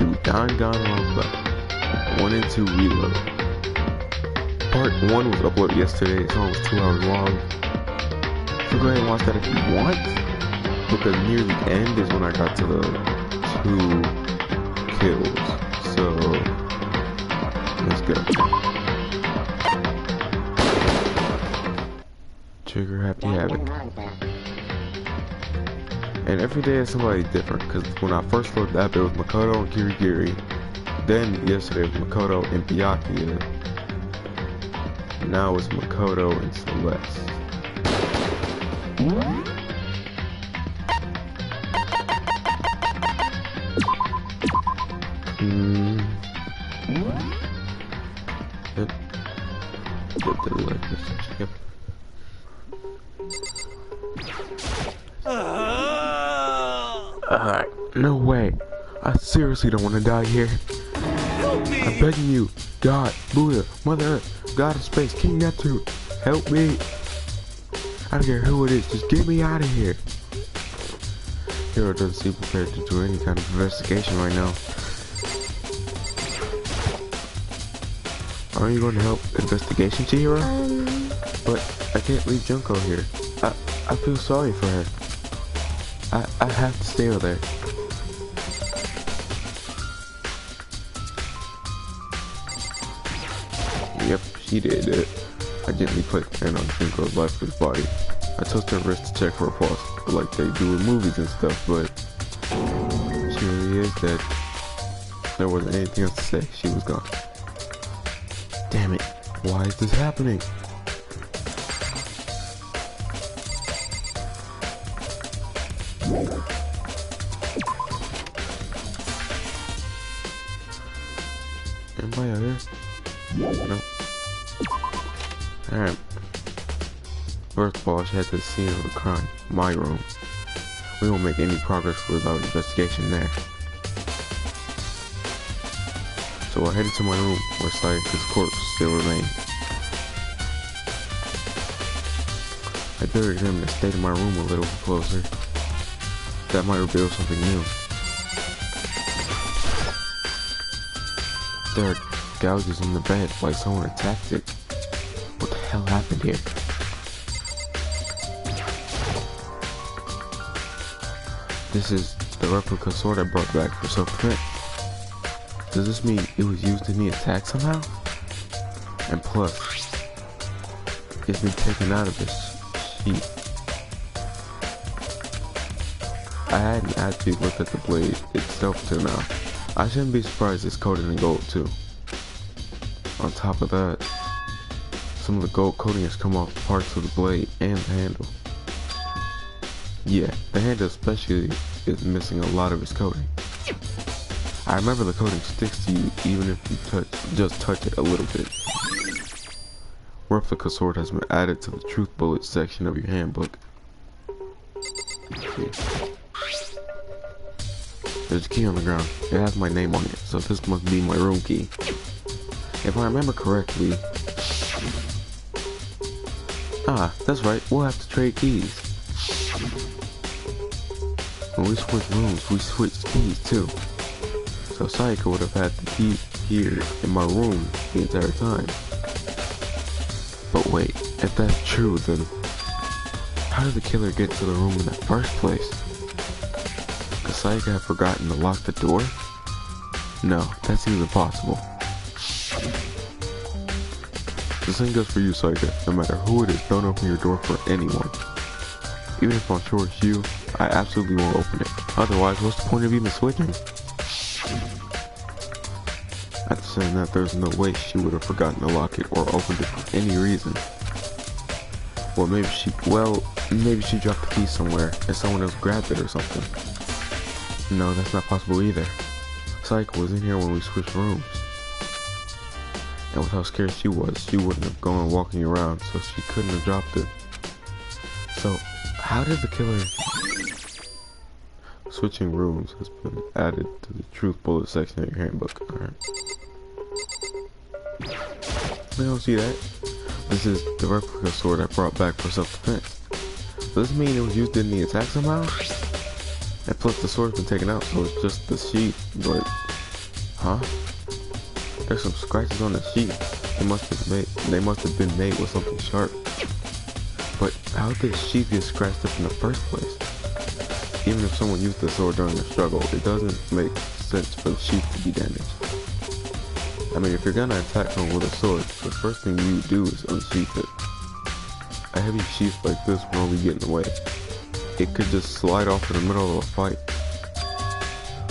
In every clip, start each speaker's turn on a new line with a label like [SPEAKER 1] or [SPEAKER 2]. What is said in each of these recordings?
[SPEAKER 1] to Danganronpa 1 and 2 Reload. Part 1 was uploaded yesterday, it's almost 2 hours long. So go ahead and watch that if you want, because near the end is when I got to the 2 kills. So let's go. Trigger Happy Havoc. And every day is somebody different, because when I first looked up it was Makoto and Kirigiri. Then yesterday it was Makoto and Byakuya. Now it's Makoto and Celeste. No way. I seriously don't want to die here. I'm begging you, God, Buddha, Mother Earth, God of Space, King Neptune, help me. I don't care who it is, just get me out of here. Hero doesn't seem prepared to do any kind of investigation right now. Are you going to help investigation, Chihiro? But I can't leave Junko here. I feel sorry for her. I have to stay there. Yep, she did it. I gently placed a hand on Junko's lifeless body. I touched her wrist to check for a pulse, like they do in movies and stuff, but she really is dead. There wasn't anything else to say. She was gone. Damn it. Why is this happening? Anybody out here? No. Alright. First of all, I should head to the scene of the crime. My room. We won't make any progress without investigation there. So I headed to my room where Sayaka's corpse still remained. I better examine the state of my room a little closer. That might reveal something new. There are gouges in the bed, like someone attacked it. What the hell happened here? This is the replica sword I brought back for self-defense. Does this mean it was used in the attack somehow? And plus, it's been taken out of this sheath. I hadn't actually looked at the blade itself till now. I shouldn't be surprised it's coated in gold too. On top of that, some of the gold coating has come off parts of the blade and the handle. Yeah, the handle especially is missing a lot of its coating. I remember the coating sticks to you even if you just touch it a little bit. Replica sword has been added to the truth bullet section of your handbook. There's a key on the ground. It has my name on it, so this must be my room key. If I remember correctly... Ah, that's right, we'll have to trade keys. When we switch rooms, we switch keys too. So Sayaka would have had the key here in my room the entire time. But wait, if that's true, then how did the killer get to the room in the first place? Could Sayaka have forgotten to lock the door? No, that seems impossible. The same goes for you, Sayaka. No matter who it is, don't open your door for anyone. Even if I'm sure it's you, I absolutely won't open it. Otherwise, what's the point of even switching? After saying that, there's no way she would have forgotten to lock it or opened it for any reason. Well, maybe she dropped the key somewhere and someone else grabbed it or something. No, that's not possible either. Sayaka was in here when we switched rooms. And with how scared she was, she wouldn't have gone walking around, so she couldn't have dropped it. So, how did the killer... Switching rooms has been added to the truth bullet section of your handbook. Alright. I don't see that. This is the replica sword I brought back for self-defense. Does this mean it was used in the attack somehow? And plus the sword's been taken out, so it's just the sheath, but Huh? There's some scratches on the sheet. They must have been made with something sharp. But how did the sheet get scratched up in the first place? Even if someone used the sword during the struggle, it doesn't make sense for the sheath to be damaged. I mean, if you're gonna attack someone with a sword, the first thing you do is unsheath it. A heavy sheath like this would only get in the way. It could just slide off in the middle of a fight.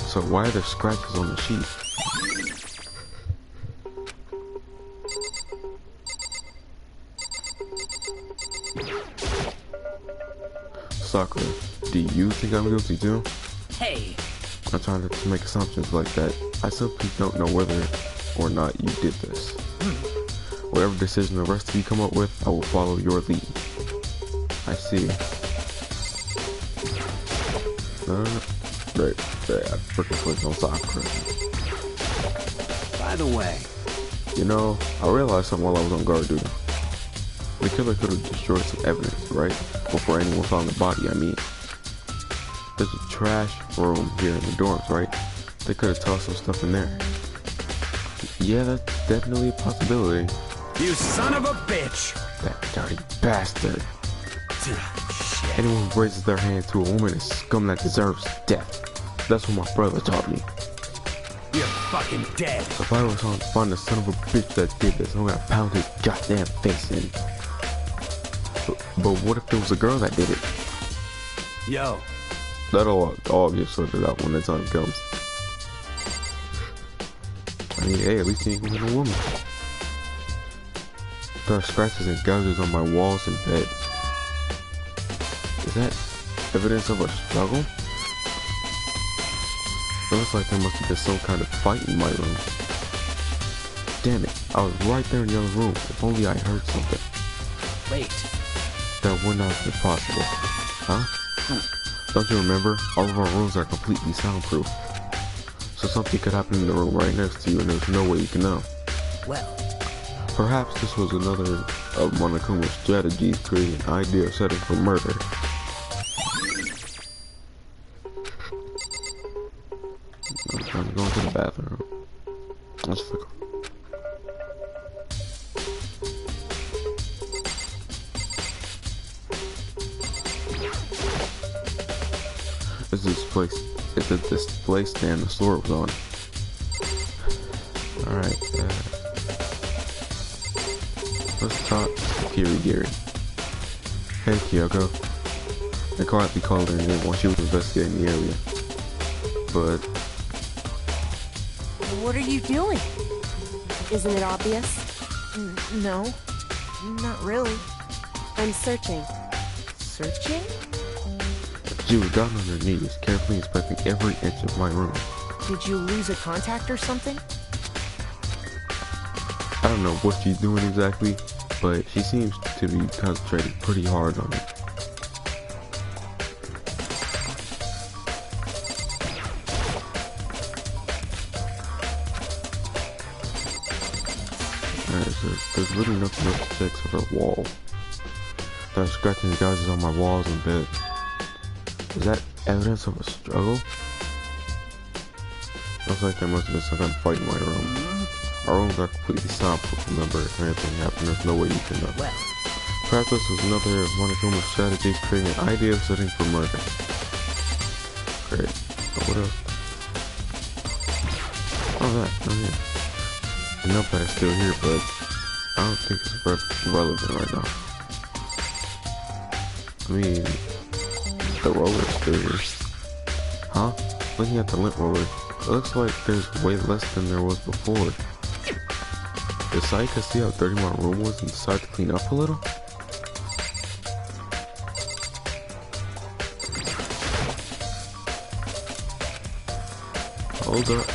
[SPEAKER 1] So why are there scratches on the sheath? Sakura, do you think I'm guilty too?
[SPEAKER 2] Hey!
[SPEAKER 1] I'm trying to make assumptions like that. I simply don't know whether or not you did this. Whatever decision the rest of you come up with, I will follow your lead. I see. No. Right, I freaking clicked on Sakura.
[SPEAKER 2] By the way,
[SPEAKER 1] you know, I realized something while I was on guard duty. The killer could have destroyed some evidence, right? Before anyone found the body, I mean. There's a trash room here in the dorms, right? They could have tossed some stuff in there. Yeah, that's definitely a possibility.
[SPEAKER 2] You son of a bitch!
[SPEAKER 1] That dirty bastard.
[SPEAKER 2] Shit.
[SPEAKER 1] Anyone who raises their hand to a woman is scum that deserves death. That's what my brother taught me.
[SPEAKER 2] You're fucking dead.
[SPEAKER 1] If I was on to find the son of a bitch that did this, I'm gonna pound his goddamn face in. But what if there was a girl that did it?
[SPEAKER 2] Yo.
[SPEAKER 1] That'll all get sorted out when the time comes. I mean, hey, at least he ain't with a woman. There are scratches and gouges on my walls and bed. Is that evidence of a struggle? It looks like there must have been some kind of fight in my room. Damn it, I was right there in the other room. If only I heard something.
[SPEAKER 2] Wait.
[SPEAKER 1] That would not have been possible. Huh? Don't you remember? All of our rooms are completely soundproof. So something could happen in the room right next to you and there's no way you can know.
[SPEAKER 2] Well.
[SPEAKER 1] Perhaps this was another of Monokuma's strategies creating an ideal setting for murder. I'm going to the bathroom. Let's look. Is the display stand the sword was on? Alright, let's talk to Kirigiri. Hey Kyoko. I quietly called her name while she was investigating the area. But
[SPEAKER 3] what are you doing? Isn't it obvious? No, not really. I'm searching. Searching?
[SPEAKER 1] she was down on her knees, carefully inspecting every inch of my room.
[SPEAKER 3] Did you lose a contact or something?
[SPEAKER 1] I don't know what she's doing exactly, but she seems to be concentrating pretty hard on it. Alright, so there's really nothing else to check except for the wall. Started scratching the gouges on my walls and bed. Is that evidence of a struggle? Looks like there must have been some kind of fight in my room. Our rooms are completely soundproof, remember, if anything happened, there's no way you can know.
[SPEAKER 2] Well.
[SPEAKER 1] Perhaps this was another of Monokuma's strategies creating an ideal setting for murder. Great. But what else? Oh, that. Oh, yeah. The notepad is still here, but I don't think it's relevant right now. I mean, the roller's still here. Huh? Looking at the lint roller, it looks like there's way less than there was before. Did Saika see how dirty my room was and decide to clean up a little? Hold up.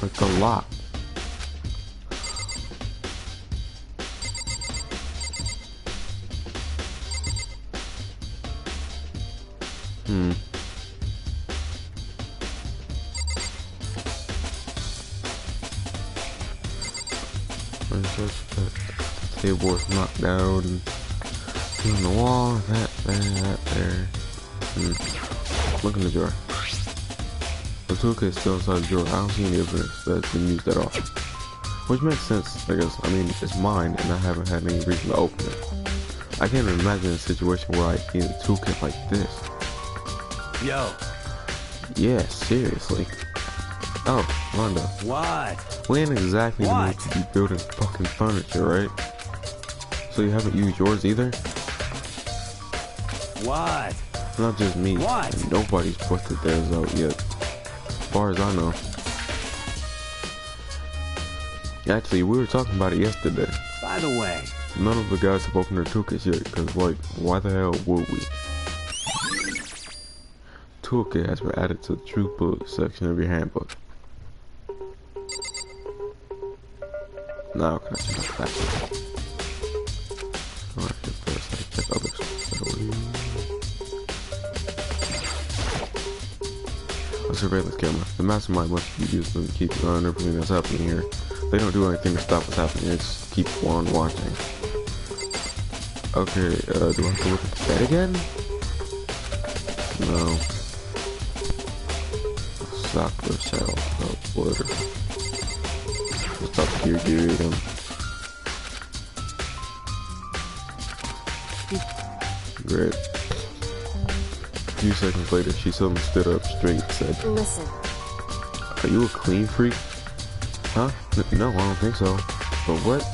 [SPEAKER 1] Like a lock. The table was knocked out and on the wall, that there. Look in the drawer. The toolkit is still inside the drawer. I don't see any evidence that it's been used at all. Which makes sense, I guess. I mean, it's mine, and I haven't had any reason to open it. I can't imagine a situation where I need a toolkit like this.
[SPEAKER 2] Yo.
[SPEAKER 1] Yeah, seriously. Oh, Rhonda.
[SPEAKER 2] What?
[SPEAKER 1] We ain't exactly
[SPEAKER 2] What?
[SPEAKER 1] need to be building fucking furniture, right? So you haven't used yours either?
[SPEAKER 2] What?
[SPEAKER 1] Not just me.
[SPEAKER 2] What?
[SPEAKER 1] And nobody's busted theirs out yet. As far as I know. Actually, we were talking about it yesterday.
[SPEAKER 2] By the way.
[SPEAKER 1] None of the guys have opened their toolkits yet, because, like, why the hell would we? Toolkit has been added to the truth bullet section of your handbook. Now, can I check that? Alright, first I check others. A surveillance camera. The mastermind must be used to keep an eye on everything that's happening here. They don't do anything to stop what's happening, they just keep on watching. Okay, do I have to look at the bed again? No. Soccer cell, oh, blood. What's up here, dude? Great. A few seconds later, she suddenly stood up straight and said,
[SPEAKER 3] Listen.
[SPEAKER 1] Are you a clean freak? Huh? No, I don't think so. But what?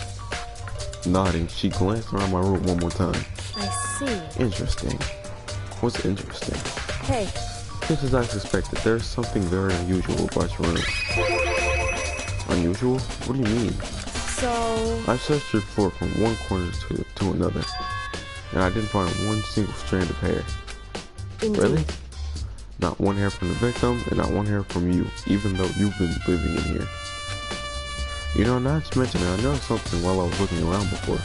[SPEAKER 1] Nodding, she glanced around my room one more time.
[SPEAKER 3] I see.
[SPEAKER 1] Interesting. What's interesting?
[SPEAKER 3] Hey.
[SPEAKER 1] Just as I suspected, there's something very unusual about your room. Unusual? What do you mean?
[SPEAKER 3] So...
[SPEAKER 1] I searched your floor from one corner to another, and I didn't find one single strand of hair.
[SPEAKER 3] Indeed.
[SPEAKER 1] Really? Not one hair from the victim, and not one hair from you, even though you've been living in here. You know, not to mention it, I noticed something while I was looking around before.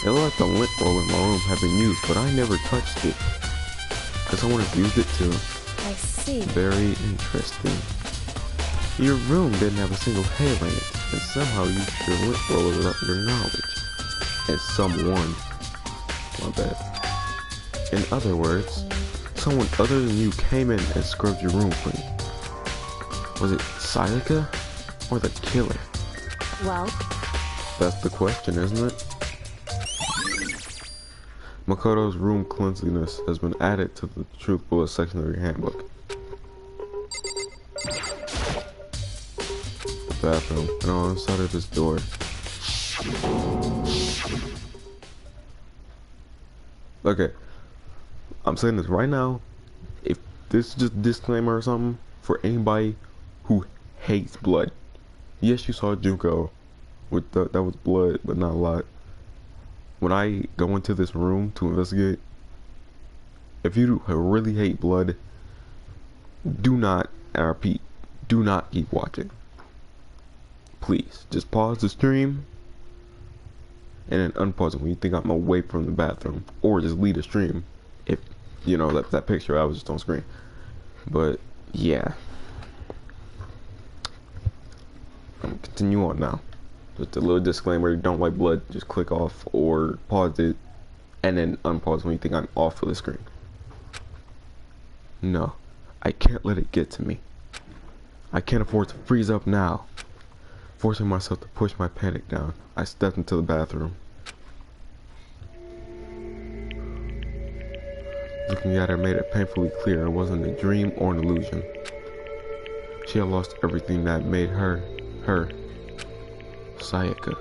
[SPEAKER 1] It looked like the lint roller in my room had been used, but I never touched it. Because someone had used it too.
[SPEAKER 3] I see.
[SPEAKER 1] Very interesting. Your room didn't have a single hair in it, and somehow you used your lint roller without your knowledge. And someone. My bad. In other words, someone other than you came in and scrubbed your room clean. Was it Sayaka or the killer?
[SPEAKER 3] Well?
[SPEAKER 1] That's the question, isn't it? Makoto's room cleanliness has been added to the truth bullet section of your handbook. The bathroom, and on the side of this door. Okay, I'm saying this right now. If this is just a disclaimer or something for anybody who hates blood. Yes, you saw Junko with that was blood, but not a lot. When I go into this room to investigate, if you really hate blood, do not, and I repeat, do not keep watching. Please, just pause the stream and then unpause it when you think I'm away from the bathroom, or just leave the stream if you know that picture I was just on screen. But yeah, I'm gonna continue on now. Just a little disclaimer: don't like blood, just click off or pause it and then unpause when you think I'm off of the screen. No, I can't let it get to me. I can't afford to freeze up now. Forcing myself to push my panic down, I stepped into the bathroom. Looking at her made it painfully clear it wasn't a dream or an illusion. She had lost everything that made her, Sayaka.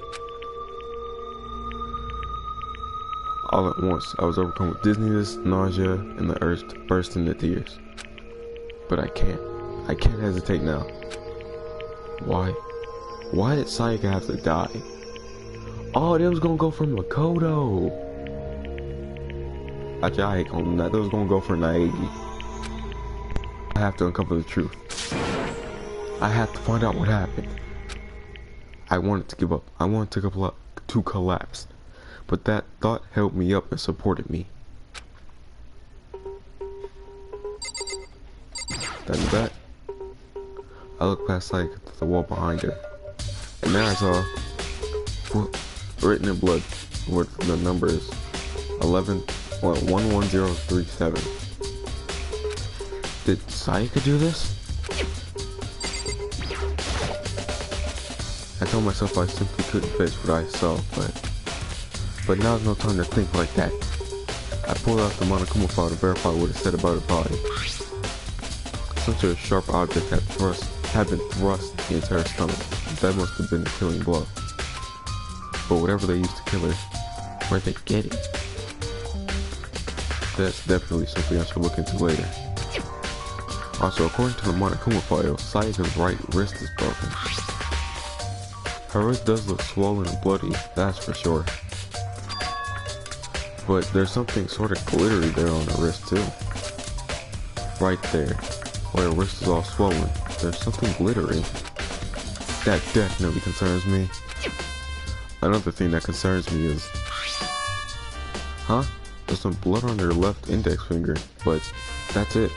[SPEAKER 1] All at once, I was overcome with dizziness, nausea, and the urge to burst into tears. But I can't hesitate now. Why? Why did Sayaka have to die? Oh, they was gonna go for Makoto. Actually, I ain't gonna do that. They was gonna go for Naegi. I have to uncover the truth. I have to find out what happened. I wanted to give up. I wanted to collapse. But that thought held me up and supported me. That. I looked past Sayaka to the wall behind her. And there I saw, written in blood, with the numbers 11037. Did Sayaka do this? I told myself I simply couldn't face what I saw, but now's no time to think like that. I pulled out the Monokuma file to verify what it said about her body. Essentially, a sharp object had been thrust into her stomach. That must have been a killing blow. But whatever they used to kill her, where'd they get it? That's definitely something I should look into later. Also, according to the Monokuma file, Sayaka's right wrist is broken. Her wrist does look swollen and bloody, that's for sure. But there's something sort of glittery there on her wrist too. Right there, where her wrist is all swollen, there's something glittery. That definitely concerns me. Another thing that concerns me is... Huh? There's some blood on her left index finger, but that's it.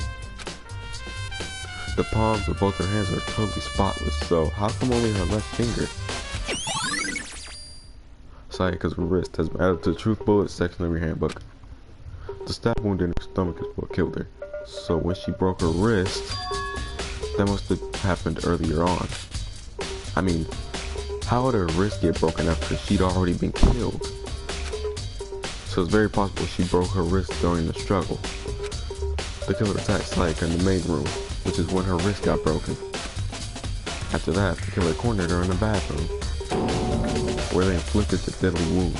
[SPEAKER 1] The palms of both her hands are totally spotless, so how come only her left finger? Sayaka's wrist has been added to the truth bullet section of your handbook. The stab wound in her stomach is what killed her. So when she broke her wrist, that must have happened earlier on. I mean, how would her wrist get broken after she'd already been killed? So it's very possible she broke her wrist during the struggle. The killer attacked Sayaka in the main room, which is when her wrist got broken. After that, the killer cornered her in the bathroom, where they inflicted the deadly wound.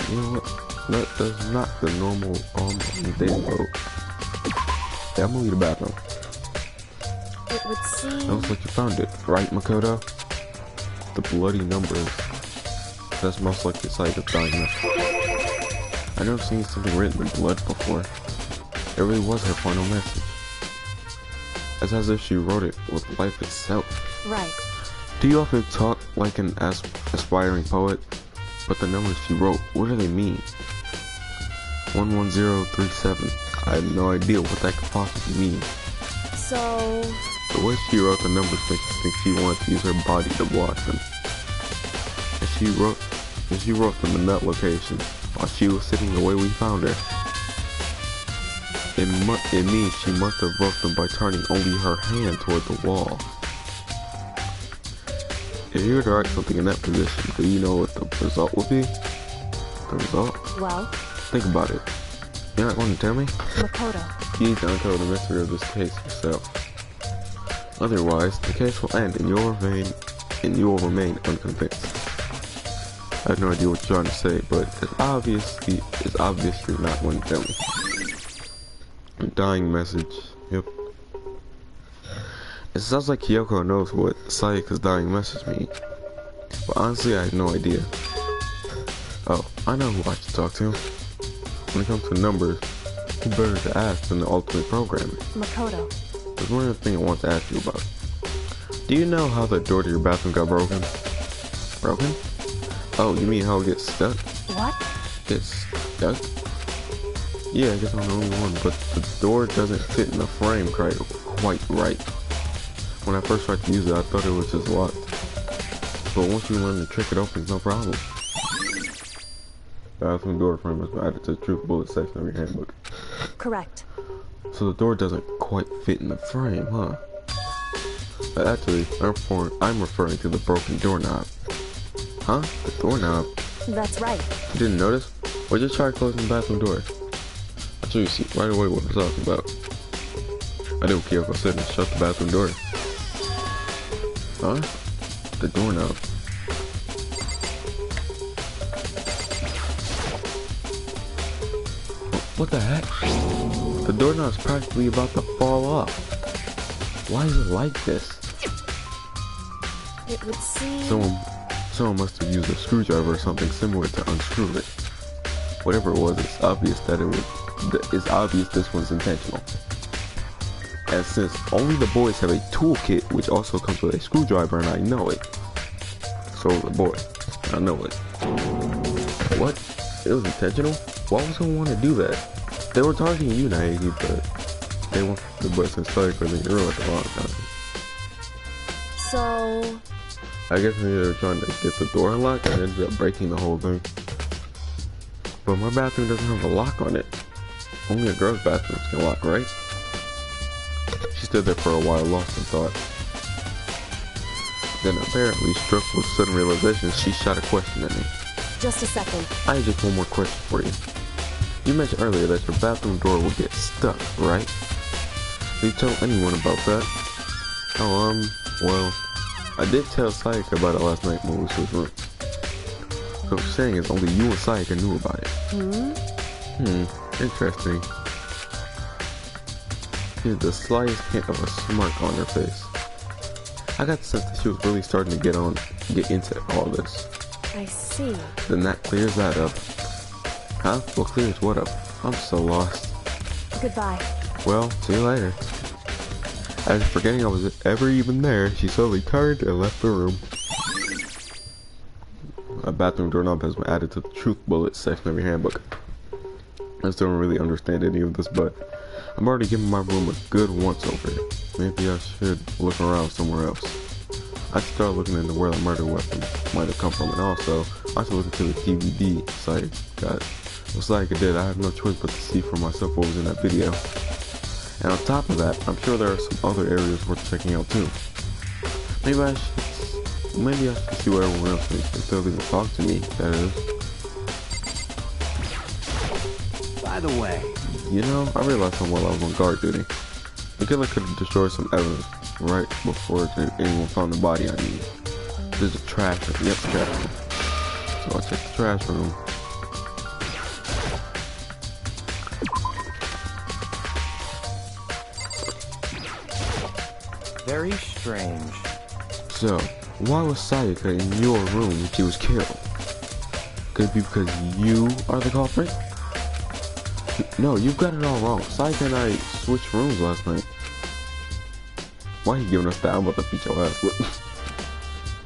[SPEAKER 1] You know what? That's not the normal dating mode. Yeah, I'm gonna leave the bathroom.
[SPEAKER 3] It would seem...
[SPEAKER 1] Looks like you found it, right, Makoto? The bloody numbers. That's most likely Sayaka's dying message. I've never seen something written in blood before. It really was her final message. It's as if she wrote it with life itself.
[SPEAKER 3] Right.
[SPEAKER 1] Do you often talk like an aspiring poet? But the numbers she wrote, what do they mean? 11037. I have no idea what that could possibly mean.
[SPEAKER 3] So...
[SPEAKER 1] The way she wrote the numbers makes me think she wanted to use her body to block them. And she wrote them in that location while she was sitting the way we found her. It means she must have wrote them by turning only her hand toward the wall. If you were to write something in that position, do you know what the result would be? The result?
[SPEAKER 3] Well?
[SPEAKER 1] Think about it. You're not going to tell me?
[SPEAKER 3] Makoto.
[SPEAKER 1] You need to uncover the mystery of this case yourself. Otherwise, the case will end and you will remain unconvinced. I have no idea what you're trying to say, but it's obviously not going to tell me. A dying message. Yep. It sounds like Kyoko knows what Sayaka's dying message means, but honestly I have no idea. Oh, I know who I should talk to. When it comes to numbers, who better to ask than the ultimate programmer?
[SPEAKER 3] Makoto.
[SPEAKER 1] There's one other thing I want to ask you about. Do you know how the door to your bathroom got broken? Broken? Oh, you mean how it gets stuck?
[SPEAKER 3] What?
[SPEAKER 1] Gets stuck? Yeah, I guess I'm the only one, but the door doesn't fit in the frame quite right. When I first tried to use it, I thought it was just locked. But once you learn the trick, it opens no problem. The bathroom door frame has been added to the truth bullet section of your handbook.
[SPEAKER 3] Correct.
[SPEAKER 1] So the door doesn't quite fit in the frame, huh? But actually, I'm referring to the broken doorknob. Huh? The doorknob?
[SPEAKER 3] That's right.
[SPEAKER 1] You didn't notice? Well, just try closing the bathroom door. I'm sure you see right away what I'm talking about. I did what Kyoko said and shut the bathroom door. Huh? The doorknob. What the heck? The doorknob's practically about to fall off. Why is it like this?
[SPEAKER 3] It would seem...
[SPEAKER 1] Someone must have used a screwdriver or something similar to unscrew it. Whatever it was, it's obvious this was intentional. And since only the boys have a toolkit, which also comes with a screwdriver, and I know it. So the boy, I know it. What? It was intentional? Why would someone want to do that? They were targeting you, Naegi, but they want the bus and Sayaka in the hero at the wrong time.
[SPEAKER 3] So...
[SPEAKER 1] I guess maybe they were trying to get the door unlocked and ended up breaking the whole thing. But my bathroom doesn't have a lock on it. Only a girl's bathroom can lock, right? She stood there for a while, lost in thought. Then apparently, struck with sudden realization, she shot a question at me.
[SPEAKER 3] Just a second.
[SPEAKER 1] I have just one more question for you. You mentioned earlier that your bathroom door would get stuck, right? Did you tell anyone about that? Oh, well, I did tell Sayaka about it last night when we switched rooms. So what you're saying is only you and Sayaka knew about it. Interesting. She had the slightest hint of a smirk on her face. I got the sense that she was really starting to get into all this.
[SPEAKER 3] I see.
[SPEAKER 1] Then that clears that up. Huh? What clears what up? I'm so lost.
[SPEAKER 3] Goodbye.
[SPEAKER 1] Well, see you later. As if forgetting I was ever even there, she slowly turned and left the room. A bathroom doorknob has been added to the truth bullet section of your handbook. I still don't really understand any of this, but I'm already giving my room a good once over. Maybe I should look around somewhere else. I should start looking into where the murder weapon might have come from, and also I should look into the DVD site. Got it. Looks like it did. I have no choice but to see for myself what was in that video. And on top of that, I'm sure there are some other areas worth checking out too. Maybe I should see what everyone else thinks if they'll even talk to me, that is.
[SPEAKER 2] By the way,
[SPEAKER 1] You know, I realized something while I was on guard duty. The killer could have destroyed some evidence right before anyone found the body I need. There's a trash room. Yep, trash room. So I checked the trash room.
[SPEAKER 2] very strange.
[SPEAKER 1] So, why was Sayaka in your room when she was killed? Could it be because you are the culprit? No, you've got it all wrong. Sayaka and I switched rooms last night. Why he giving us that? I'm about to beat your ass.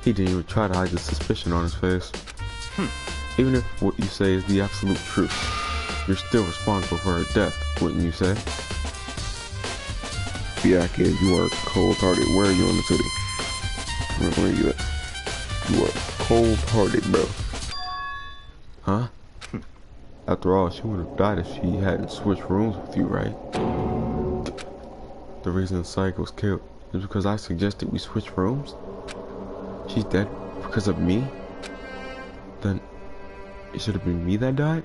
[SPEAKER 1] He didn't even try to hide the suspicion on his face. Even if what you say is the absolute truth, you're still responsible for her death, wouldn't you say? Yeah, kid, you are cold-hearted. Where are you in the city? Where are you at? You are cold-hearted, bro. Huh? After all, she would have died if she hadn't switched rooms with you, right? The reason Psyche was killed is because I suggested we switch rooms? She's dead because of me? Then it should have been me that died?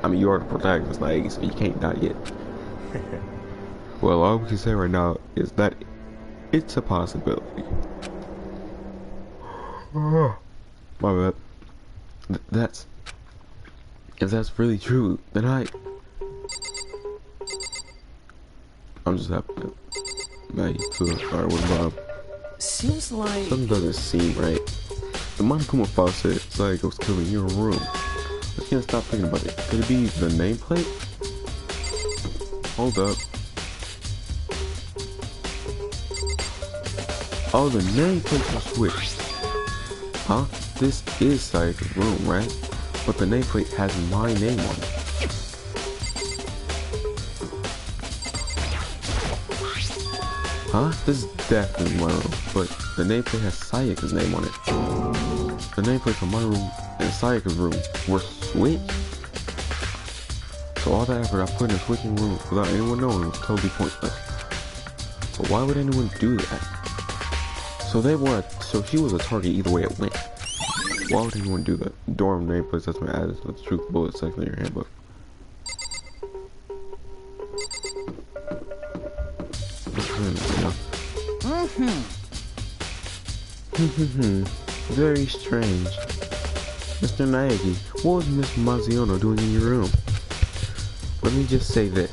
[SPEAKER 1] I mean, you are the protagonist, like, so you can't die yet. Well, all we can say right now is that it's a possibility. My bad. If that's really true, then I'm just happy that Maggie too. Alright, what about
[SPEAKER 2] Seems like...
[SPEAKER 1] something doesn't seem right. The Monokuma file said it's like it was killing your room. I can't stop thinking about it. Could it be the nameplate? Hold up. Oh, the nameplate was switched. Huh? This is Sayaka's room, right? But the nameplate has my name on it. Huh? This is definitely my room, but the nameplate has Sayaka's name on it. The nameplates on my room and Sayaka's room were switched. So all that effort I put into switching rooms without anyone knowing was totally pointless. But why would anyone do that? So she was a target either way it went. Why would anyone do that? Dorm nameplates that's been added to the truth bullet section of your handbook. Very strange. Mr. Naegi, what was Miss Maziono doing in your room? Let me just say this.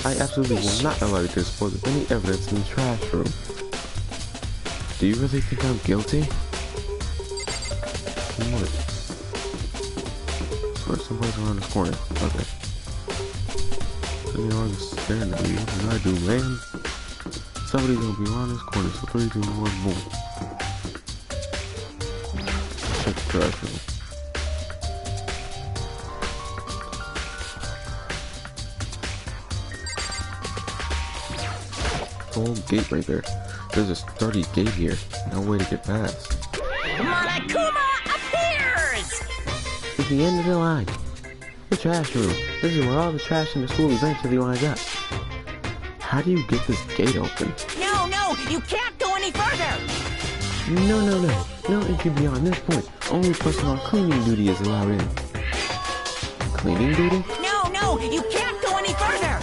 [SPEAKER 1] I absolutely will not allow you to dispose of any evidence in the trash room. Do you really think I'm guilty? What? Swear somebody's around this corner. Okay. You know, I'm just staring at me. What did I do, man? Somebody's gonna be around this corner, so 3, 2, 1, boom. Check the trash room. Full gate right there. There's a sturdy gate here. No way to get past.
[SPEAKER 4] Monokuma appears!
[SPEAKER 1] It's the end of the line. The trash room. This is where all the trash in the school eventually winds up. How do you get this gate open?
[SPEAKER 4] No, you can't go any further!
[SPEAKER 1] No. No entry beyond this point. Only person on cleaning duty is allowed in. Cleaning duty?
[SPEAKER 4] No, you can't go any further!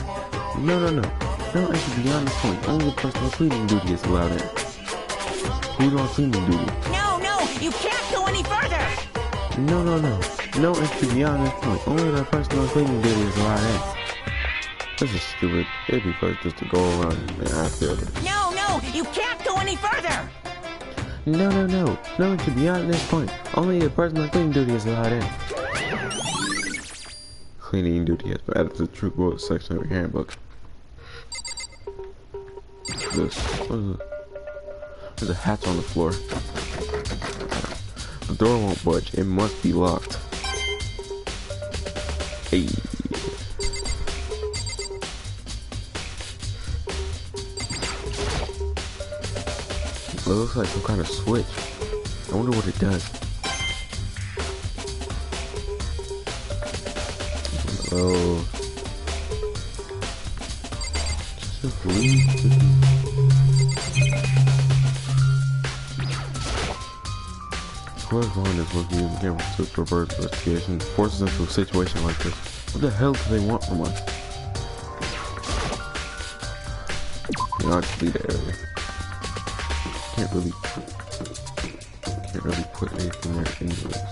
[SPEAKER 1] No. No entry beyond this point. Only person on cleaning duty is allowed in. Who's on cleaning duty?
[SPEAKER 4] No, you can't go any further!
[SPEAKER 1] No. No entry beyond this point. Only the person on cleaning duty is allowed in. This is stupid. It'd be first just to go around and ask the other.
[SPEAKER 4] No, you can't go any further!
[SPEAKER 1] No. No entry beyond this point. Only the person on cleaning duty is allowed in. Cleaning duty has been added to the true quote section of your handbook. What is it? There's a hatch on the floor. The door won't budge. It must be locked. Hey. It looks like some kind of switch. I wonder what it does. Oh. Just leave. Whoever's behind this looking in the camera to reverse investigation forces us into a situation like this. What the hell do they want from us? I'll just leave the area. Can't really put anything there anyways.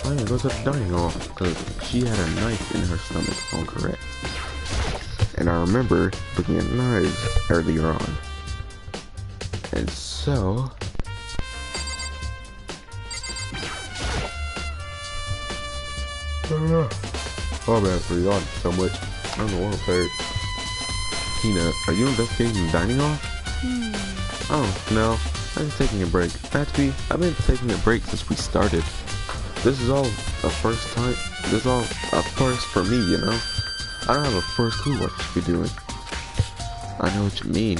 [SPEAKER 1] Oh yeah, go to the dining hall because she had a knife in her stomach, if I'm correct. And I remember looking at knives earlier on. And so oh man, for y'all so much. I don't know what I'm saying. Tina, are you investigating the dining hall? Oh, no. I'm just taking a break. Actually, I've been taking a break since we started. This is all a first time. This is all a first for me, you know? I don't have a first clue what I should be doing. I know what you mean.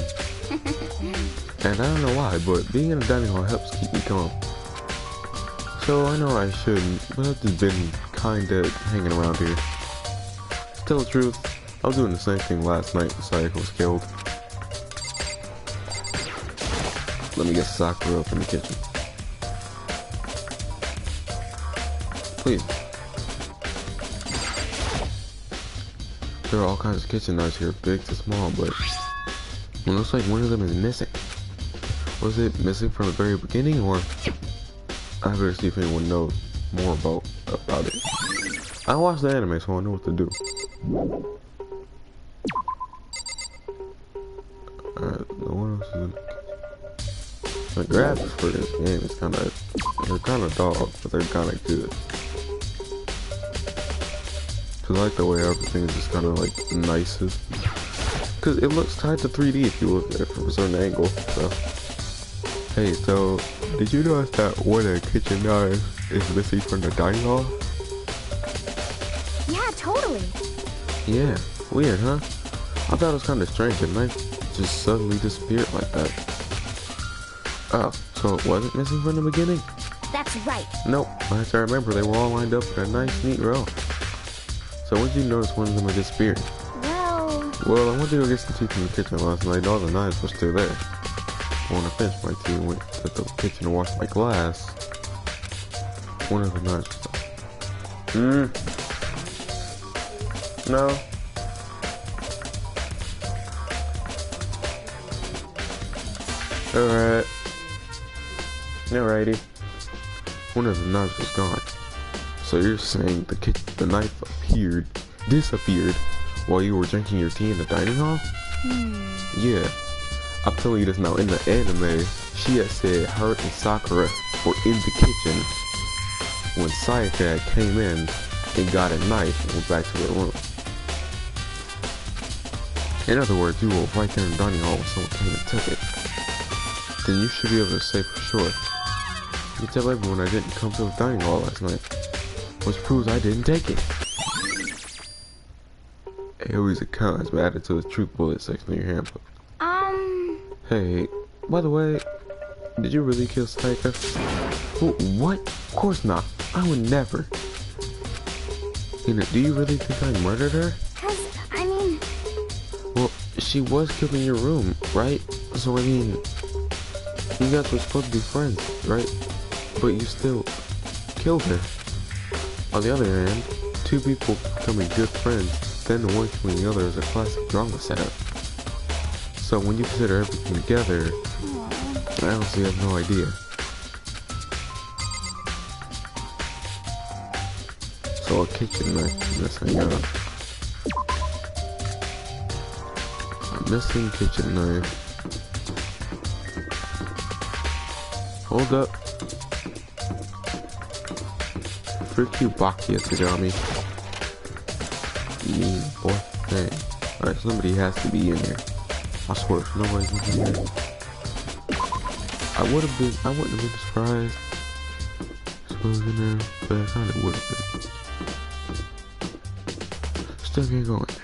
[SPEAKER 1] And I don't know why, but being in a dining hall helps keep me calm. So I know I shouldn't, but I've just been kinda hanging around here. To tell the truth, I was doing the same thing last night when Sayaka was killed. Let me get Sakura up in the kitchen. Please. There are all kinds of kitchen knives here, big to small, but it looks like one of them is missing. Was it missing from the very beginning, or I better see if anyone knows more about it. I watched the anime, so I know what to do. Alright, no one else is in the kitchen. The graphics for this game is they're kinda dog, but they're kinda good. Cause I like the way everything is just kinda like nicest. Cause it looks tied to 3D if you look at it from a certain angle, so. Hey, so, did you notice that one of the kitchen knives is missing from the dining hall?
[SPEAKER 3] Yeah, totally.
[SPEAKER 1] Yeah, weird, huh? I thought it was kinda strange, the knife just suddenly disappeared like that. Oh, so it wasn't missing from the beginning?
[SPEAKER 3] That's right.
[SPEAKER 1] Nope, as I remember, they were all lined up in a nice, neat row. So when did you notice one of them had disappeared? Well, I went to go get some tea from the kitchen last night, and all the knives were still there. When I finished my tea and went to the kitchen to wash my glass, one of the knives was gone. No. Alright. Alrighty. One of the knives was gone. So you're saying the knife disappeared while you were drinking your tea in the dining hall? Yeah. I'm telling you this now, in the anime, she had said her and Sakura were in the kitchen when Sayaka came in and got a knife and went back to her room. In other words, you were right there in the dining hall when someone came and took it. Then you should be able to say for sure. You tell everyone I didn't come to the dining hall last night, which proves I didn't take it. Aoi's account has been added to the truth bullet section of your handbook. Hey, by the way, did you really kill Saika? What? Of course not. I would never. Hina, do you really think I murdered her?
[SPEAKER 5] I mean...
[SPEAKER 1] Well, she was killed in your room, right? So, I mean, you guys were supposed to be friends, right? But you still killed her. On the other hand, two people becoming good friends, then the one killing the other is a classic drama setup. So when you consider everything together, I honestly have no idea. So a kitchen knife missing out. A missing kitchen knife. Hold up. Frick you, Bakia Tagami. You mean boy? Hey. Alright, somebody has to be in here. I swear, if nobody's in here, I wouldn't have been surprised if it was in there, but I kinda would have been. Still can't go in there.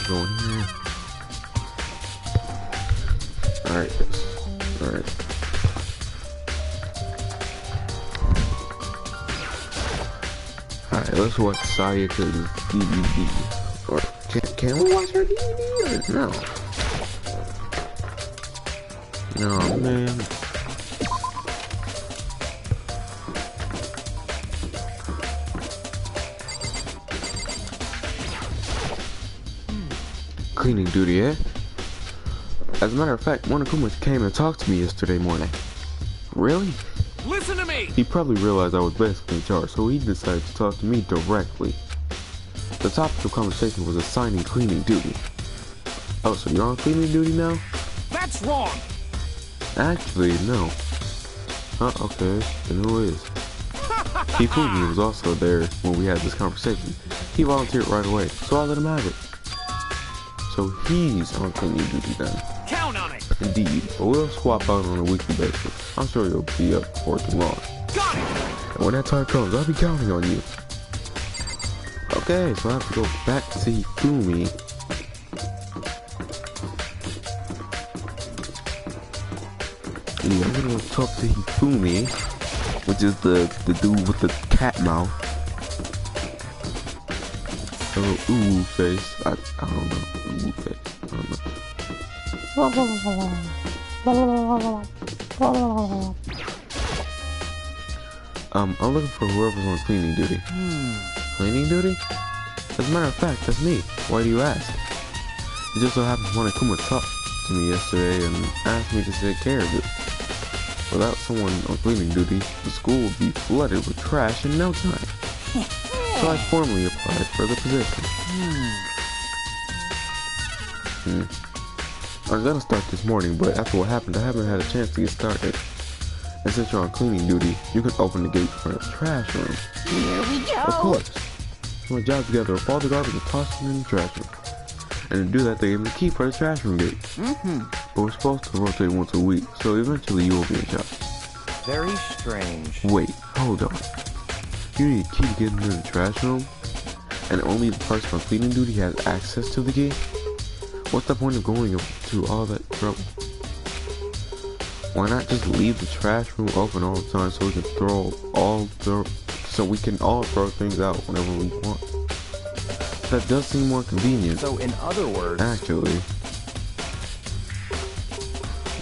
[SPEAKER 1] Go in here. Alright. Alright, let's watch Sayaka's DVD. Or can we watch her DVD or no? No, man. Cleaning duty, eh? As a matter of fact, Monokuma came and talked to me yesterday morning. Really?
[SPEAKER 2] Listen to me!
[SPEAKER 1] He probably realized I was basically in charge, so he decided to talk to me directly. The topic of conversation was assigning cleaning duty. Oh, so you're on cleaning duty now?
[SPEAKER 2] That's wrong!
[SPEAKER 1] Actually, no. Huh, okay, then who is? Hifumi was also there when we had this conversation. He volunteered right away, so I let him have it. So he's on cleaning duty then.
[SPEAKER 2] Count on it!
[SPEAKER 1] Indeed, but we'll swap out on a weekly basis. I'm sure you'll be up before too long.
[SPEAKER 2] Got it!
[SPEAKER 1] And when that time comes, I'll be counting on you. Okay, so I have to go back to Hifumi. Yeah, I'm gonna talk to Hifumi, which is the dude with the cat mouth. Ooh face. I don't know. Ooh face. I don't know. I'm looking for whoever's on cleaning duty. Cleaning duty? As a matter of fact, that's me. Why do you ask? It just so happens Monokuma talked to me yesterday and asked me to take care of it. Without someone on cleaning duty, the school would be flooded with trash in no time. So I formally applied for the position. I was gonna start this morning, but after what happened, I haven't had a chance to get started. And since you're on cleaning duty, you can open the gate for the trash room.
[SPEAKER 4] Here we go.
[SPEAKER 1] Of course. So my job is to gather up all the garbage and toss it in the trash room. And to do that, they gave me the key for the trash room gate. But we're supposed to rotate once a week, so eventually you will be in charge.
[SPEAKER 2] Very strange.
[SPEAKER 1] Wait, hold on. You need a key to get into the trash room? And only the person on cleaning duty has access to the key? What's the point of going to all that trouble? Why not just leave the trash room open all the time so we can all throw things out whenever we want? That does seem more convenient.
[SPEAKER 2] So in other words...
[SPEAKER 1] Actually,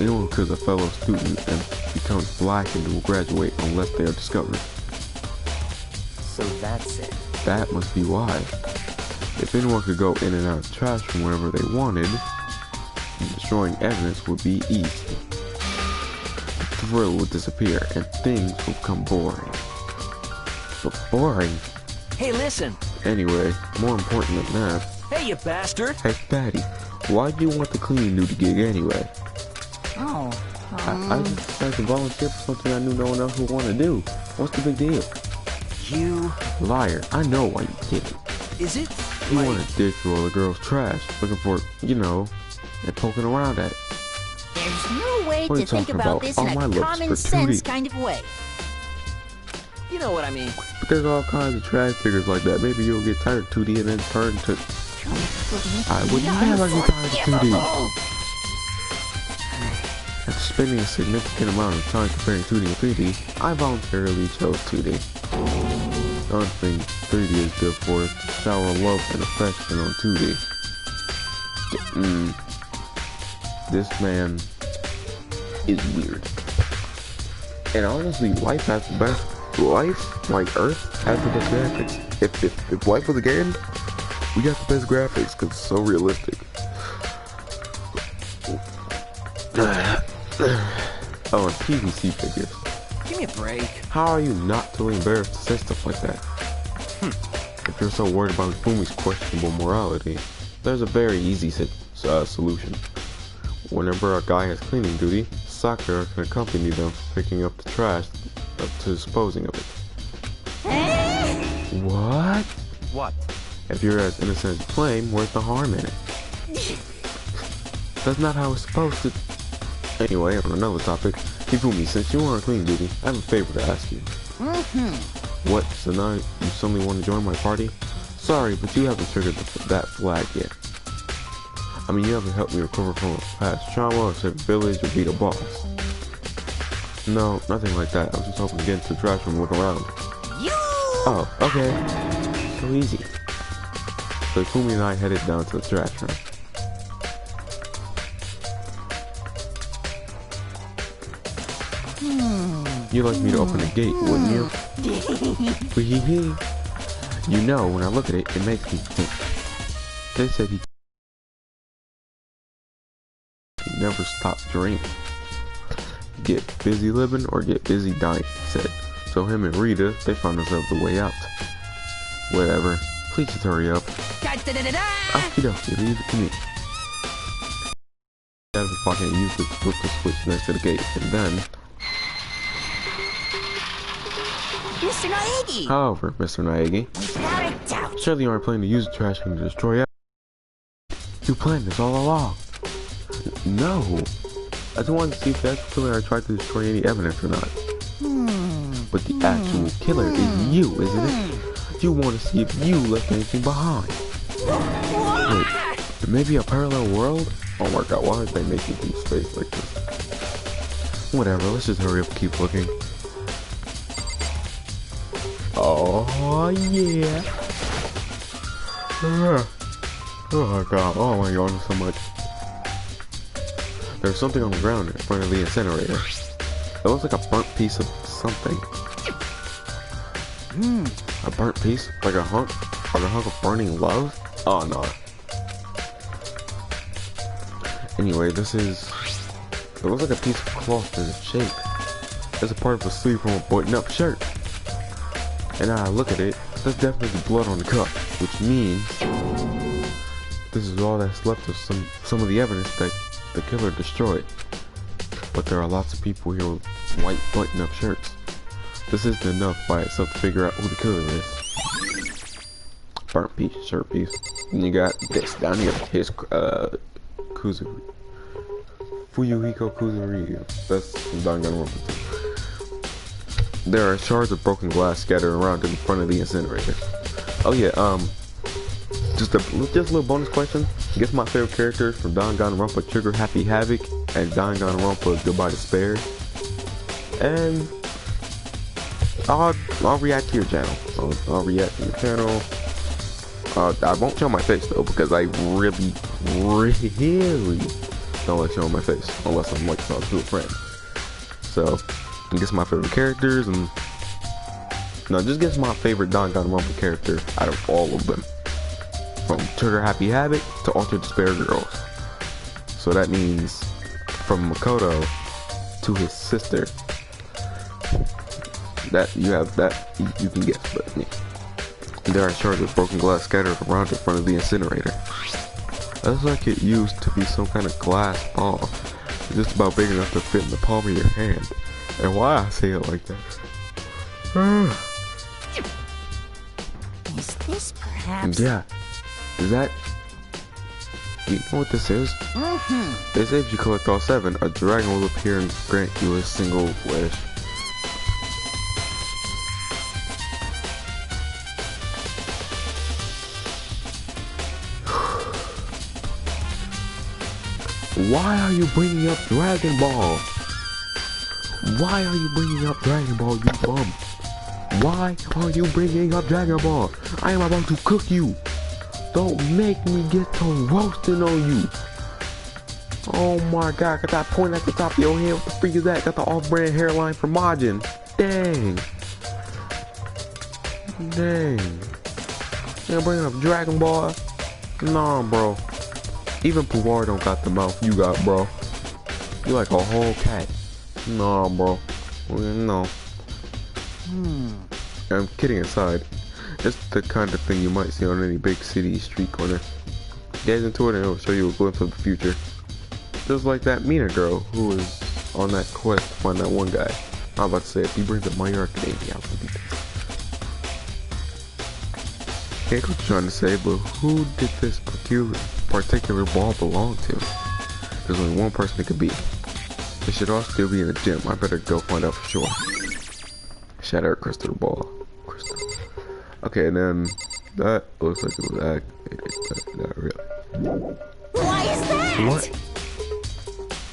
[SPEAKER 1] anyone who kills a fellow student and becomes blackened will graduate unless they are discovered.
[SPEAKER 2] So that's it.
[SPEAKER 1] That must be why. If anyone could go in and out of the trash room whenever they wanted, destroying evidence would be easy. The thrill would disappear and things would become boring. But boring?
[SPEAKER 2] Hey, listen!
[SPEAKER 1] Anyway, more important than that.
[SPEAKER 2] Hey, you bastard!
[SPEAKER 1] Hey, Patty, why do you want the cleaning duty gig anyway?
[SPEAKER 4] Oh,
[SPEAKER 1] I just decided to volunteer for something I knew no one else would want to do. What's the big deal?
[SPEAKER 2] You...
[SPEAKER 1] Liar, I know why you did it.
[SPEAKER 2] Is it?
[SPEAKER 1] You want to dig through all the girls' trash, looking for, you know, and poking around at it.
[SPEAKER 5] There's no way
[SPEAKER 1] What are
[SPEAKER 5] to
[SPEAKER 1] you
[SPEAKER 5] think
[SPEAKER 1] talking
[SPEAKER 5] about
[SPEAKER 1] about?
[SPEAKER 5] this
[SPEAKER 1] All
[SPEAKER 5] in
[SPEAKER 1] my
[SPEAKER 5] a
[SPEAKER 1] looks
[SPEAKER 5] common
[SPEAKER 1] for
[SPEAKER 5] sense
[SPEAKER 1] 2D.
[SPEAKER 5] kind of way.
[SPEAKER 2] You know what I mean.
[SPEAKER 1] But there's all kinds of trash diggers like that. Maybe you'll get tired of 2D and then turn to... I would never get tired of 2D. After spending a significant amount of time comparing 2D and 3D, I voluntarily chose 2D. The only thing 3D is good for is to shower love and affection on 2D. This man is weird. And honestly, life has the best. Life, like Earth, has the best graphics. If life was a game, we got the best graphics because it's so realistic. Oh, and PVC figures.
[SPEAKER 2] Give me a break.
[SPEAKER 1] How are you not totally embarrassed to say stuff like that? If you're so worried about Fumi's questionable morality, there's a very easy solution. Whenever a guy has cleaning duty, Sakura can accompany them picking up the trash to disposing of it. What?
[SPEAKER 2] What?
[SPEAKER 1] If you're as innocent as flame, where's the harm in it? That's not how it's supposed to. Anyway, on another topic, Hifumi, since you are on cleaning duty, I have a favor to ask you. What, so now you suddenly want to join my party? Sorry, but you haven't triggered that flag yet. I mean, you haven't helped me recover from a past trauma, or save a village, or beat a boss. No, nothing like that. I was just hoping to get into the trash room and look around. Oh, okay. So easy. So Hifumi and I headed down to the trash room. You'd like me to open the gate, wouldn't you? You know, when I look at it, it makes me think. They said he never stopped dreaming. Get busy living or get busy dying, he said. So him and Rita, they found themselves the way out. Whatever. Please just hurry up. Okie dokie, leave it to me. Out of his pocket and used it to flip the switch next to the gate, and then...
[SPEAKER 5] Mr. Naegi!
[SPEAKER 1] However, Mr. Naegi,
[SPEAKER 5] Without a doubt.
[SPEAKER 1] surely you aren't planning to use the trash can to destroy it. You planned this all along. No. I just wanted to see if the actual killer tried to destroy any evidence or not. But the actual killer is you, isn't it? You want to see if you left anything behind. Wait, maybe a parallel world? Oh my god, why did they make it in space like this? Whatever, let's just hurry up and keep looking. Oh yeah. Oh my god, oh my god, so much. There's something on the ground in front of the incinerator. It looks like a burnt piece of something. A burnt piece? Like a hunk of burning love? Oh no. Anyway, this is... It looks like a piece of cloth in its shape. It's a part of a sleeve from a button-up shirt. And now I look at it, there's definitely blood on the cup, which means this is all that's left of some of the evidence that the killer destroyed. But there are lots of people here with white button-up shirts. This isn't enough by itself to figure out who the killer is. Burnt piece, shirt piece. And you got this down here, his Kuzuri. Fuyuhiko Kuzuri. That's Danganronpa. There are shards of broken glass scattered around in front of the incinerator. Oh yeah, just a little bonus question. Guess my favorite characters from Danganronpa: Trigger Happy Havoc and Danganronpa Goodbye Despair. And I'll react to your channel. I'll react to your channel. I won't show my face though because I really don't like showing my face unless I'm like talking to a friend. So. Guess my favorite characters and no, just guess my favorite Danganronpa character out of all of them, from Trigger Happy Havoc to Altered Despair Girls. So that means from Makoto to his sister. That you have that you can guess, but yeah. There are shards of broken glass scattered around in front of the incinerator. That's like it used to be some kind of glass ball. just about big enough to fit in the palm of your hand. And why I say it like that?
[SPEAKER 5] Is this perhaps?
[SPEAKER 1] Yeah. Is that... You know what this is? They say if you collect all 7, a dragon will appear and grant you a single wish. Why are you bringing up Dragon Ball? Why are you bringing up Dragon Ball, you bum? Why are you bringing up Dragon Ball? I am about to cook you. Don't make me get to roasting on you. Oh my god, got that point at the top of your head. What the freak is that? Got the off-brand hairline from Majin. Dang. Dang. You're bringing up Dragon Ball? Nah, bro. Even Puar don't got the mouth you got, bro. You like a whole cat. Nah, bro. No. I'm kidding aside. It's the kind of thing you might see on any big city street corner. Gaze into it and it'll show you a glimpse of the future. Just like that Mina girl who was on that quest to find that one guy. I'm about to say, if he brings up My Hero Academia, I'll be pissed. Can't what you're trying to say, but who did this particular ball belong to? There's only one person it could be. It should all still be in the gym. I better go find out for sure. Shatter crystal ball. Crystal. Okay, and then that looks like it was activated, but not really.
[SPEAKER 5] Why is that?
[SPEAKER 1] What?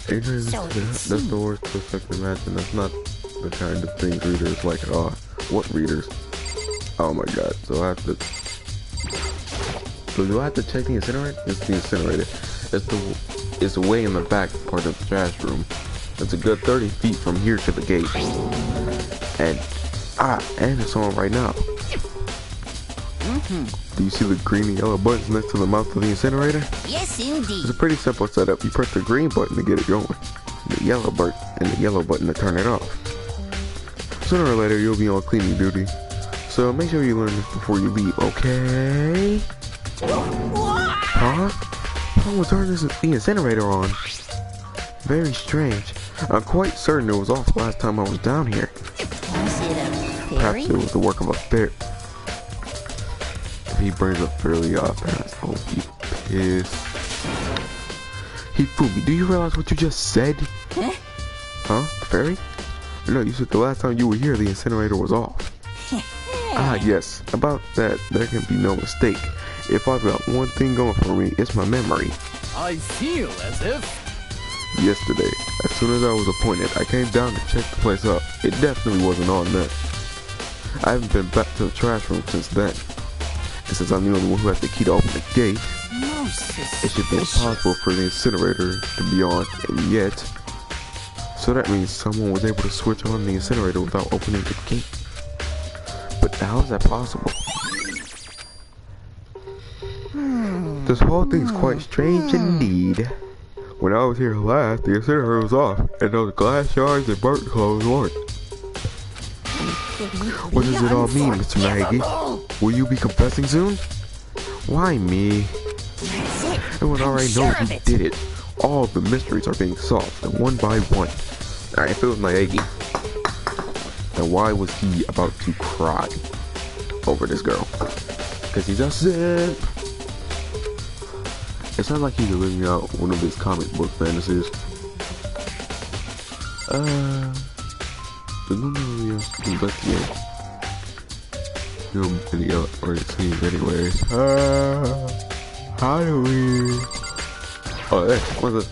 [SPEAKER 1] Adrian,
[SPEAKER 5] So
[SPEAKER 1] that's the worst twist I can imagine. That's not the kind of thing readers like at all. What readers? Oh my god. So do I have to check the incinerator? It's the incinerator. It's way in the back part of the trash room. It's a good 30 feet from here to the gate. And it's on right now. Do you see the green and yellow buttons next to the mouth of the incinerator?
[SPEAKER 5] Yes, indeed.
[SPEAKER 1] It's a pretty simple setup. You press the green button to get it going, the yellow button to turn it off. Sooner or later, you'll be on cleaning duty. So make sure you learn this before you leave, okay? Huh? How will turn the incinerator on? Very strange. I'm quite certain it was off last time I was down here.
[SPEAKER 5] Was it a fairy?
[SPEAKER 1] Perhaps it was the work of a fairy. If he brings up fairly off, I'll be pissed. Hifumi, do you realize what you just said? Huh? Fairy? No, you said the last time you were here, the incinerator was off. Yes. About that, there can be no mistake. If I've got one thing going for me, it's my memory.
[SPEAKER 2] I feel as if...
[SPEAKER 1] Yesterday, as soon as I was appointed, I came down to check the place up. It definitely wasn't on then. I haven't been back to the trash room since then. And since I'm the only one who has the key to open the gate, it should be impossible for the incinerator to be on, and yet... So that means someone was able to switch on the incinerator without opening the gate. But how is that possible? This whole thing's quite strange indeed. When I was here last, the incinerator was off, and those glass shards and burnt clothes weren't. What does it all mean, Mr. Maggie? Will you be confessing soon? Why me?
[SPEAKER 5] That's it.
[SPEAKER 1] Everyone
[SPEAKER 5] I'm
[SPEAKER 1] already
[SPEAKER 5] sure
[SPEAKER 1] knows
[SPEAKER 5] of
[SPEAKER 1] who
[SPEAKER 5] it.
[SPEAKER 1] did it. All the mysteries are being solved, one by one. Alright, if it was Maggie, then why was he about to cry over this girl? Because he's a simp. It sounds like he's living out one of his comic book fantasies. Investigate. Film video or it seems anyways. How do we... Oh, hey, what's that?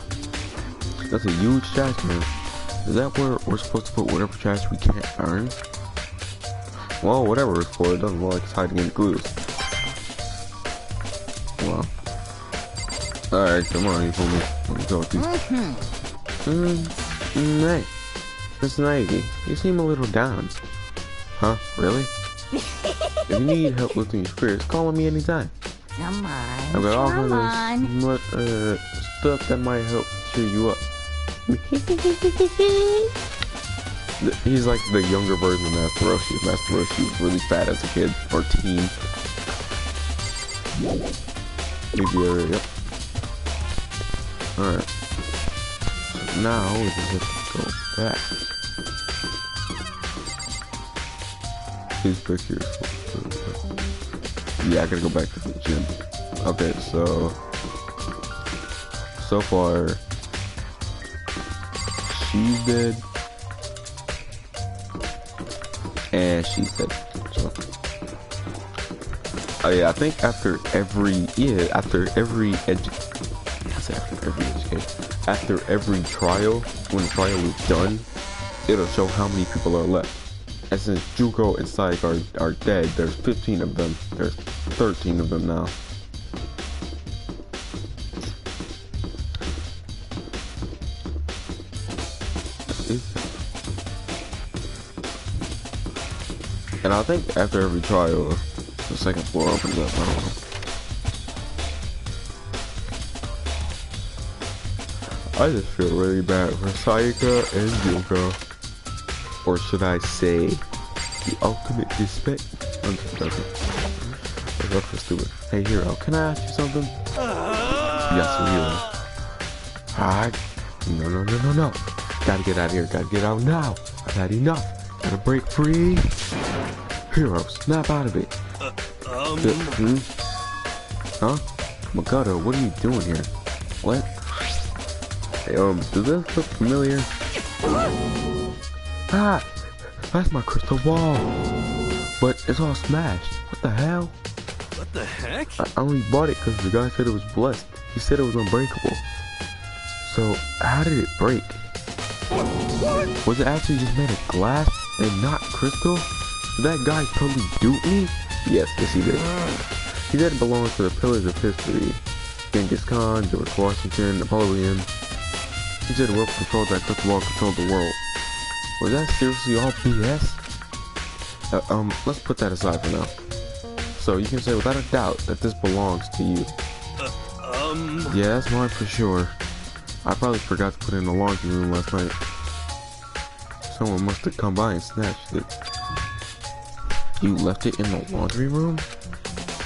[SPEAKER 1] That's a huge trash can. Is that where we're supposed to put whatever trash we can't earn? Well, whatever it's for, it doesn't look like it's hiding any clues. Well. Alright, come on, you fool me. Let me go with these. Hey, Miss Nike, you seem a little down. Huh? Really? If you need help lifting your spirits, call on me anytime.
[SPEAKER 5] Come on.
[SPEAKER 1] I've got all
[SPEAKER 5] Come on.
[SPEAKER 1] this stuff that might help cheer you up. He's like the younger version of Master Roshi. Master Roshi was really fat as a kid, or teen. Maybe, yep. Alright. now we just have to go back. Please pick your. Yeah, I gotta go back to the gym. Okay, so far she's dead and she's dead. So oh yeah, I think after every trial, when the trial is done, it'll show how many people are left. And since Juko and Saik are dead, there's 15 of them. There's 13 of them now. And I think after every trial, the second floor opens up. I don't know. I just feel really bad for Sayaka and Juko. Or should I say, the ultimate respect? I'm just joking. That's so stupid. Hey Hero, can I ask you something? Yes, Hero. Alright. No. Gotta get out of here. Gotta get out now. I've had enough. Gotta break free. Hero, snap out of it. Huh? Makoto, what are you doing here? What? Hey, does this look familiar? Ah! That's my crystal ball! But it's all smashed. What the hell?
[SPEAKER 2] What the heck?
[SPEAKER 1] I only bought it because the guy said it was blessed. He said it was unbreakable. So, how did it break?
[SPEAKER 2] What?
[SPEAKER 1] Was it actually just made of glass and not crystal? Did that guy totally dupe me? Yes, he did. He said it belongs to the pillars of history. Genghis Khan, George Washington, Napoleon. He said whoever controlled that crystal ball controlled the world. Was that seriously all BS? Let's put that aside for now. So you can say without a doubt that this belongs to you. Yeah, that's mine for sure. I probably forgot to put it in the laundry room last night. Someone must have come by and snatched it. You left it in the laundry room?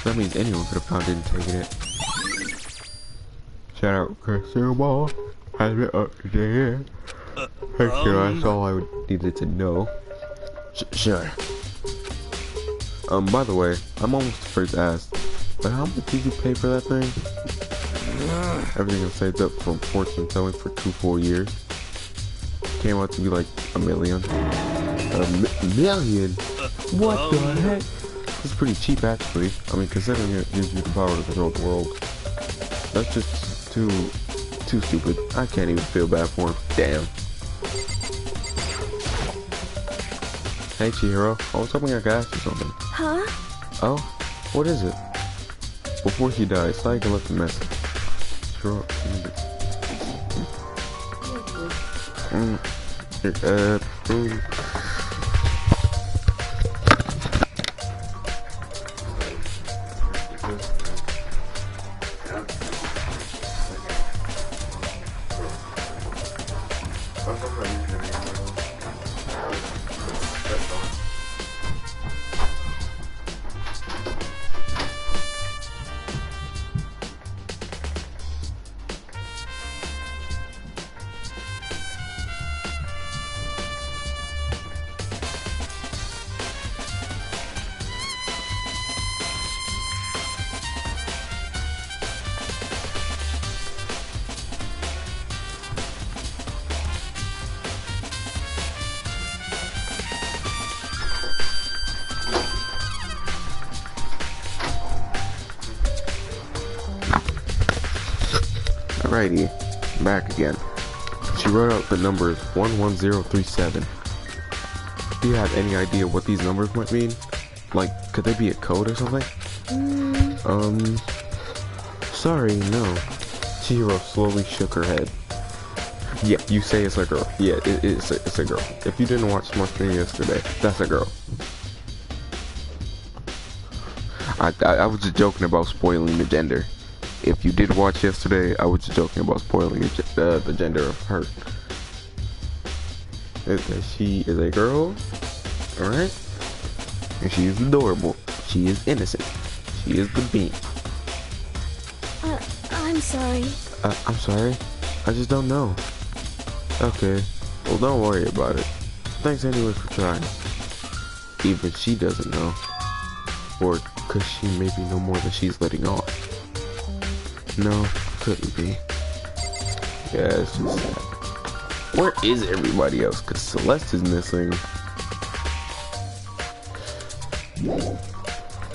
[SPEAKER 1] That means anyone could have found it and taken it. Shout out Crystal Ball. Has it up there? Sure, that's all I needed to know. Sure. By the way, I'm almost afraid to ask, but how much did you pay for that thing? Everything was saved up from fortune telling for 2 full years. Came out to be like $1 million. $1 million? What the heck? It's pretty cheap actually. I mean, considering it gives you the power to control the world. That's just too stupid. I can't even feel bad for him. Damn. Hey Chihiro, I was hoping I could ask you something.
[SPEAKER 3] Huh?
[SPEAKER 1] Oh? What is it? Before he died, Sayaka left a message. Sure. Alrighty, back again. She wrote out the numbers 11037. Do you have any idea what these numbers might mean? Like, could they be a code or something? Sorry, no. Chihiro slowly shook her head. Yeah, you say it's a girl. Yeah, it's a girl. If you didn't watch Smart Screen yesterday, that's a girl. I was just joking about spoiling the gender. If you did watch yesterday, I was just joking about spoiling the gender of her. She is a girl, alright? And she is adorable. She is innocent. She is the bean.
[SPEAKER 3] I'm sorry.
[SPEAKER 1] I'm sorry. I just don't know. Okay, well don't worry about it. Thanks anyways for trying. Even she doesn't know. Or cause she maybe know more than she's letting on. No, couldn't be. Yeah, it's just sad. Where is everybody else? Cause Celeste is missing.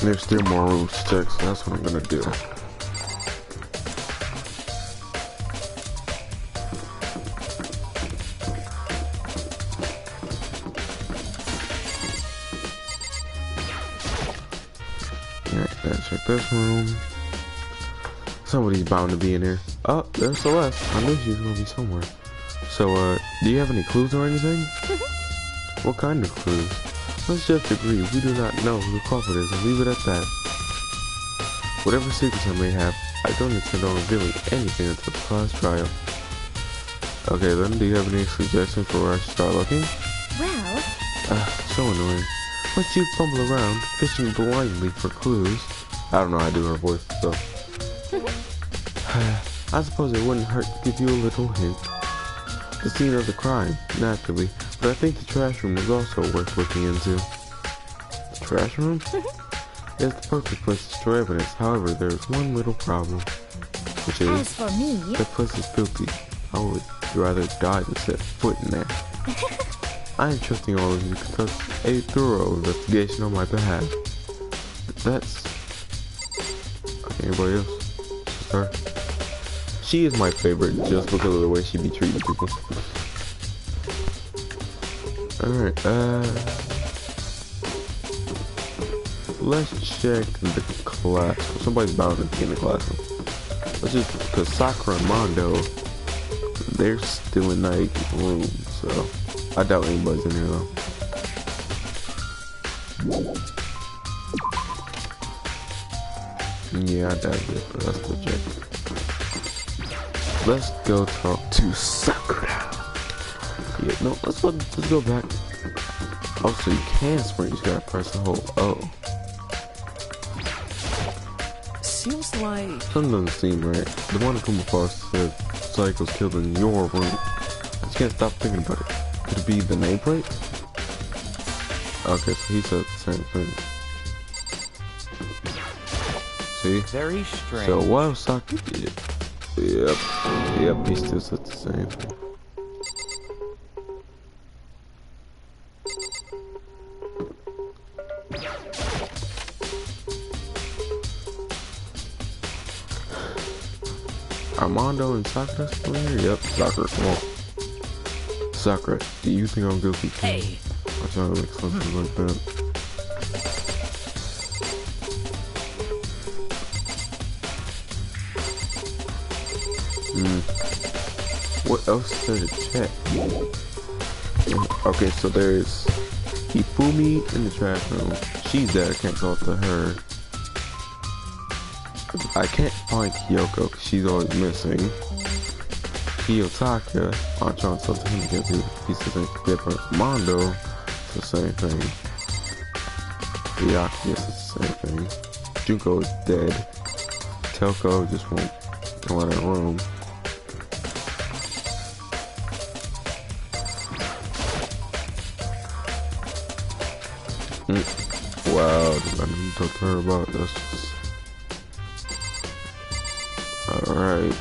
[SPEAKER 1] There's still more rooms to check, so that's what I'm gonna do. Alright, gotta check this room. Somebody's bound to be in here. Oh, there's Celeste. I knew she was gonna be somewhere. So, do you have any clues or anything? What kind of clues? Let's just agree we do not know who the culprit is and leave it at that. Whatever secrets I may have, I don't intend on revealing anything until the class trial. Okay then, do you have any suggestions for where I should start looking?
[SPEAKER 3] Well,
[SPEAKER 1] So annoying. Once you fumble around, fishing blindly for clues. I don't know how to do her voice, so. I suppose it wouldn't hurt to give you a little hint. The scene of the crime, naturally, but I think the trash room is also worth looking into. The trash room? It's the perfect place to store evidence, however, there's one little problem. Which is,
[SPEAKER 3] as for me,
[SPEAKER 1] the place is filthy. I would rather die than set foot in there. I am trusting all of you to conduct a thorough investigation on my behalf. That's... Okay, anybody else? Sorry. She is my favorite just because of the way she be treating people. Alright, let's check the class. Somebody's bound to be in the classroom. Let's just, because Sakura and Mondo, they're still in that room, so I doubt anybody's in here though. Yeah, I doubt it, but let's go check. Let's go talk to Sakura. Yeah, no, let's go back. Oh, so you can sprint, you just gotta press the whole O.
[SPEAKER 2] Seems like...
[SPEAKER 1] Something doesn't seem right. The one who came across said Psycho's killed in your room. I just can't stop thinking about it. Could it be the nameplate? Okay, so he said the same thing. See?
[SPEAKER 2] Very strange.
[SPEAKER 1] So what else Saki did? Yep, he still said the same thing. Armando and Sakura still here? Yep, Sakura, come on. Sakura, do you think I'm guilty too?
[SPEAKER 4] Hey.
[SPEAKER 1] I try to make something like that. What else did it check? Okay, so there's Hifumi in the trash room. She's dead, I can't talk to her. I can't find Kyoko because she's always missing. Kiyotaka, I'm trying to talk to him because he says it's different. Mondo, it's the same thing. Ryaki, it's the same thing. Junko is dead. Telko just won't go in that room. Wow, I need to talk to her about this. Alright,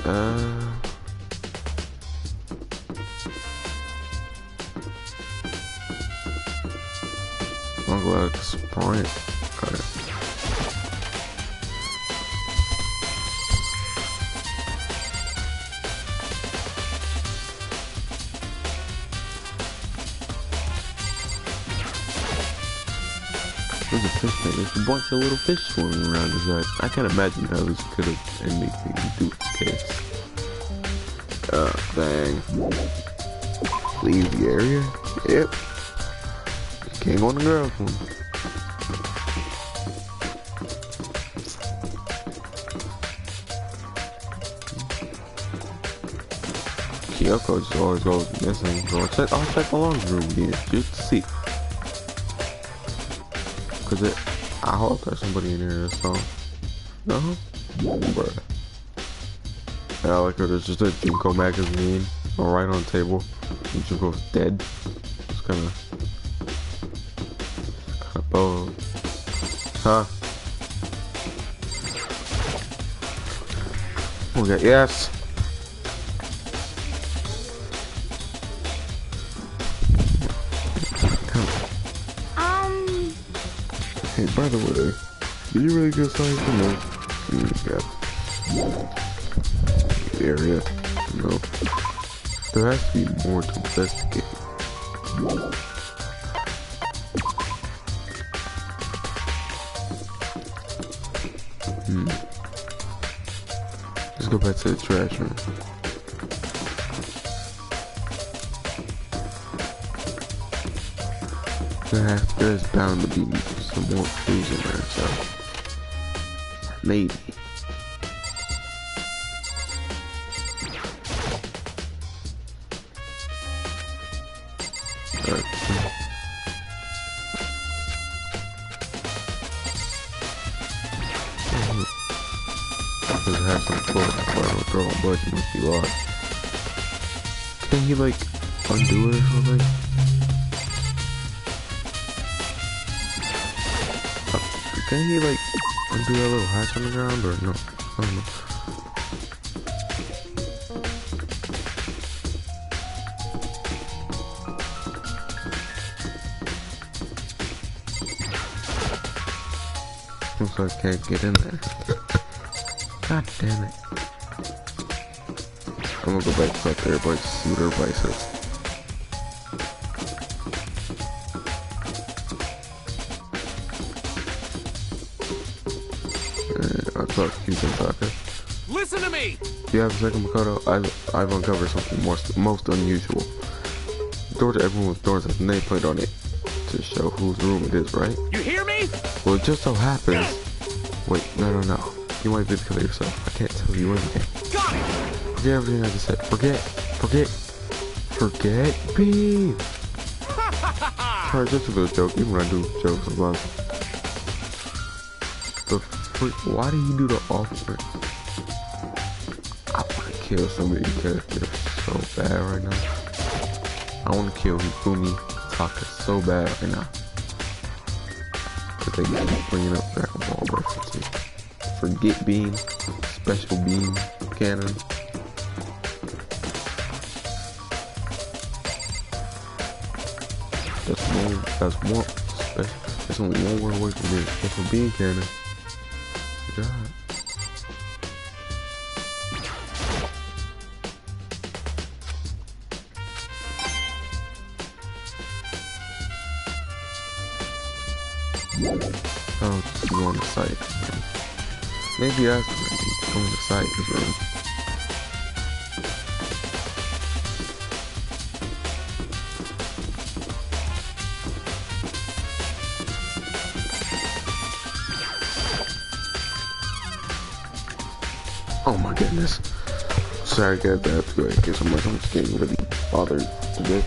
[SPEAKER 1] I'm glad I could sprint. Alright. There's a fish tank. There's a bunch of little fish swimming around his head. I can't imagine how this could have anything to do with the case. Dang. Leave the area? Yep. Can't go on the girls' one. Kyoko just always goes missing. So I'll check the laundry room again just to see. Cause I hope there's somebody in here that's no? Bruh. Yeah, like there's just a Junko magazine. or right on the table. You just goes dead. It's kind of bold. Huh? Okay, yes. Hey, by the way, did you really go science or no? Yeah. Area. No. There has to be more to investigate. Let's go back to the trash room. There's bound to be some more clues in there, so maybe. Because it has some clothes, that's why I don't throw a budget must be lost. Can he like undo it or something? Can he like undo that little hatch on the ground or no? I don't know. Looks like I can't get in there. God damn it. I'm gonna go back to up there, but see what everybody says. I'll talk to you then, Taka.
[SPEAKER 6] Listen to me!
[SPEAKER 1] Do you have a second, Makoto? I've uncovered something most unusual. The door to everyone's doors has a nameplate on it to show whose room it is, right?
[SPEAKER 6] You hear me?
[SPEAKER 1] Well, it just so happens. Wait, no. You might be able to kill yourself. I can't tell you anything.
[SPEAKER 6] Got it!
[SPEAKER 1] Forget everything I just said. Forget me. Alright, just a little joke. Even when I do jokes sometimes. The freak? Why do you do the offer? I want to kill some of these characters so bad right now. I want to kill Hifumi Taka so bad right now. Because they keep bringing up Dragon Ball references. Forget Beam, Special Beam, Cannon. That's more special. There's only one word away from being Special Beam Cannon. Good job. Oh, just go on the site. Maybe that's what I need to go on the site because oh my goodness. Sorry guys, I have to go ahead and get so much. I'm just getting really bothered today.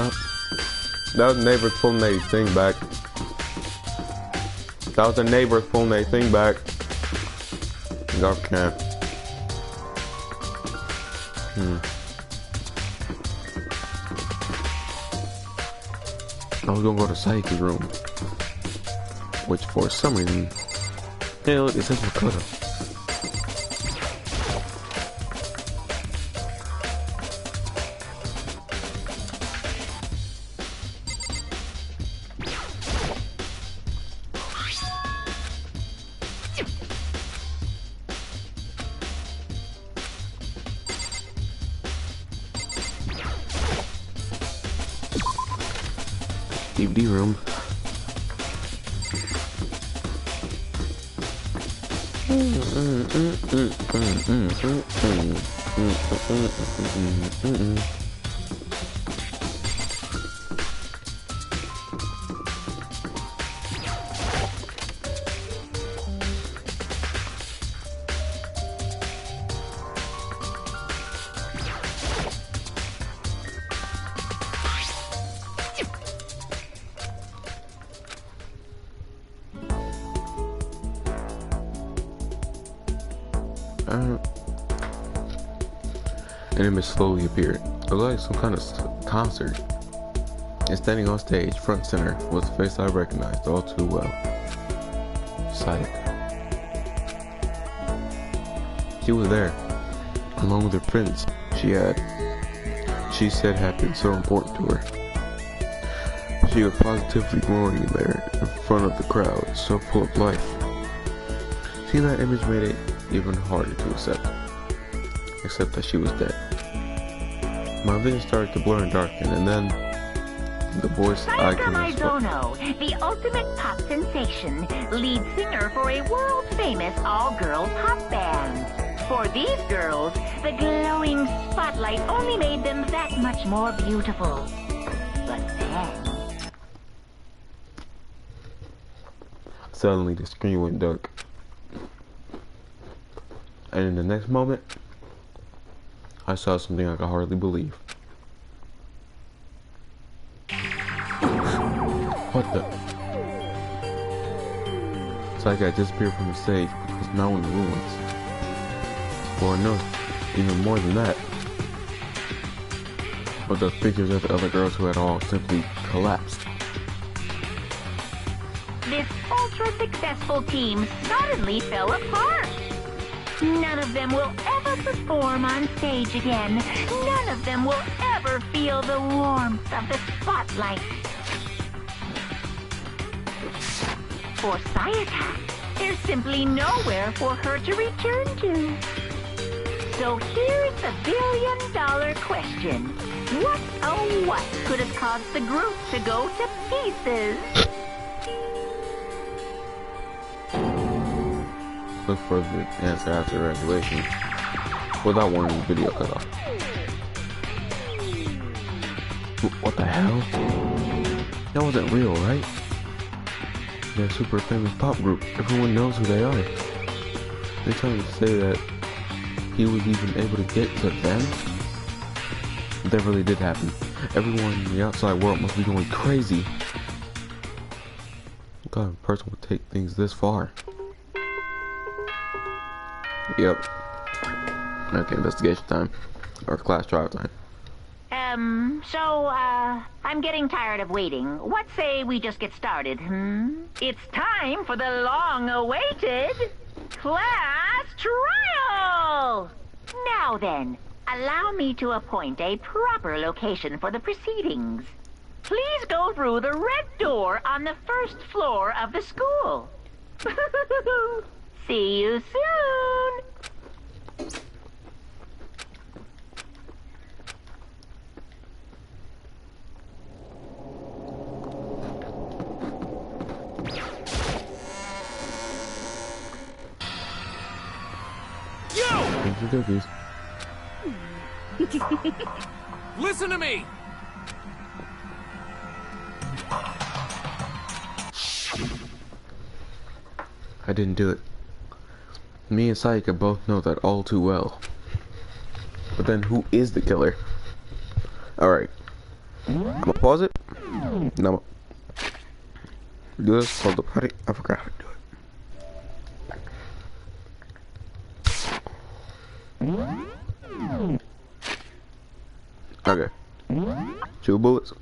[SPEAKER 1] stop. That was neighbors pulling their thing back. That was the neighbors pulling their thing back. Okay. I was gonna go to Saika's room, which for some reason, hey look, it says Makoto. DVD room. An image slowly appeared. It looked like some kind of concert. And standing on stage, front center, was a face I recognized all too well. Sayaka. She was there, along with her friends she said had been so important to her. She was positively glowing there in front of the crowd, so full of life. Seeing that image made it even harder to accept that she was dead. My vision started to blur and darken, and then the voice I
[SPEAKER 5] Sayaka
[SPEAKER 1] can
[SPEAKER 5] Mizono, the ultimate pop sensation, lead singer for a world-famous all-girl pop band. For these girls, the glowing spotlight only made them that much more beautiful. But then...
[SPEAKER 1] Suddenly the screen went dark. And in the next moment, I saw something I could hardly believe. What the? Sayaka had disappeared from the stage, which was now in ruins. Or no, even more than that. But the figures of the other girls who had all simply collapsed.
[SPEAKER 5] This ultra-successful team suddenly fell apart. None of them will ever perform on stage again. None of them will ever feel the warmth of the spotlight. For Sayaka, there's simply nowhere for her to return to. So here's the billion-dollar question. What, oh what, could have caused the group to go to pieces?
[SPEAKER 1] Look for the answer after graduation without wanting the video cut off. What the hell? That wasn't real, right? They're a super famous pop group. Everyone knows who they are. They're trying to say that he was even able to get to them? That really did happen. Everyone in the outside world must be going crazy. What kind of person would take things this far? Yep. Okay, investigation time. Or class trial time.
[SPEAKER 5] I'm getting tired of waiting. What say we just get started, It's time for the long-awaited class trial! Now then, allow me to appoint a proper location for the proceedings. Please go through the red door on the first floor of the school. See you soon!
[SPEAKER 1] Cookies.
[SPEAKER 6] Listen to me!
[SPEAKER 1] I didn't do it. Me and Sayaka both know that all too well. But then who is the killer? Alright. I'm gonna pause it. No. Do this. Hold the party. I forgot how to do it. Okay. 2 bullets.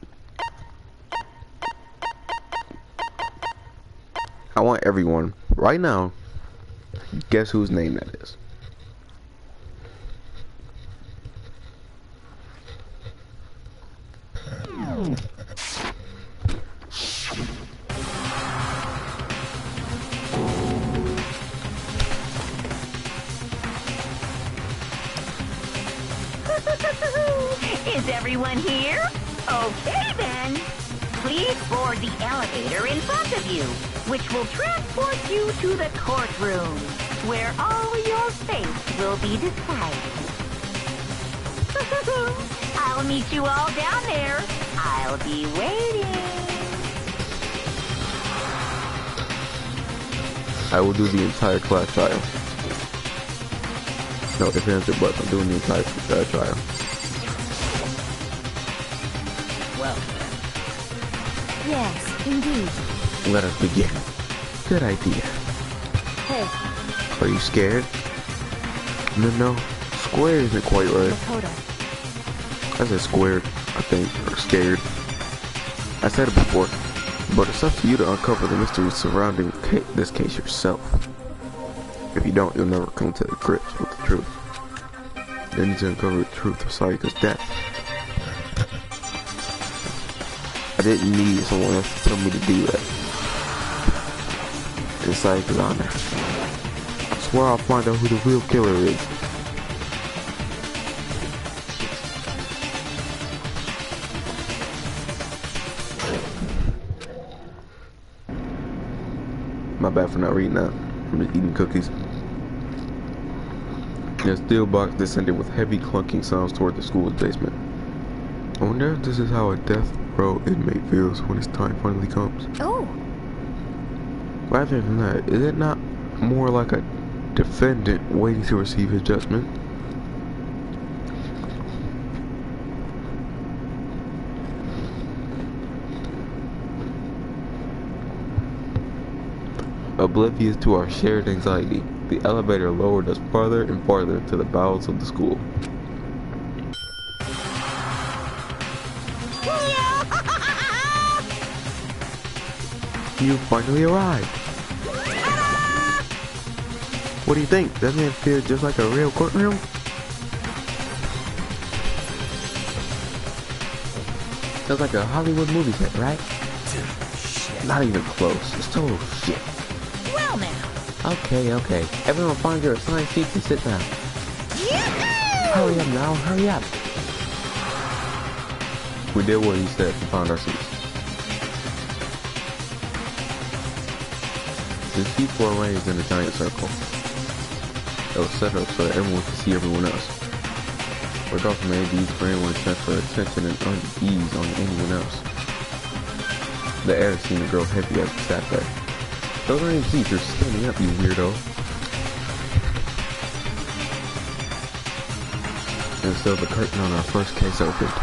[SPEAKER 1] I want everyone right now. Guess whose name that is?
[SPEAKER 5] Is everyone here? Okay then. Please board the elevator in front of you, which will transport you to the courtroom, where all your fate will be decided. I'll meet you all down there. I'll be waiting.
[SPEAKER 1] I will do the entire class trial. No, if it answer but I'm doing the entire trial.
[SPEAKER 2] Well,
[SPEAKER 3] Yes, indeed.
[SPEAKER 1] Let us begin. Good idea.
[SPEAKER 3] Hey,
[SPEAKER 1] Are you scared? No. Square isn't quite right.
[SPEAKER 3] Dakota.
[SPEAKER 1] I said squared, I think, or scared. I said it before, but it's up to you to uncover the mystery surrounding this case yourself. If you don't, you'll never come to grips with the truth. You need to uncover the truth of Sayaka's death. I didn't need someone else to tell me to do that. In Sayaka's honor. I swear I'll find out who the real killer is. My bad for not reading that. I'm just eating cookies. A steel box descended with heavy clunking sounds toward the school's basement. I wonder if this is how a death row inmate feels when his time finally comes.
[SPEAKER 3] Oh,
[SPEAKER 1] Rather than that, is it not more like a defendant waiting to receive his judgment? Oblivious to our shared anxiety, the elevator lowered us farther and farther to the bowels of the school. You finally arrived. What do you think? Doesn't it feel just like a real courtroom? Feels like a Hollywood movie set, right? Not even close. It's total shit.
[SPEAKER 4] Well now.
[SPEAKER 1] Okay. Everyone find your assigned seats and sit down. Hurry up now, hurry up. We did what he said and found our seats. The seats were arranged in a giant circle. It was set up so that everyone could see everyone else. Rodolph made these brain ones transfer attention and unease on anyone else. The air seemed to grow heavy as we sat there. Those aren't even seats, you're standing up, you weirdo. And so the curtain on our first case opened.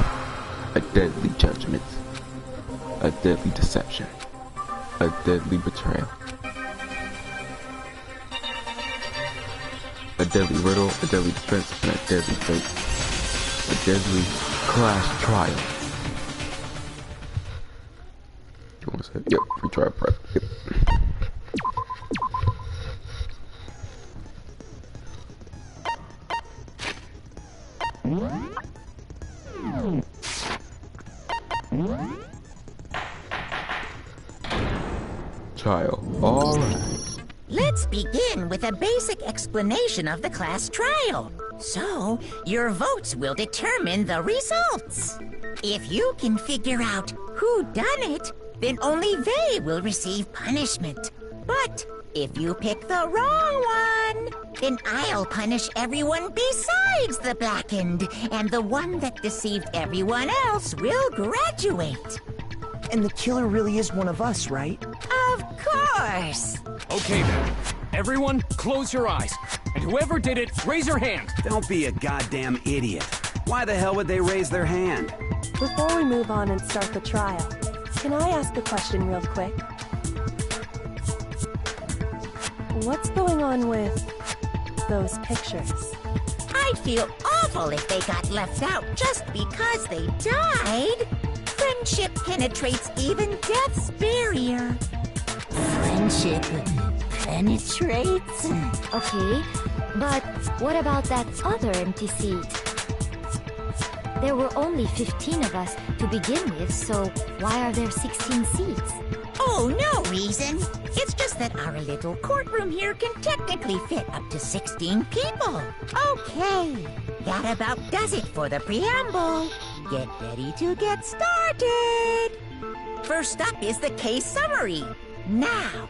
[SPEAKER 1] A deadly judgment. A deadly deception. A deadly betrayal. A deadly riddle, a deadly defense, and a deadly fate. A deadly class trial. You want to say? Yep, free trial prep. Yep. Trial. All right.
[SPEAKER 4] Let's begin with a basic explanation of the class trial. So, your votes will determine the results. If you can figure out who done it, then only they will receive punishment. But if you pick the wrong one, then I'll punish everyone besides the blackened, and the one that deceived everyone else will graduate.
[SPEAKER 2] and the killer really is one of us, right?
[SPEAKER 4] Of course!
[SPEAKER 6] Okay then. Everyone, close your eyes. And whoever did it, raise your hand.
[SPEAKER 7] Don't be a goddamn idiot. Why the hell would they raise their hand?
[SPEAKER 3] Before we move on and start the trial, can I ask a question real quick? What's going on with those pictures?
[SPEAKER 4] I'd feel awful if they got left out just because they died. Friendship penetrates even death's barrier.
[SPEAKER 7] Friendship penetrates?
[SPEAKER 8] Okay, but what about that other empty seat? There were only 15 of us to begin with, so why are there 16 seats?
[SPEAKER 4] Oh, no reason. It's just that our little courtroom here can technically fit up to 16 people. Okay, that about does it for the preamble. Get ready to get started. First up is the case summary. Now,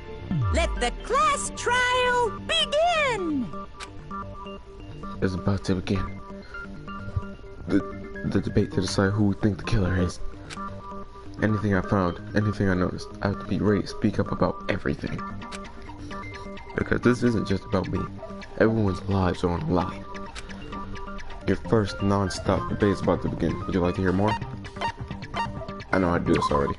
[SPEAKER 4] let the class trial begin.
[SPEAKER 1] It's about to begin. The debate to decide who we think the killer is. Anything I found, anything I noticed, I have to be ready to speak up about everything. Because this isn't just about me. Everyone's lives are on the line. Your first non-stop debate is about to begin. Would you like to hear more? I know how to do this already.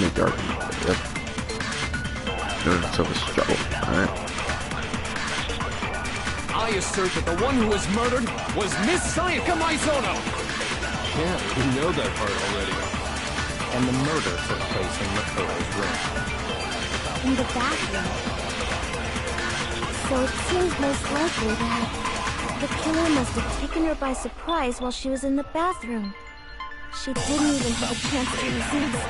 [SPEAKER 1] Make the argument. Yep. There's so much trouble. Alright.
[SPEAKER 6] I assert that the one who was murdered was Miss Sayaka Maizono!
[SPEAKER 9] Yeah, we know that part already.
[SPEAKER 10] And the murder took place in Makoto's room.
[SPEAKER 8] In the bathroom. So it seems most likely that the killer must have taken her by surprise while she was in the bathroom. She didn't even have a chance to resist.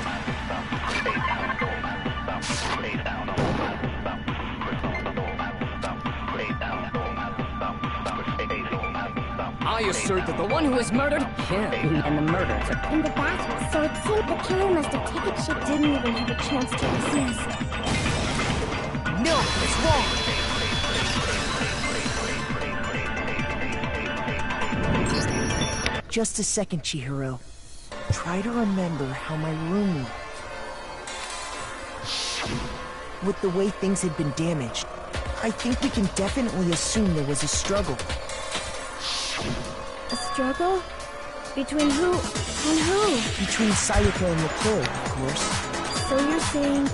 [SPEAKER 6] I assert that the one who was murdered,
[SPEAKER 7] And the murder took
[SPEAKER 8] In the bathroom. So it seemed the killer must have taken. She didn't even have a chance to resist.
[SPEAKER 2] No, it's wrong. Just a second, Chihiro. Try to remember how my room looked. With the way things had been damaged, I think we can definitely assume there was a struggle.
[SPEAKER 8] A struggle? Between who and who?
[SPEAKER 2] Between Sayaka and the killer, of course.
[SPEAKER 8] So you're saying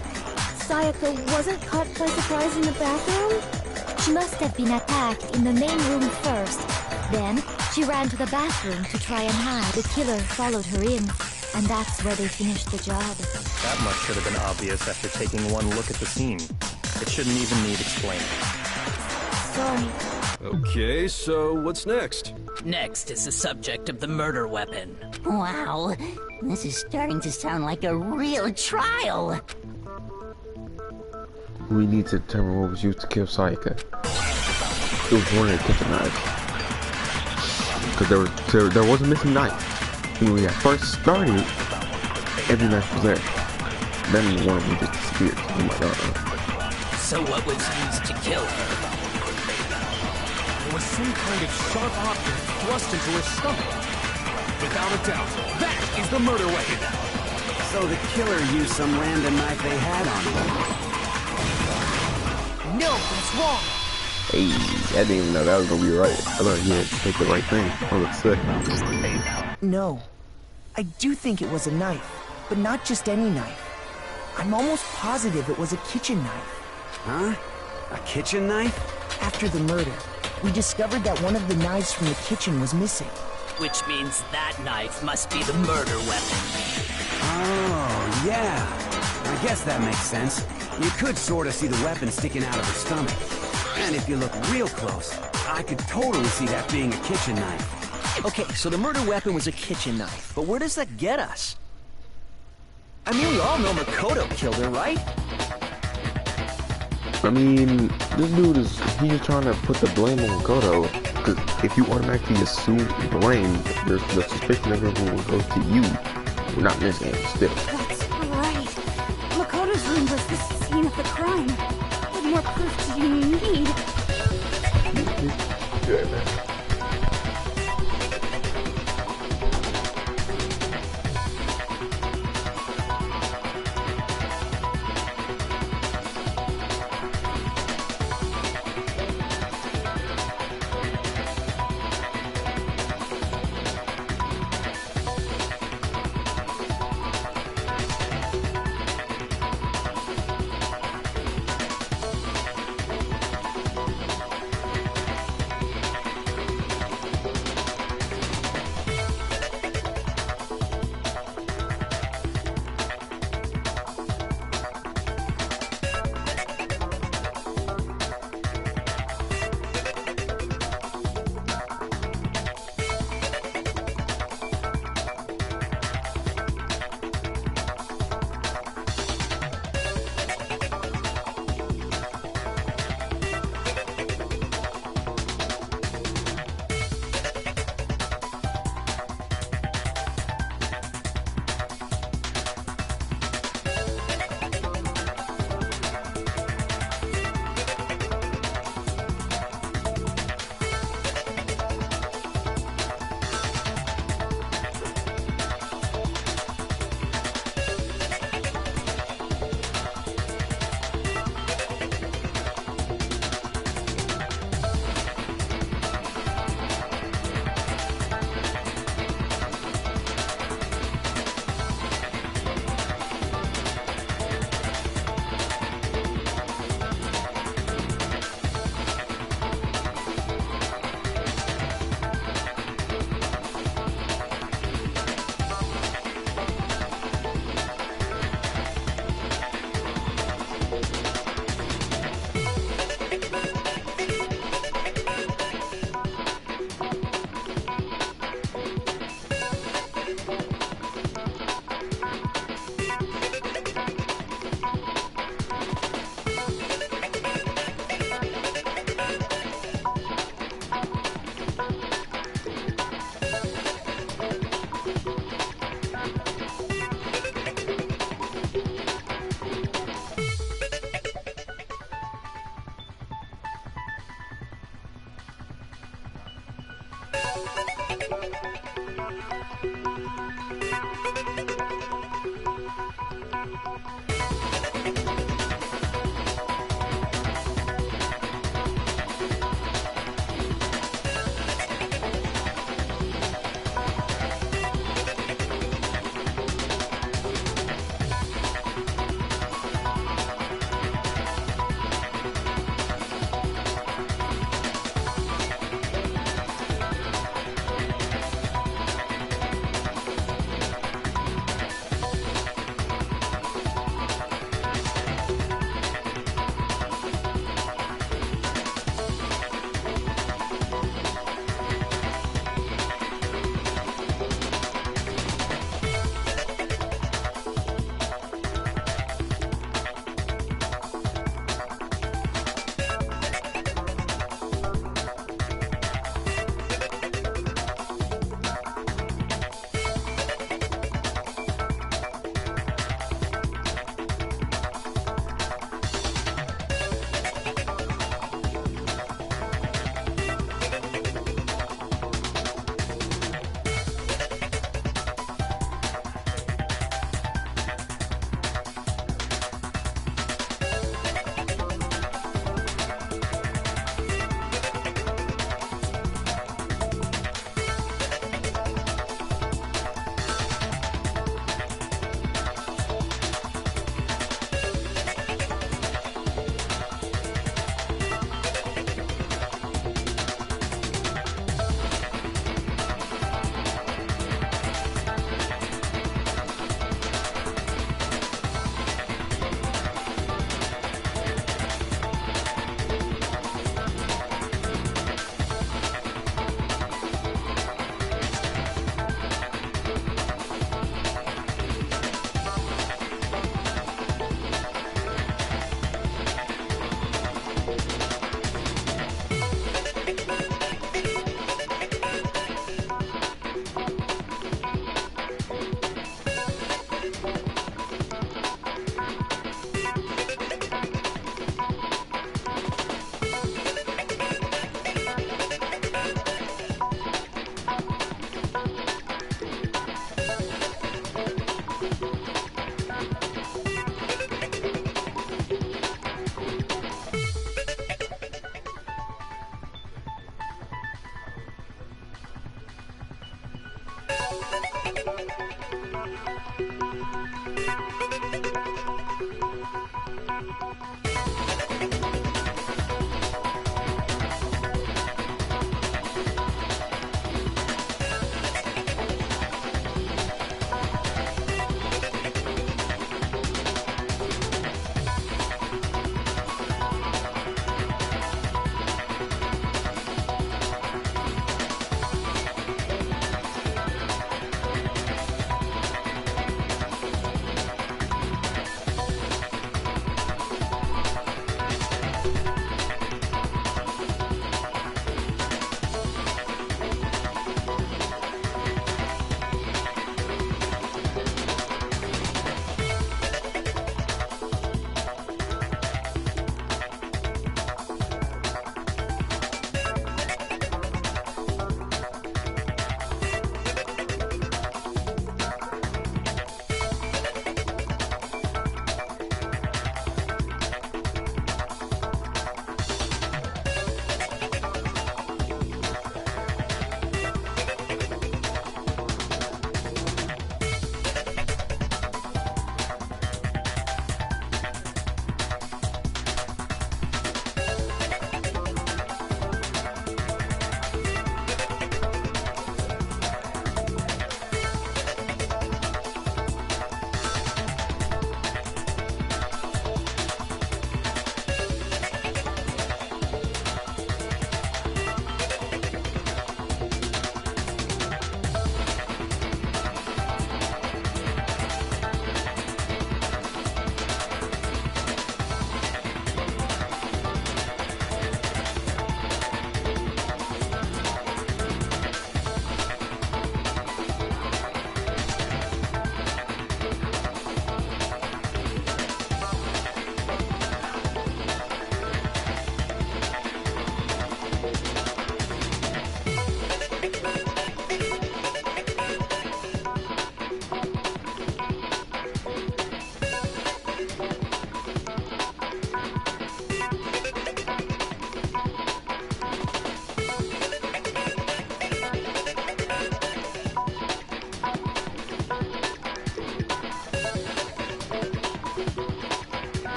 [SPEAKER 8] Sayaka wasn't caught by surprise in the bathroom? She must have been attacked in the main room first. Then, she ran to the bathroom to try and hide. The killer followed her in, and that's where they finished the job.
[SPEAKER 10] That much should have been obvious after taking one look at the scene. It shouldn't even need explaining.
[SPEAKER 8] Sorry.
[SPEAKER 9] Okay, so what's next?
[SPEAKER 11] Next is the subject of the murder weapon.
[SPEAKER 7] Wow, this is starting to sound like a real trial.
[SPEAKER 1] We need to determine what was used to kill Sayaka. It was one of the kitchen knives. Because there was a missing knife. When we had first started, every knife was there. Then one of them just disappeared. Oh my god.
[SPEAKER 11] So what was used to kill her?
[SPEAKER 6] there was some kind of sharp object thrust into her stomach. Without a doubt, that is the murder weapon.
[SPEAKER 12] So the killer used some random knife they had on him.
[SPEAKER 2] No, that's wrong.
[SPEAKER 1] Hey, I didn't even know that was gonna be right. I thought you had to take the right thing. I was sick.
[SPEAKER 2] No. I do think it was a knife, but not just any knife. I'm almost positive it was a kitchen knife.
[SPEAKER 12] Huh? A kitchen knife?
[SPEAKER 2] After the murder, we discovered that one of the knives from the kitchen was missing.
[SPEAKER 11] Which means that knife must be the murder weapon.
[SPEAKER 12] Oh, yeah. I guess that makes sense. You could sort of see the weapon sticking out of her stomach. And if you look real close, I could totally see that being a kitchen knife.
[SPEAKER 2] Okay, so the murder weapon was a kitchen knife, but where does that get us? I mean, we all know Makoto killed her, right?
[SPEAKER 1] I mean, this dude is, he's trying to put the blame on Makoto. Because if you automatically assume blame, the suspicion of everyone goes to you. We're not missing it still.
[SPEAKER 8] That's right. Makoto's room was the scene of the crime. What more proof do you need?
[SPEAKER 1] Good, man.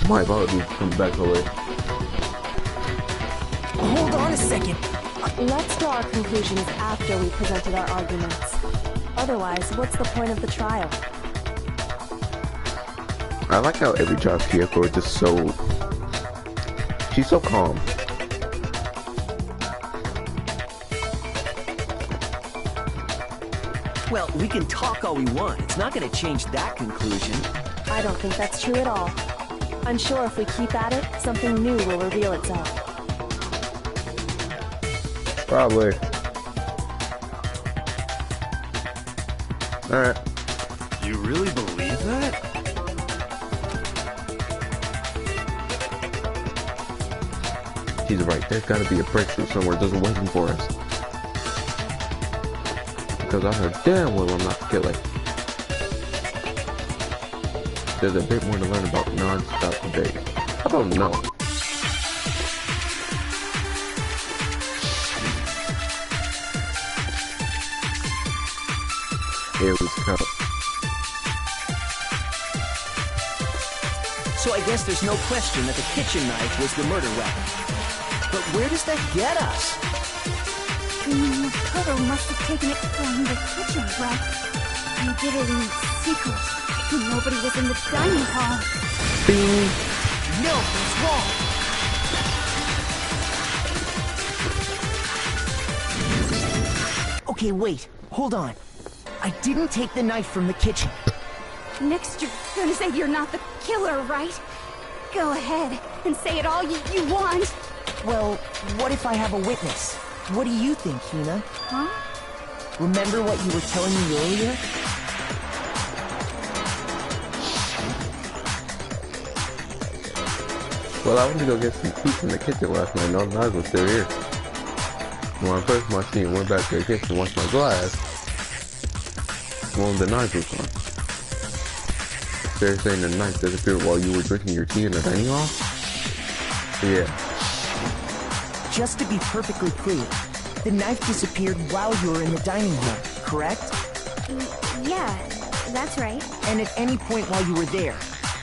[SPEAKER 1] My apologies for coming back so late.
[SPEAKER 2] Hold on a second.
[SPEAKER 3] Let's draw our conclusions after we presented our arguments. Otherwise, what's the point of the trial?
[SPEAKER 1] I like how every job Kyoko is just so... She's so calm.
[SPEAKER 11] Well, we can talk all we want. It's not going to change that conclusion.
[SPEAKER 3] I don't think that's true at all. I'm sure if we keep at it, something new will reveal itself.
[SPEAKER 1] Probably. Alright.
[SPEAKER 9] You really believe that?
[SPEAKER 1] She's right. There's gotta be a breakthrough somewhere just waiting for us. Because I heard damn well I'm not the killer. There's a bit more to learn about non-stop debate. I don't know. It was tough.
[SPEAKER 11] So I guess there's no question that the kitchen knife was the murder weapon. But where does that get us?
[SPEAKER 8] Makoto must have taken it from the kitchen, right? He did it in secret. Nobody was in the dining hall.
[SPEAKER 1] Bing.
[SPEAKER 11] No, he's wrong.
[SPEAKER 2] Okay, wait. Hold on. I didn't take the knife from the kitchen.
[SPEAKER 13] Next, you're gonna say you're not the killer, right? Go ahead and say it all you want.
[SPEAKER 2] Well, what if I have a witness? What do you think, Hina?
[SPEAKER 13] Huh?
[SPEAKER 2] Remember what you were telling me earlier?
[SPEAKER 1] Well, I went to go get some pizza in the kitchen last night. No knives was still here. When I brushed my teeth and went back to the kitchen to wash my glass, one of the knives was gone. They're saying the knife disappeared while you were drinking your tea in the dining hall? Yeah.
[SPEAKER 2] Just to be perfectly clear, the knife disappeared while you were in the dining hall, correct?
[SPEAKER 8] Yeah, that's right.
[SPEAKER 2] And at any point while you were there,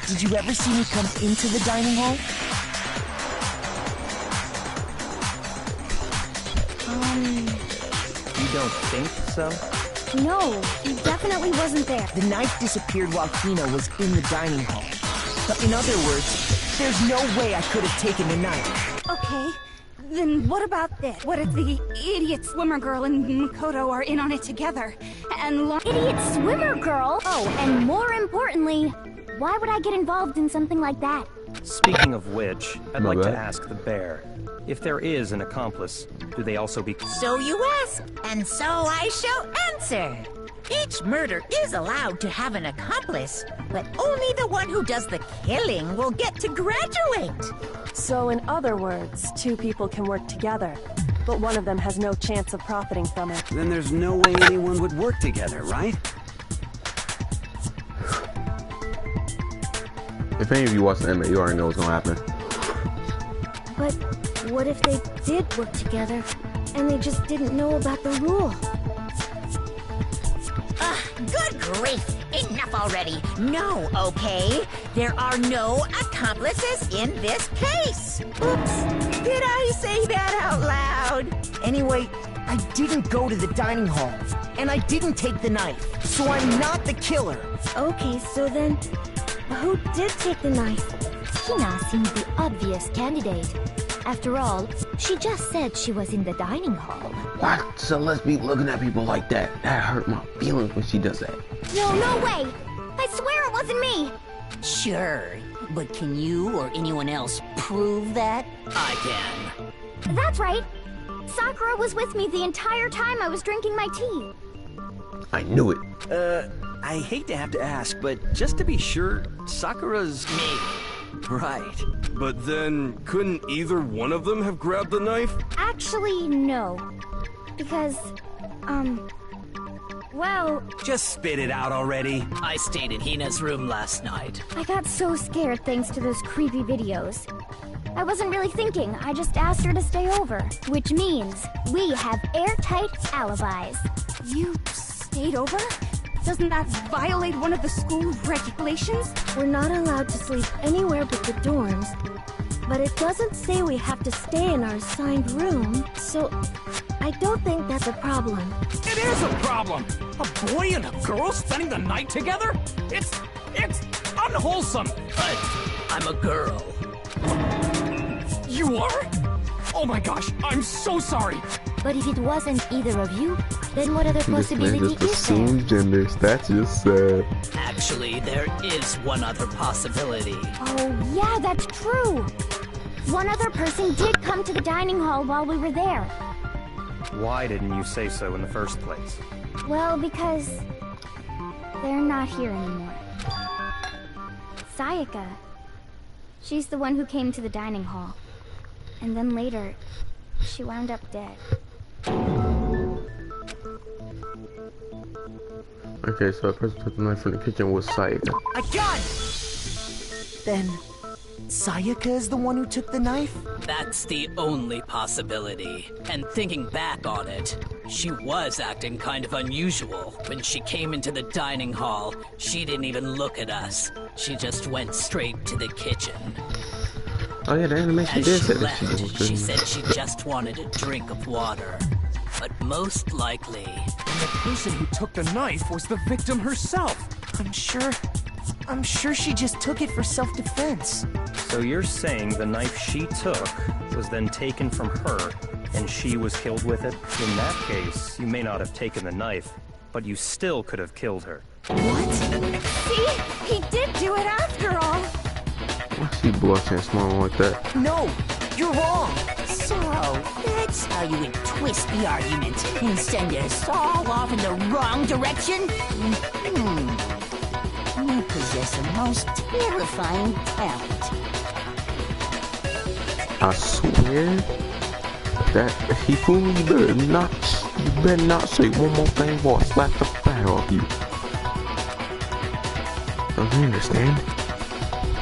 [SPEAKER 2] did you ever see me come into the dining hall?
[SPEAKER 10] You don't think so?
[SPEAKER 8] No, he definitely wasn't there.
[SPEAKER 2] The knife disappeared while Hina was in the dining hall. But in other words, there's no way I could have taken the knife.
[SPEAKER 13] Okay, then what about this? What if the idiot swimmer girl and Makoto are in on it together? And
[SPEAKER 8] Idiot swimmer girl? Oh, and more importantly, why would I get involved in something like that?
[SPEAKER 10] Speaking of which, I'd
[SPEAKER 1] My
[SPEAKER 10] like to
[SPEAKER 1] bad.
[SPEAKER 10] ask the bear, if there is an accomplice, do they also be...
[SPEAKER 4] So you ask, and so I shall answer. Each murder is allowed to have an accomplice, but only the one who does the killing will get to graduate.
[SPEAKER 3] So in other words, two people can work together, but one of them has no chance of profiting from it.
[SPEAKER 12] Then there's no way anyone would work together, right?
[SPEAKER 1] If any of you watch the anime, you already know what's gonna happen.
[SPEAKER 8] But what if they did work together, and they just didn't know about the rule?
[SPEAKER 4] Good grief! Enough already! No, okay? There are no accomplices in this case! Oops! Did I say that out loud?
[SPEAKER 2] Anyway, I didn't go to the dining hall, and I didn't take the knife, so I'm not the killer.
[SPEAKER 8] Okay, so then, who did take the knife? Hina seems the obvious candidate. After all, she just said she was in the dining hall.
[SPEAKER 1] What? So let's be looking at people like that. That hurt my feelings when she does that.
[SPEAKER 8] No way! I swear it wasn't me!
[SPEAKER 7] Sure, but can you or anyone else prove that? I can.
[SPEAKER 8] That's right! Sakura was with me the entire time I was drinking my tea.
[SPEAKER 1] I knew it.
[SPEAKER 11] I hate to have to ask, but just to be sure, Sakura's...
[SPEAKER 7] Me.
[SPEAKER 6] Right. But then, couldn't either one of them have grabbed the knife?
[SPEAKER 8] Actually, no. Because, well...
[SPEAKER 12] Just spit it out already.
[SPEAKER 7] I stayed in Hina's room last night.
[SPEAKER 8] I got so scared thanks to those creepy videos. I wasn't really thinking, I just asked her to stay over. Which means, we have airtight alibis.
[SPEAKER 13] You stayed over? Doesn't that violate one of the school regulations?
[SPEAKER 8] We're not allowed to sleep anywhere but the dorms. But it doesn't say we have to stay in our assigned room, so I don't think that's a problem.
[SPEAKER 6] It is a problem! A boy and a girl spending the night together? It's unwholesome!
[SPEAKER 7] But I'm a girl.
[SPEAKER 6] You are? Oh my gosh, I'm so sorry!
[SPEAKER 8] But if it wasn't either of you, then what other
[SPEAKER 1] This man
[SPEAKER 8] possibility
[SPEAKER 1] just
[SPEAKER 8] is there?
[SPEAKER 1] assumed genders. That's just sad.
[SPEAKER 7] Actually, there is one other possibility.
[SPEAKER 8] Oh, yeah, that's true. One other person did come to the dining hall while we were there.
[SPEAKER 10] Why didn't you say so in the first place?
[SPEAKER 8] Well, because they're not here anymore. Sayaka. She's the one who came to the dining hall. And then later, she wound up dead.
[SPEAKER 1] Okay, so the person who took the knife from the kitchen was Sayaka.
[SPEAKER 2] I got it! Then, Sayaka is the one who took the knife?
[SPEAKER 7] That's the only possibility. And thinking back on it, she was acting kind of unusual. When she came into the dining hall, she didn't even look at us. She just went straight to the kitchen.
[SPEAKER 1] Oh yeah, the animation
[SPEAKER 7] As
[SPEAKER 1] did
[SPEAKER 7] she
[SPEAKER 1] say that she was
[SPEAKER 7] left, she said she just wanted a drink of water. But most likely...
[SPEAKER 6] And the person who took the knife was the victim herself!
[SPEAKER 2] I'm sure she just took it for self-defense.
[SPEAKER 10] So you're saying the knife she took was then taken from her and she was killed with it, in that case, you may not have taken the knife, but you still could have killed her.
[SPEAKER 13] What? See? He did do it after all!
[SPEAKER 1] Why she blushing and smiling like that?
[SPEAKER 2] No, you're wrong.
[SPEAKER 4] So, that's how you would twist the argument and send us all off in the wrong direction? You possess a most terrifying talent.
[SPEAKER 1] I swear that if he fooled me, you better not say one more thing before I slap the fire off you. Don't you understand?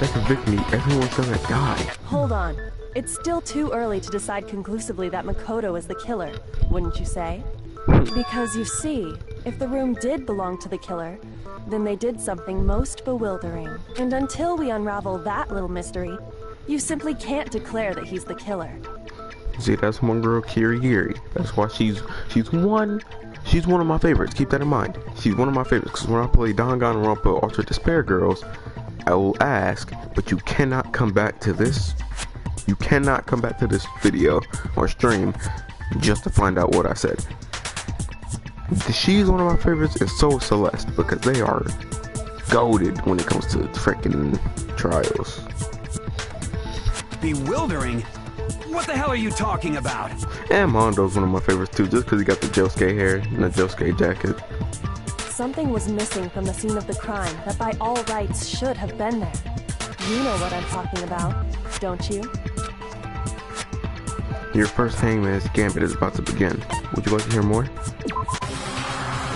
[SPEAKER 1] They convict me, everyone's gonna die.
[SPEAKER 3] Hold on. It's still too early to decide conclusively that Makoto is the killer, wouldn't you say? Because you see, if the room did belong to the killer, then they did something most bewildering. And until we unravel that little mystery, you simply can't declare that he's the killer.
[SPEAKER 1] See, that's one girl, Kirigiri. That's why she's one of my favorites. Keep that in mind. She's one of my favorites, because when I play Danganronpa Ultra Despair Girls, I will ask, but you cannot come back to this. You cannot come back to this video or stream just to find out what I said. She's one of my favorites, and so is Celeste, because they are goated when it comes to freaking trials.
[SPEAKER 12] Bewildering? What the hell are you talking about?
[SPEAKER 1] And Mondo's one of my favorites too, just because he got the Josuke hair and the Josuke jacket.
[SPEAKER 3] Something was missing from the scene of the crime that by all rights should have been there. You know what I'm talking about, don't you?
[SPEAKER 1] Your first Hangman's Gambit is about to begin. Would you like to hear more?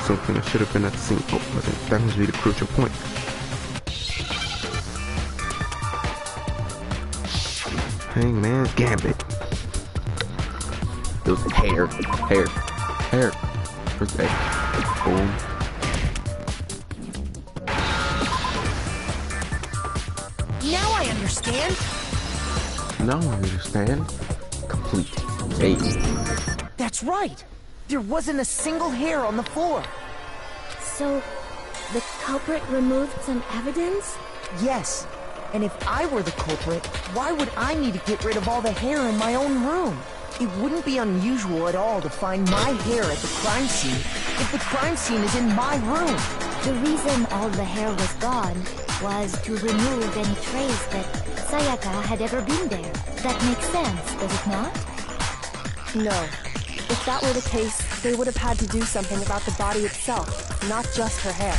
[SPEAKER 1] Something that should have been at the scene. Oh, that must be the crucial point. Hangman's Gambit. It was hair. Where's the egg? Boom.
[SPEAKER 2] Now I understand.
[SPEAKER 1] Now I understand. Complete. Hey.
[SPEAKER 2] That's right. There wasn't a single hair on the floor.
[SPEAKER 8] So, the culprit removed some evidence?
[SPEAKER 2] Yes. And if I were the culprit, why would I need to get rid of all the hair in my own room? It wouldn't be unusual at all to find my hair at the crime scene if the crime scene is in my room.
[SPEAKER 8] The reason all the hair was gone was to remove any trace that Sayaka had ever been there. That makes sense, does it not?
[SPEAKER 3] No. If that were the case, they would have had to do something about the body itself, not just her hair.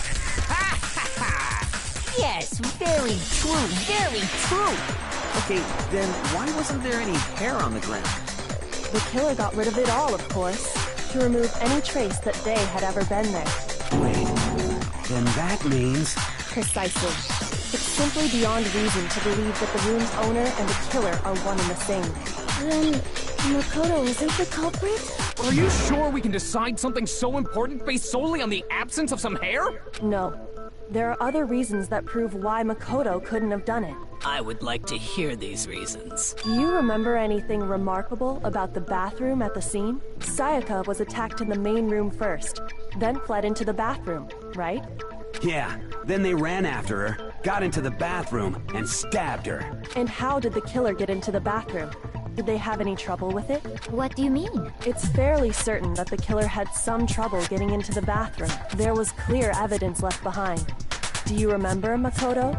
[SPEAKER 4] Yes, very true, very true.
[SPEAKER 11] Okay, then why wasn't there any hair on the ground?
[SPEAKER 3] The killer got rid of it all, of course, to remove any trace that they had ever been there.
[SPEAKER 12] Wait, then that means...
[SPEAKER 3] Precisely. It's simply beyond reason to believe that the room's owner and the killer are one and the same.
[SPEAKER 8] Then, Makoto isn't the culprit?
[SPEAKER 6] Are you sure we can decide something so important based solely on the absence of some hair?
[SPEAKER 3] No. There are other reasons that prove why Makoto couldn't have done it.
[SPEAKER 7] I would like to hear these reasons.
[SPEAKER 3] Do you remember anything remarkable about the bathroom at the scene? Sayaka was attacked in the main room first, then fled into the bathroom, right?
[SPEAKER 12] Yeah, then they ran after her, got into the bathroom, and stabbed her.
[SPEAKER 3] And how did the killer get into the bathroom? Did they have any trouble with it?
[SPEAKER 8] What do you mean?
[SPEAKER 3] It's fairly certain that the killer had some trouble getting into the bathroom. There was clear evidence left behind. Do you remember, Makoto?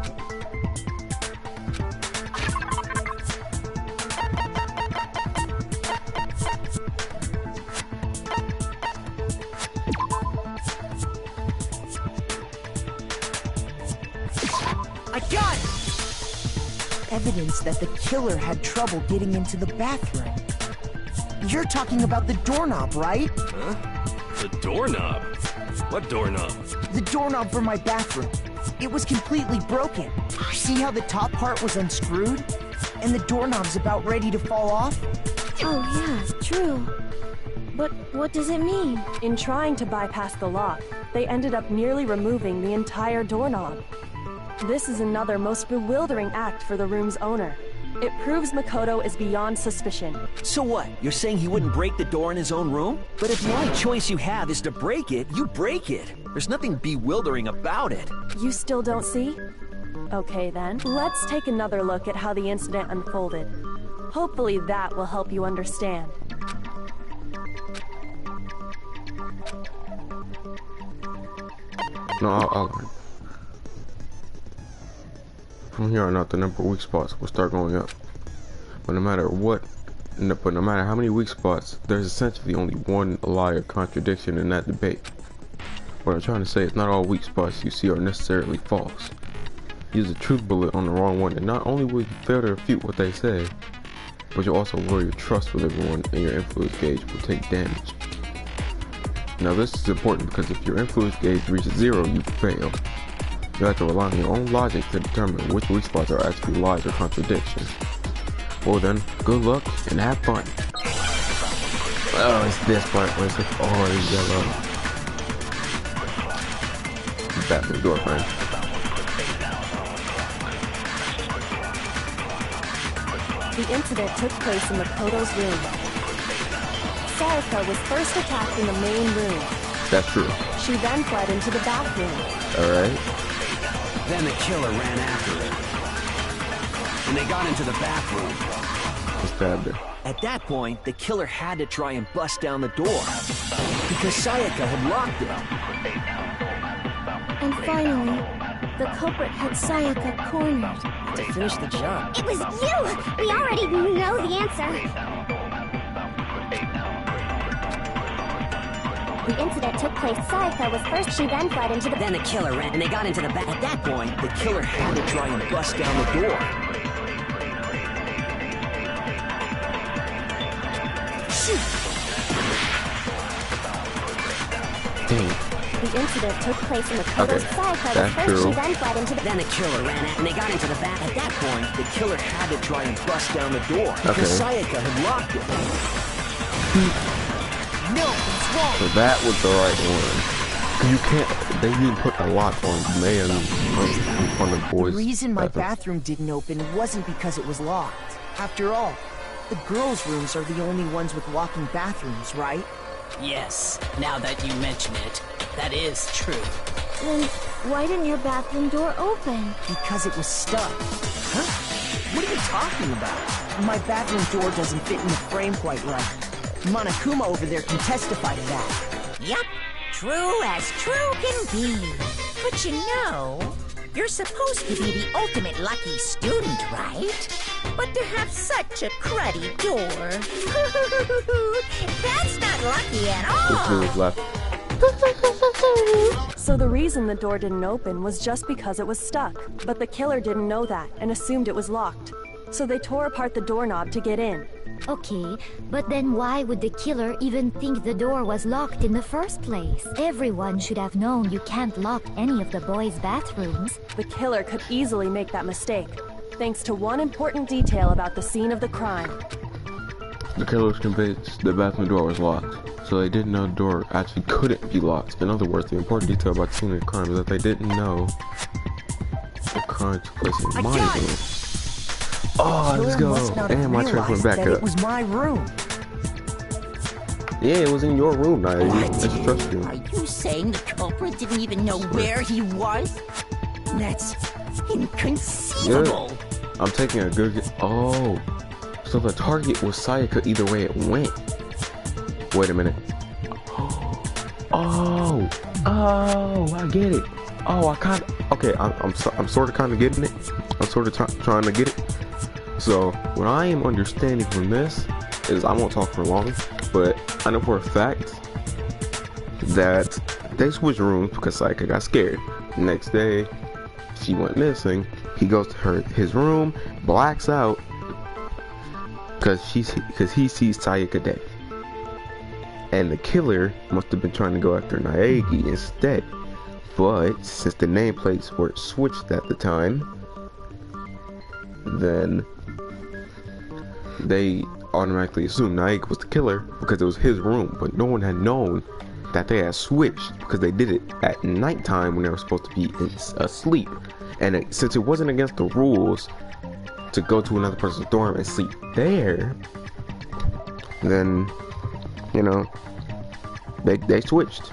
[SPEAKER 2] I got it! Evidence that the killer had trouble getting into the bathroom. You're talking about the doorknob, right?
[SPEAKER 9] Huh? The doorknob? What doorknob?
[SPEAKER 2] The doorknob for my bathroom. It was completely broken. See how the top part was unscrewed? And the doorknob's about ready to fall off?
[SPEAKER 8] Oh yeah, true. But what does it mean?
[SPEAKER 3] In trying to bypass the lock, they ended up nearly removing the entire doorknob. This is another most bewildering act for the room's owner. It proves Makoto is beyond suspicion.
[SPEAKER 11] So what? You're saying he wouldn't break the door in his own room? But if the only choice you have is to break it, you break it. There's nothing bewildering about it.
[SPEAKER 3] You still don't see? Okay then, let's take another look at how the incident unfolded. Hopefully that will help you understand.
[SPEAKER 1] No, I'll learn. From here on out, the number of weak spots will start going up. But no matter how many weak spots, there's essentially only one lie or contradiction in that debate. What I'm trying to say is not all weak spots you see are necessarily false. Use a truth bullet on the wrong one, and not only will you fail to refute what they say, but you'll also lower your trust with everyone, and your influence gauge will take damage. Now this is important because if your influence gauge reaches 0, you fail. You have to rely on your own logic to determine which weak spots are actually lies or contradictions. Well then, good luck and have fun. Oh, it's this part where it's like, oh, it's yellow. Bathroom door, friend.
[SPEAKER 3] The incident took place in Makoto's room. Sayaka was first attacked in the main room.
[SPEAKER 1] That's true.
[SPEAKER 3] She then fled into the bathroom.
[SPEAKER 1] Alright.
[SPEAKER 12] Then the killer ran after her. And they got into the bathroom.
[SPEAKER 1] He stabbed her.
[SPEAKER 11] At that point, the killer had to try and bust down the door. Because Sayaka had locked it.
[SPEAKER 8] And finally, the culprit had Sayaka cornered.
[SPEAKER 2] To finish the job.
[SPEAKER 8] It was you! We already know the answer. The incident took place. Sayaka was first. She then fled into the...
[SPEAKER 11] Then the killer ran, and they got into the back. At that point, the killer had to try and bust down the door.
[SPEAKER 8] Shoot!
[SPEAKER 1] Dang.
[SPEAKER 3] The incident took place in Makoto's. Sayaka was first.
[SPEAKER 1] True.
[SPEAKER 3] She then fled into the...
[SPEAKER 11] Then the killer ran out, and they got into the back. At that point, the killer had to try and bust down the door. Because Sayaka had locked it.
[SPEAKER 2] No, it's wrong.
[SPEAKER 1] So that was the right one. You can't, they didn't put the lock on man on the boys.
[SPEAKER 2] The reason my bathroom didn't open wasn't because it was locked. After all, the girls' rooms are the only ones with locking bathrooms, right?
[SPEAKER 7] Yes, now that you mention it, that is true.
[SPEAKER 8] Then why didn't your bathroom door open?
[SPEAKER 2] Because it was stuck.
[SPEAKER 11] Huh? What are you talking about?
[SPEAKER 2] My bathroom door doesn't fit in the frame quite right. Monokuma over there can testify to that.
[SPEAKER 4] Yep, true as true can be. But you know, you're supposed to be the ultimate lucky student, right? But to have such a cruddy door, that's not lucky at all.
[SPEAKER 3] So the reason the door didn't open was just because it was stuck. But the killer didn't know that and assumed it was locked. So they tore apart the doorknob to get in.
[SPEAKER 8] Okay, but then why would the killer even think the door was locked in the first place? Everyone should have known you can't lock any of the boys' bathrooms.
[SPEAKER 3] The killer could easily make that mistake, thanks to one important detail about the scene of the crime.
[SPEAKER 1] The killer was convinced the bathroom door was locked, so they didn't know the door actually couldn't be locked. In other words, the important detail about the scene of the crime is that they didn't know the crime took place in my room. Oh, let's go. And my train went back up.
[SPEAKER 2] It was my room.
[SPEAKER 1] Yeah, it was in your room, Naegi. I trust you.
[SPEAKER 4] Are you saying the culprit didn't even know where he was? That's inconceivable.
[SPEAKER 1] Yeah. I'm taking a good guess. Oh, so the target was Sayaka either way it went. Wait a minute. Oh, I get it. Oh, I kind of, okay, I'm sort of kind of getting it. I'm sort of trying to get it. So, what I am understanding from this is, I won't talk for long, but I know for a fact that they switched rooms because Sayaka got scared. Next day, she went missing. He goes to his room, blacks out, because he sees Sayaka dead. And the killer must have been trying to go after Naegi instead. But since the nameplates were switched at the time, then they automatically assumed Naegi was the killer because it was his room. But no one had known that they had switched because they did it at nighttime when they were supposed to be asleep. And since it wasn't against the rules to go to another person's dorm and sleep there, then, you know, they switched.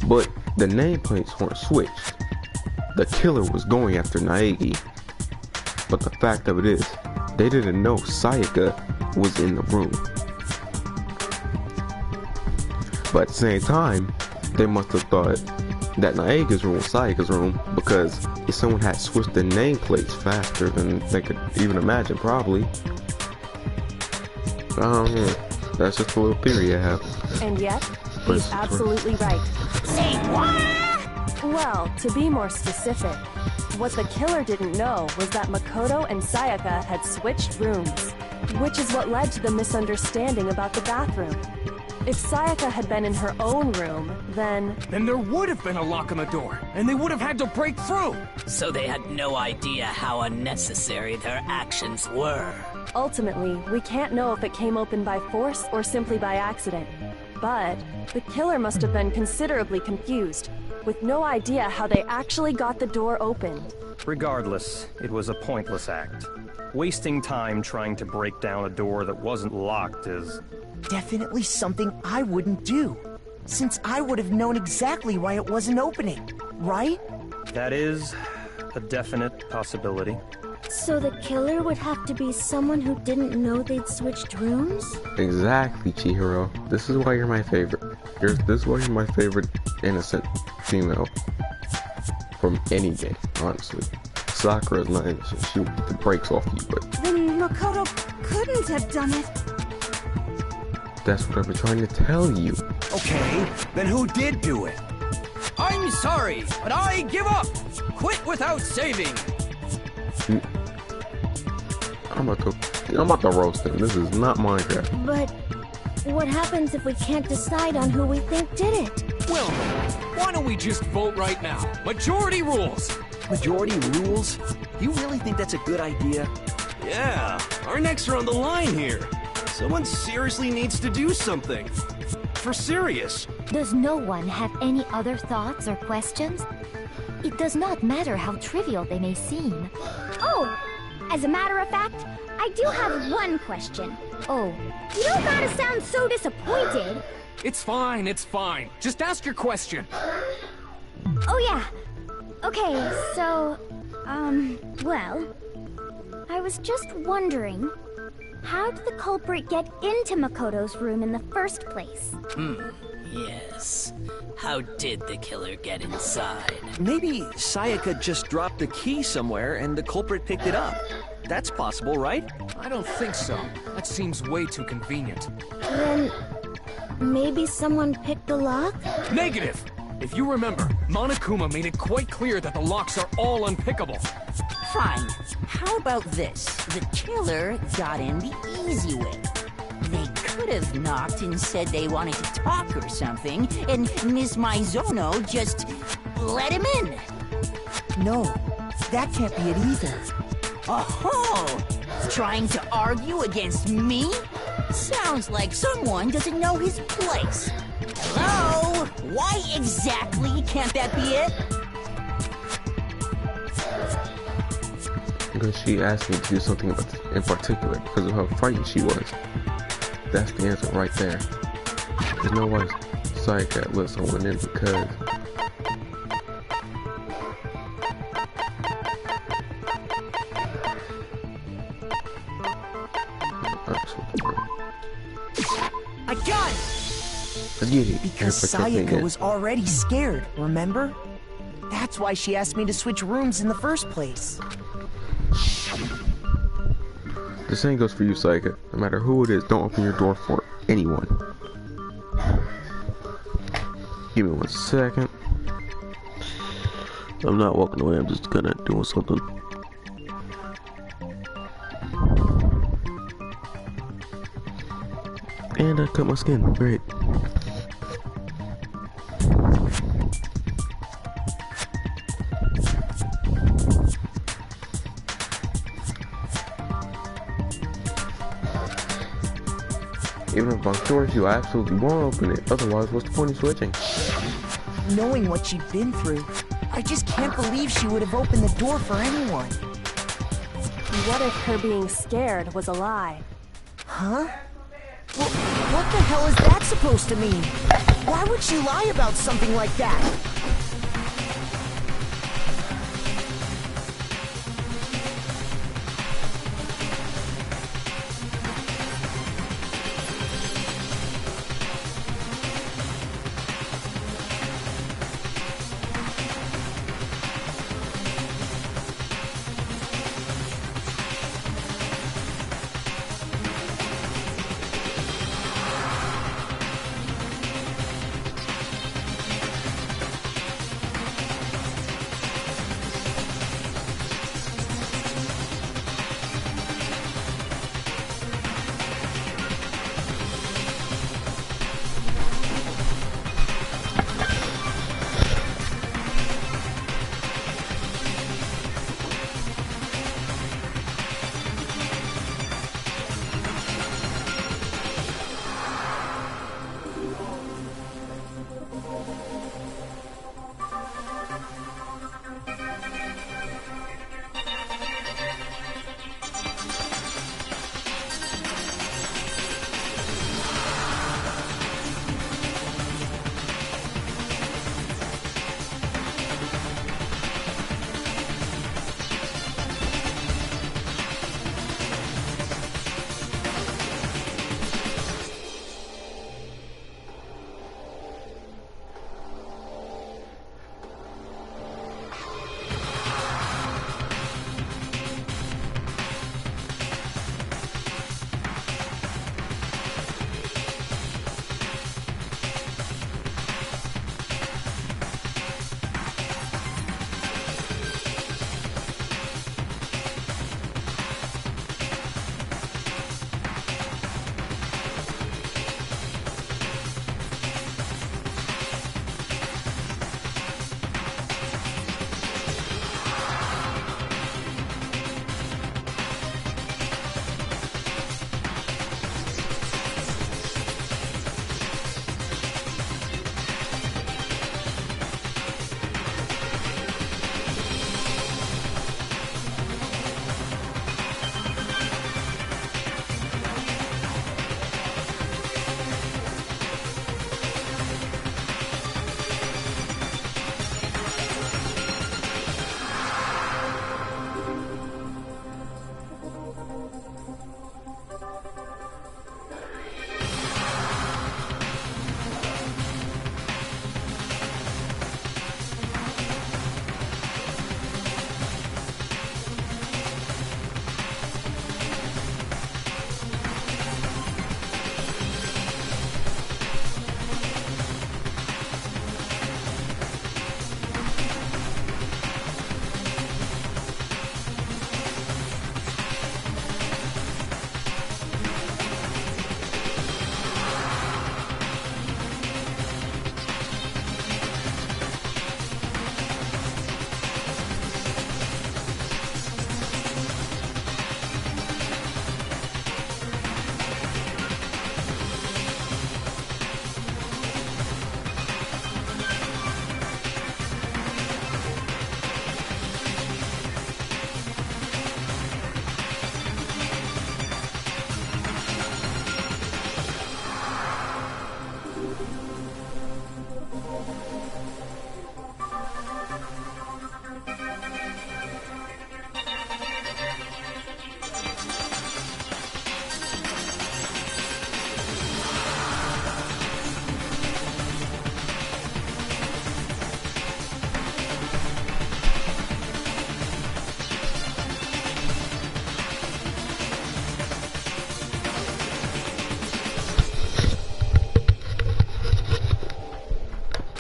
[SPEAKER 1] But the nameplates weren't switched. The killer was going after Naegi. But the fact of it is, they didn't know Sayaka was in the room. But at the same time, they must have thought that Naega's room was Sayaka's room, because if someone had switched the nameplates faster than they could even imagine, probably. That's just a little theory I have.
[SPEAKER 3] And yet, he's absolutely right.
[SPEAKER 4] Say what?
[SPEAKER 3] Well, to be more specific, what the killer didn't know was that Makoto and Sayaka had switched rooms, which is what led to the misunderstanding about the bathroom. If Sayaka had been in her own room, then
[SPEAKER 6] there would have been a lock on the door, and they would have had to break through!
[SPEAKER 7] So they had no idea how unnecessary their actions were.
[SPEAKER 3] Ultimately, we can't know if it came open by force or simply by accident. But the killer must have been considerably confused, with no idea how they actually got the door opened.
[SPEAKER 10] Regardless, it was a pointless act. Wasting time trying to break down a door that wasn't locked is...
[SPEAKER 2] Definitely something I wouldn't do, since I would have known exactly why it wasn't opening, right?
[SPEAKER 10] That is a definite possibility.
[SPEAKER 8] So the killer would have to be someone who didn't know they'd switched rooms?
[SPEAKER 1] Exactly, Chihiro. This is why you're my favorite. This is why you're my favorite innocent female from any game, honestly. Sakura is not innocent. She will get the brakes off you, but...
[SPEAKER 13] Then Makoto couldn't have done it.
[SPEAKER 1] That's what I've been trying to tell you.
[SPEAKER 11] Okay, then who did do it? I'm sorry, but I give up! Quit without saving!
[SPEAKER 1] I'm about to roast him. This is not Minecraft.
[SPEAKER 8] But what happens if we can't decide on who we think did it?
[SPEAKER 6] Well, why don't we just vote right now? Majority rules!
[SPEAKER 11] Majority rules? You really think that's a good idea?
[SPEAKER 9] Yeah, our necks are on the line here. Someone seriously needs to do something. For serious.
[SPEAKER 8] Does no one have any other thoughts or questions? It does not matter how trivial they may seem.
[SPEAKER 14] Oh, as a matter of fact, I do have one question.
[SPEAKER 8] Oh.
[SPEAKER 14] You don't gotta sound so disappointed.
[SPEAKER 6] It's fine, it's fine. Just ask your question.
[SPEAKER 14] Oh yeah. Okay, so, well, I was just wondering, how did the culprit get into Makoto's room in the first place?
[SPEAKER 7] Yes. How did the killer get inside?
[SPEAKER 11] Maybe Sayaka just dropped the key somewhere and the culprit picked it up. That's possible, right?
[SPEAKER 6] I don't think so. That seems way too convenient.
[SPEAKER 8] Then, maybe someone picked the lock?
[SPEAKER 6] Negative! If you remember, Monokuma made it quite clear that the locks are all unpickable.
[SPEAKER 4] Fine. How about this? The killer got in the easy way. They could have knocked and said they wanted to talk or something, and Miss Maizono just let him in.
[SPEAKER 2] No, that can't be it either.
[SPEAKER 4] Oh, trying to argue against me? Sounds like someone doesn't know his place. Hello? Why exactly can't that be it?
[SPEAKER 1] Because she asked me to do something in particular because of how frightened she was. That's the answer right there. There's no way Sayaka let someone in because...
[SPEAKER 2] I got it!
[SPEAKER 1] Let's get it.
[SPEAKER 2] Because Sayaka was already scared, remember? That's why she asked me to switch rooms in the first place.
[SPEAKER 1] The same goes for you, Sayaka. No matter who it is, don't open your door for anyone. Give me 1 second. I'm not walking away, I'm just gonna do something. And I cut my skin. Great. Even if I'm sure you absolutely won't open it, otherwise what's the point of switching?
[SPEAKER 2] Knowing what she'd been through, I just can't believe she would have opened the door for anyone.
[SPEAKER 3] What if her being scared was a lie?
[SPEAKER 2] Huh? Well, what the hell is that supposed to mean? Why would she lie about something like that?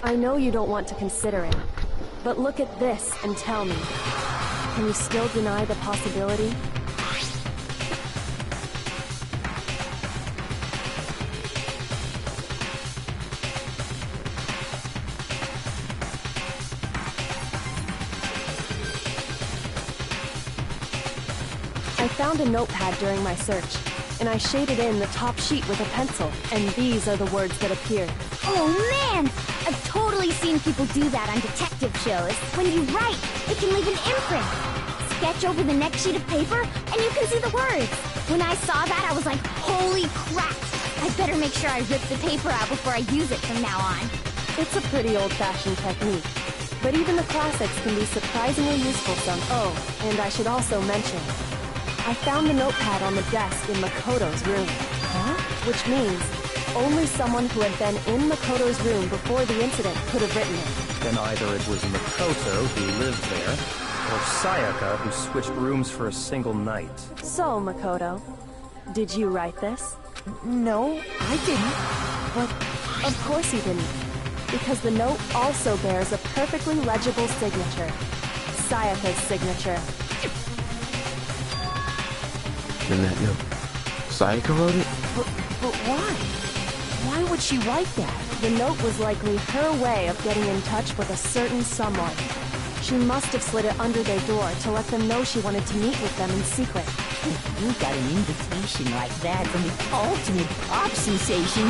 [SPEAKER 3] I know you don't want to consider it, but look at this and tell me. Can you still deny the possibility? I found a notepad during my search, and I shaded in the top sheet with a pencil, and these are the words that appeared.
[SPEAKER 14] Oh man! I've totally seen people do that on detective shows. When you write, it can leave an imprint. Sketch over the next sheet of paper, and you can see the words. When I saw that, I was like, holy crap! I better make sure I rip the paper out before I use it from now on.
[SPEAKER 3] It's a pretty old-fashioned technique, but even the classics can be surprisingly useful some. Oh, and I should also mention, I found the notepad on the desk in Makoto's room. Huh? Which means only someone who had been in Makoto's room before the incident could have written it.
[SPEAKER 10] Then either it was Makoto who lived there, or Sayaka who switched rooms for a single night.
[SPEAKER 3] So, Makoto, did you write this?
[SPEAKER 2] No, I didn't.
[SPEAKER 3] But of course you didn't, because the note also bears a perfectly legible signature. Sayaka's signature.
[SPEAKER 1] In that note, Sayaka wrote it?
[SPEAKER 2] But why? Why would she write that?
[SPEAKER 3] The note was likely her way of getting in touch with a certain someone. She must have slid it under their door to let them know she wanted to meet with them in secret.
[SPEAKER 4] If you got an invitation like that from the ultimate pop sensation,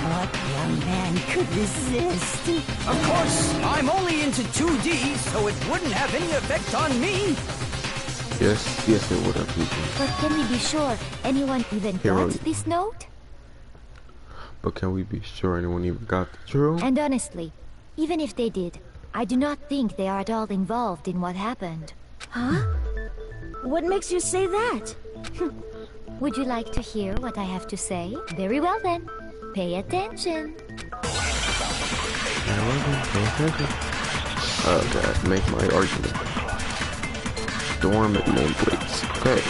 [SPEAKER 4] what young man could resist?
[SPEAKER 11] Of course, I'm only into 2D, so it wouldn't have any effect on me.
[SPEAKER 1] Yes, it would have.
[SPEAKER 14] But can we be sure anyone even got this note?
[SPEAKER 1] But can we be sure anyone even got the drill?
[SPEAKER 14] And honestly, even if they did, I do not think they are at all involved in what happened.
[SPEAKER 15] Huh? What makes you say that?
[SPEAKER 14] Would you like to hear what I have to say? Very well then. Pay attention.
[SPEAKER 1] Okay, make my argument. Dorm nameplates. Okay.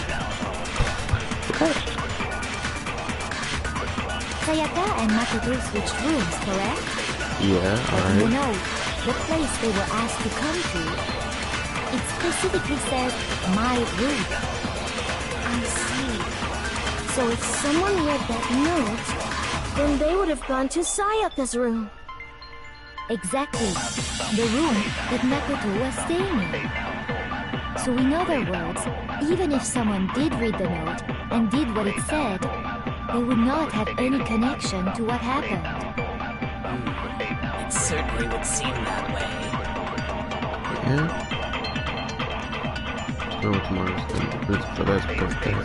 [SPEAKER 14] Sayaka and Makoto switched rooms, correct?
[SPEAKER 1] Yeah,
[SPEAKER 14] but you know, the place they were asked to come to, it specifically says, my room.
[SPEAKER 15] I see. So if someone read that note, then they would have gone to Sayaka's room.
[SPEAKER 14] Exactly. The room that Makoto was staying in. So in other words, even if someone did read the note and did what it said, they would not have any connection to what happened.
[SPEAKER 7] It certainly would seem that way.
[SPEAKER 1] Yeah. No, tomorrow's for that's birthday.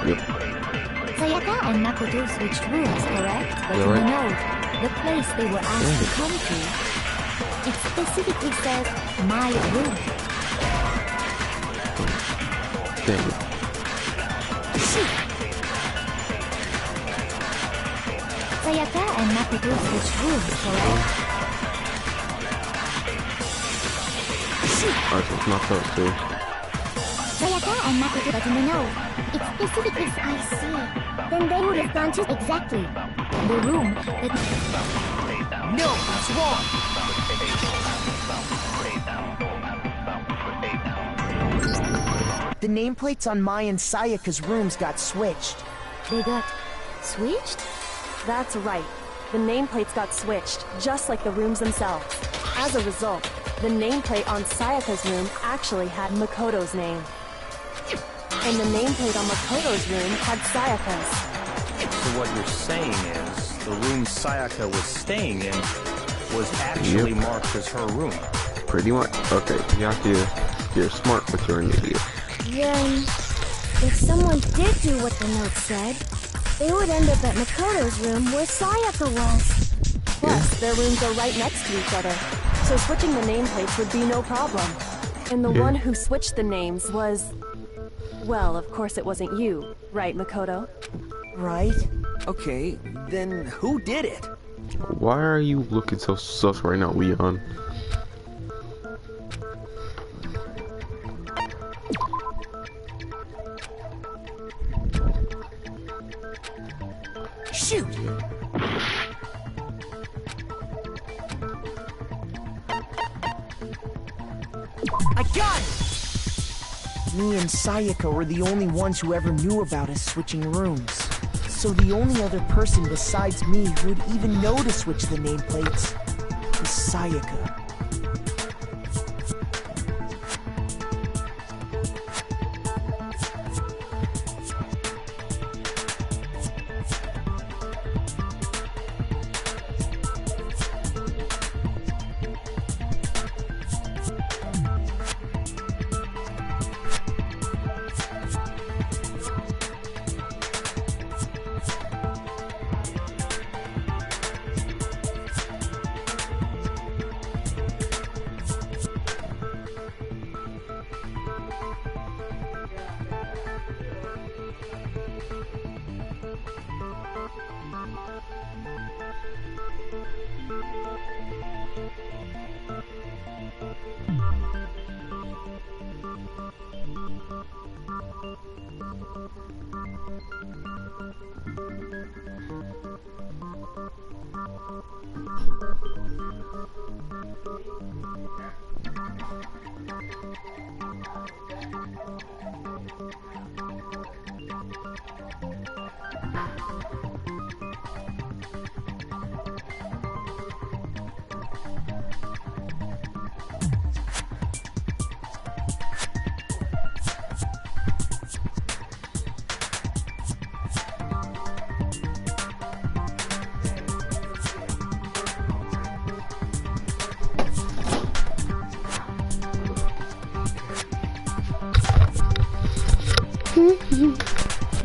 [SPEAKER 1] Yep.
[SPEAKER 14] Sayaka and Makoto switched rooms, correct? But in the note, the place they were asked to come to, it specifically says, my room.
[SPEAKER 1] Dang it.
[SPEAKER 14] Sayaka and Makoto switched rooms, correct?
[SPEAKER 1] Alright, so it's not those two.
[SPEAKER 14] Sayaka and Makoto, but in the note, it specifically says, I see. Then they would have gone to exactly the room that...
[SPEAKER 11] No, that's wrong!
[SPEAKER 2] The nameplates on my and Sayaka's rooms got switched.
[SPEAKER 14] They got switched?
[SPEAKER 3] That's right. The nameplates got switched, just like the rooms themselves. As a result, the nameplate on Sayaka's room actually had Makoto's name. And the nameplate on Makoto's room had Sayaka's.
[SPEAKER 10] So what you're saying is, the room Sayaka was staying in was actually marked as her room.
[SPEAKER 1] Pretty much. Okay, Yaki, you're smart, but you're an idiot.
[SPEAKER 15] Then, if someone did do what the note said, they would end up at Makoto's room where Sayaka was.
[SPEAKER 3] Plus, their rooms are right next to each other, so switching the nameplates would be no problem. And the one who switched the names was... Well, of course it wasn't you, right, Makoto?
[SPEAKER 11] Right. Okay, then who did it?
[SPEAKER 1] Why are you looking so sus right now, Leon?
[SPEAKER 2] Shoot! I got it! Me and Sayaka were the only ones who ever knew about us switching rooms. So the only other person besides me who would even know to switch the nameplates was Sayaka.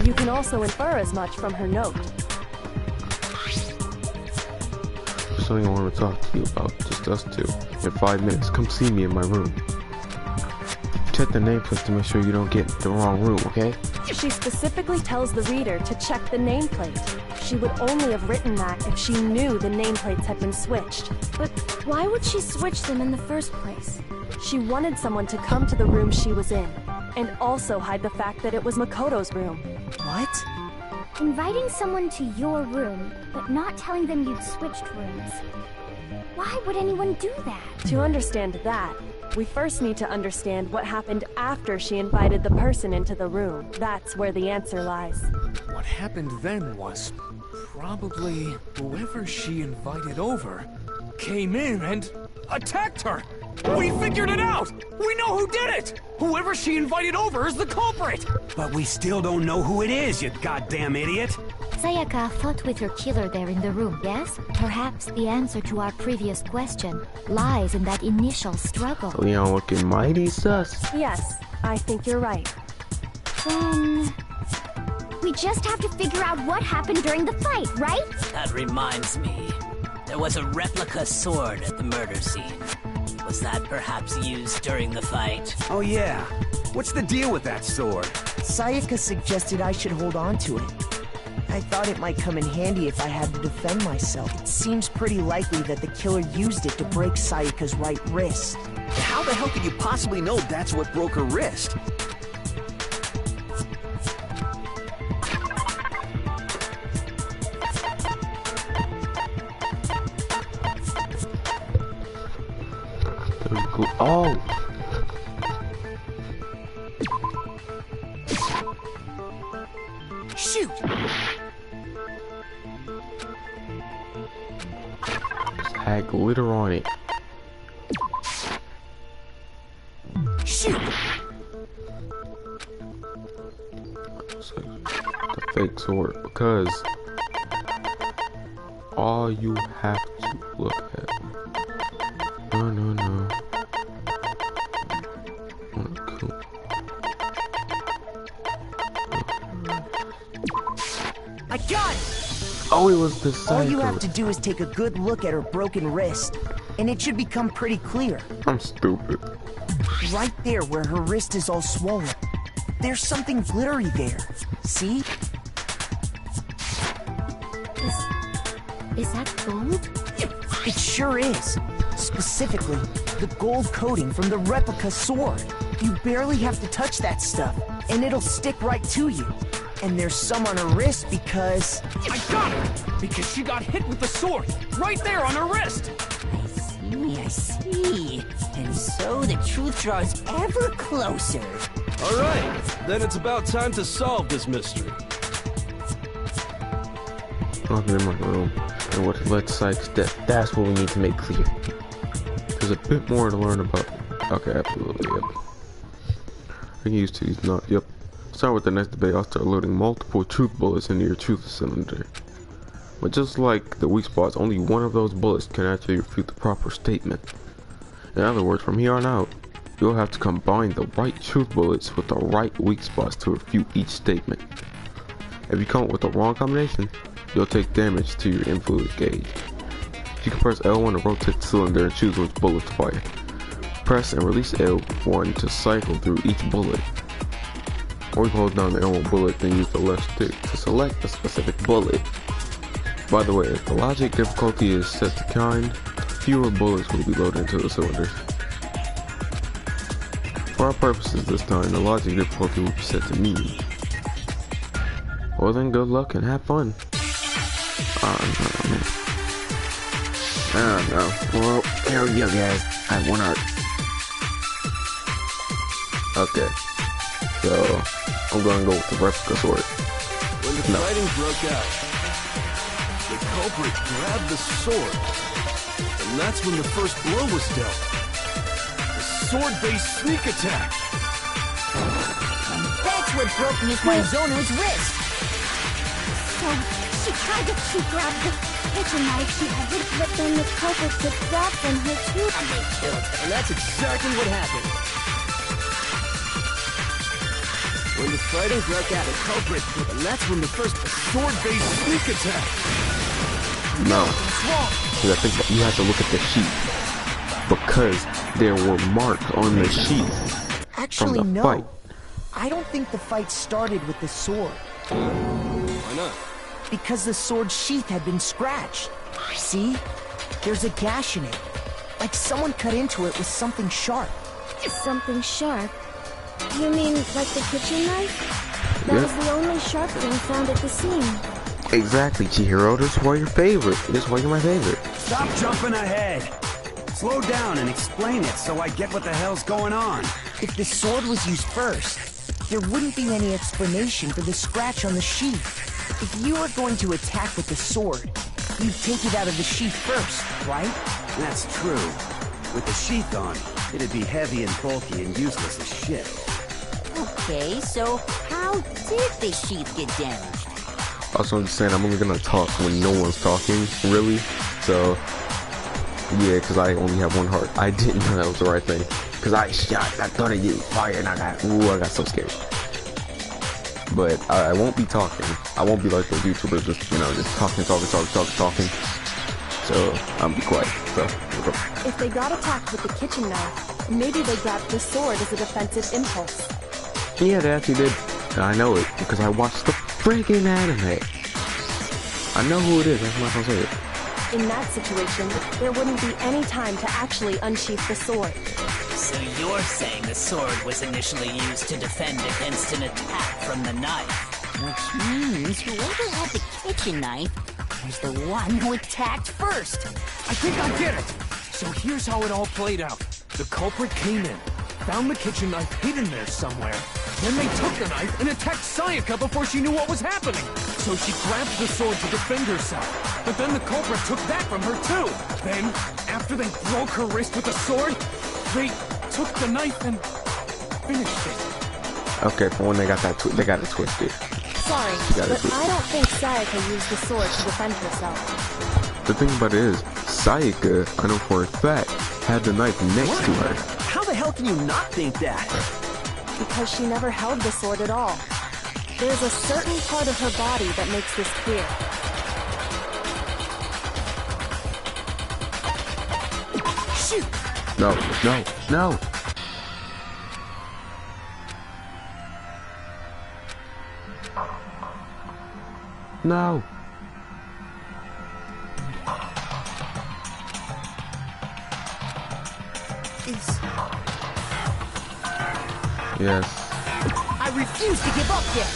[SPEAKER 3] You can also infer as much from her note.
[SPEAKER 1] Something I want to talk to you about, just us two. In 5 minutes, come see me in my room. Check the nameplate to make sure you don't get the wrong room, okay?
[SPEAKER 3] She specifically tells the reader to check the nameplate. She would only have written that if she knew the nameplates had been switched.
[SPEAKER 15] But why would she switch them in the first place?
[SPEAKER 3] She wanted someone to come to the room she was in, and also hide the fact that it was Makoto's room.
[SPEAKER 2] What?
[SPEAKER 14] Inviting someone to your room, but not telling them you'd switched rooms. Why would anyone do that?
[SPEAKER 3] To understand that, we first need to understand what happened after she invited the person into the room. That's where the answer lies.
[SPEAKER 6] What happened then was probably whoever she invited over came in and attacked her. We figured it out! We know who did it! Whoever she invited over is the culprit!
[SPEAKER 12] But we still don't know who it is, you goddamn idiot!
[SPEAKER 8] Sayaka fought with her killer there in the room, yes? Perhaps the answer to our previous question lies in that initial struggle.
[SPEAKER 1] Leon looking mighty sus.
[SPEAKER 3] Yes, I think you're right.
[SPEAKER 14] Then... we just have to figure out what happened during the fight, right?
[SPEAKER 7] That reminds me. There was a replica sword at the murder scene. Was that perhaps used during the fight?
[SPEAKER 12] Oh yeah. What's the deal with that sword?
[SPEAKER 2] Sayaka suggested I should hold on to it. I thought it might come in handy if I had to defend myself. It seems pretty likely that the killer used it to break Sayaka's right wrist.
[SPEAKER 11] How the hell could you possibly know that's what broke her wrist?
[SPEAKER 1] Oh!
[SPEAKER 6] Shoot!
[SPEAKER 1] Just had glitter on it.
[SPEAKER 6] Shoot!
[SPEAKER 1] It's like the fake sword, because all you have to look at. No.
[SPEAKER 2] I got it!
[SPEAKER 1] Oh, it was the psycho.
[SPEAKER 2] All you have to do is take a good look at her broken wrist, and it should become pretty clear.
[SPEAKER 1] I'm stupid.
[SPEAKER 2] Right there where her wrist is all swollen. There's something glittery there. See?
[SPEAKER 8] Is that gold?
[SPEAKER 2] It sure is. Specifically, the gold coating from the replica sword. You barely have to touch that stuff, and it'll stick right to you. And there's some on her wrist because...
[SPEAKER 6] I got it! Because she got hit with the sword! Right there on her wrist!
[SPEAKER 4] I see. I see. And so the truth draws ever closer.
[SPEAKER 9] Alright, then it's about time to solve this mystery.
[SPEAKER 1] Nothing in my room. And what led to Psych's death, that's what we need to make clear. There's a bit more to learn about. Okay, absolutely, yep. I can use these, not, yep. Start with the next debate, I'll start loading multiple truth bullets into your truth cylinder. But just like the weak spots, only one of those bullets can actually refute the proper statement. In other words, from here on out, you'll have to combine the right truth bullets with the right weak spots to refute each statement. If you come up with the wrong combination, you'll take damage to your influence gauge. You can press L1 to rotate the cylinder and choose which bullet to fire. Press and release L1 to cycle through each bullet. Or you can hold down the L1 bullet, then use the left stick to select a specific bullet. By the way, if the logic difficulty is set to kind, fewer bullets will be loaded into the cylinder. For our purposes this time, the logic difficulty will be set to medium. Well then, good luck and have fun. I don't know. Well, here we go, guys. I have one heart. Okay. So, I'm gonna go with the replica sword.
[SPEAKER 9] When the fighting broke out, the culprit grabbed the sword, and that's when the first blow was dealt. The sword-based sneak attack.
[SPEAKER 4] That's what broke Miss Mizono's wrist.
[SPEAKER 14] So, she grabbed the kitchen knife she had, but then the culprit took that from her too.
[SPEAKER 11] And they killed her. And that's exactly what happened.
[SPEAKER 9] When the fighting broke out, the culprit, and that's when the first sword-based sneak attack.
[SPEAKER 1] No. Because I think that you have to look at the sheet. Because there were marks on the sheet
[SPEAKER 2] Actually,
[SPEAKER 1] from the
[SPEAKER 2] no.
[SPEAKER 1] fight.
[SPEAKER 2] I don't think the fight started with the sword.
[SPEAKER 9] Why not?
[SPEAKER 2] Because the sword's sheath had been scratched. See? There's a gash in it. Like someone cut into it with something sharp.
[SPEAKER 14] Something sharp? You mean like the kitchen knife? That was the only sharp thing found at the scene.
[SPEAKER 1] Exactly, Chihiro. That's why you're favorite. That's why you're my favorite.
[SPEAKER 12] Stop jumping ahead. Slow down and explain it so I get what the hell's going on.
[SPEAKER 2] If the sword was used first, there wouldn't be any explanation for the scratch on the sheath. If you were going to attack with the sword, you'd take it out of the sheath first, right?
[SPEAKER 12] That's true. With the sheath on, it'd be heavy and bulky and useless as shit.
[SPEAKER 4] Okay, so how did the sheath get damaged?
[SPEAKER 1] Also, I'm just saying, I'm only gonna talk when no one's talking, really. So, yeah, because I only have one heart. I didn't know that was the right thing. Because I thought I'd get fired, and I got so scared. But I won't be talking. I won't be like those YouTubers, just, you know, just talking. So, I'm be quiet. So,
[SPEAKER 3] If they got attacked with the kitchen knife, maybe they grabbed the sword as a defensive impulse.
[SPEAKER 1] yeah, they actually did. I know it, because I watched the freaking anime. I know who it is, that's not gonna say it.
[SPEAKER 3] In that situation, there wouldn't be any time to actually unsheath the sword.
[SPEAKER 7] So you're saying the sword was initially used to defend against an attack from the knife?
[SPEAKER 4] Which means whoever had the kitchen knife was the one who attacked first.
[SPEAKER 6] I think I get it. So here's how it all played out. The culprit came in, found the kitchen knife hidden there somewhere. Then they took the knife and attacked Sayaka before she knew what was happening. So she grabbed the sword to defend herself. But then the culprit took that from her too. Then, after they broke her wrist with the sword, they took the knife and finished it.
[SPEAKER 1] Okay, for when they got that, they got it twisted.
[SPEAKER 3] Sorry, but I don't think Sayaka used the sword to defend herself.
[SPEAKER 1] The thing about it is, Sayaka, I know for a fact, had the knife next to her.
[SPEAKER 11] How the hell can you not think that?
[SPEAKER 3] Because she never held the sword at all. There's a certain part of her body that makes this clear.
[SPEAKER 2] Shoot!
[SPEAKER 1] No. No. Yes.
[SPEAKER 2] I refuse to give up yet!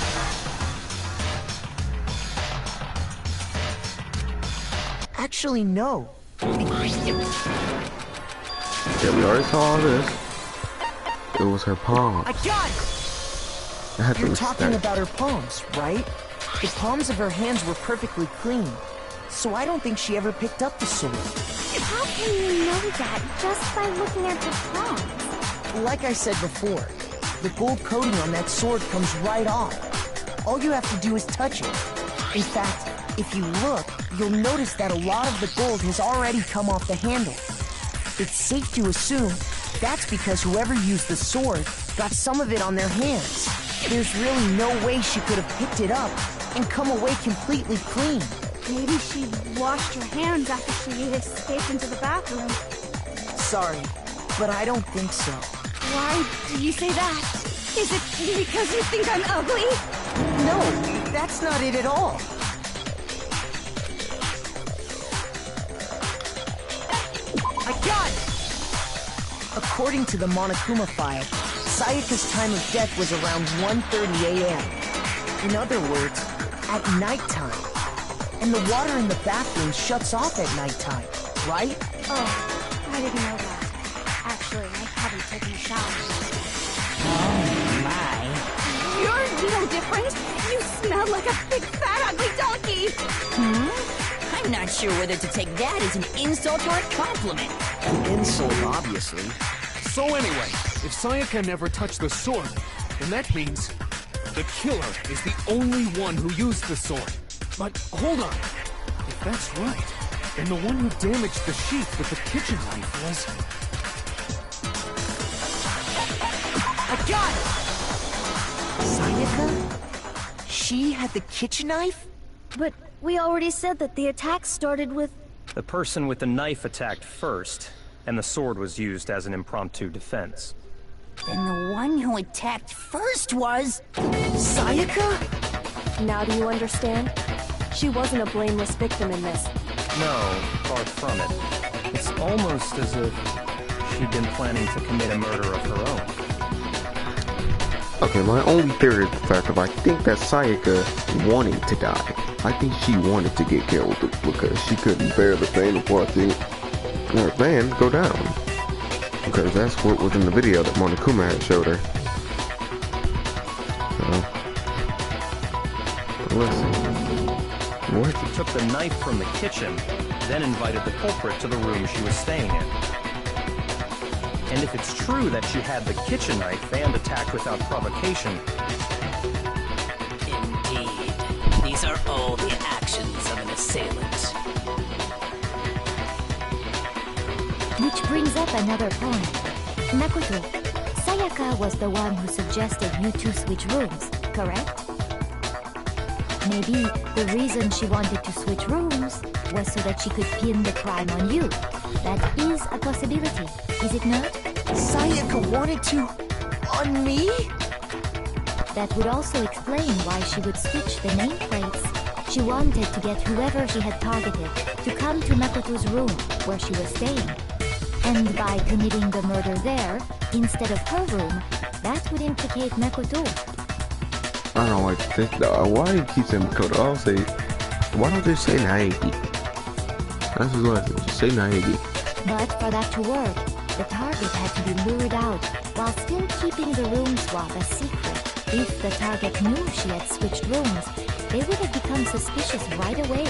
[SPEAKER 2] Actually, no.
[SPEAKER 1] Yeah, we already saw all this. It was her palm.
[SPEAKER 2] I got it! You're talking about her palms, right? The palms of her hands were perfectly clean. So I don't think she ever picked up the sword.
[SPEAKER 14] How can you know that just by looking at the palms?
[SPEAKER 2] Like I said before, the gold coating on that sword comes right off. All you have to do is touch it. In fact, if you look, you'll notice that a lot of the gold has already come off the handle. It's safe to assume that's because whoever used the sword got some of it on their hands. There's really no way she could have picked it up and come away completely clean.
[SPEAKER 13] Maybe she washed her hands after she escaped into the bathroom.
[SPEAKER 2] Sorry, but I don't think so.
[SPEAKER 13] Why do you say that? Is it because you think I'm ugly?
[SPEAKER 2] No, that's not it at all. I got it! According to the Monokuma file, Sayaka's time of death was around 1:30 a.m. In other words, at nighttime. And the water in the bathroom shuts off at nighttime, right?
[SPEAKER 13] Oh, I didn't know that. Actually, I haven't taken a shower.
[SPEAKER 4] Oh my.
[SPEAKER 13] You're no different. You smell like a big fat ugly donkey.
[SPEAKER 4] I'm not sure whether to take that as an insult or a compliment.
[SPEAKER 2] Insult, obviously.
[SPEAKER 6] So anyway, if Sayaka never touched the sword, then that means the killer is the only one who used the sword. But hold on. If that's right, then the one who damaged the sheath with the kitchen knife was...
[SPEAKER 2] I got it! Sayaka? She had the kitchen knife?
[SPEAKER 14] But we already said that the attack started with...
[SPEAKER 10] The person with the knife attacked first, and the sword was used as an impromptu defense.
[SPEAKER 4] Then the one who attacked first was...
[SPEAKER 2] Sayaka?
[SPEAKER 3] Now do you understand? She wasn't a blameless victim in this.
[SPEAKER 10] No, far from it. It's almost as if she'd been planning to commit a murder of her own.
[SPEAKER 1] Okay, my only theory is the fact that I think that Sayaka wanted to die. I think she wanted to get killed because she couldn't bear the pain of watching her fans go down. Because that's what was in the video that Monokuma had showed her. Listen. What?
[SPEAKER 10] She took the knife from the kitchen, then invited the culprit to the room she was staying in. And if it's true that she had the kitchen knife and attacked without provocation...
[SPEAKER 7] Indeed. These are all the actions of an assailant.
[SPEAKER 14] Which brings up another point. Makoto, Sayaka was the one who suggested you two switch rooms, correct? Maybe the reason she wanted to switch rooms was so that she could pin the crime on you. That is a possibility, is it not?
[SPEAKER 2] Sayaka wanted to... on me?
[SPEAKER 14] That would also explain why she would switch the nameplates. She wanted to get whoever she had targeted to come to Makoto's room where she was staying. And by committing the murder there, instead of her room, that would implicate Makoto.
[SPEAKER 1] I don't like this. Why do you keep saying Makoto? I'll say, why don't they say Naegi? That's just what I said. Just say Naegi.
[SPEAKER 14] But for that to work, the target had to be lured out while still keeping the room swap a secret. If the target knew she had switched rooms, they would have become suspicious right away.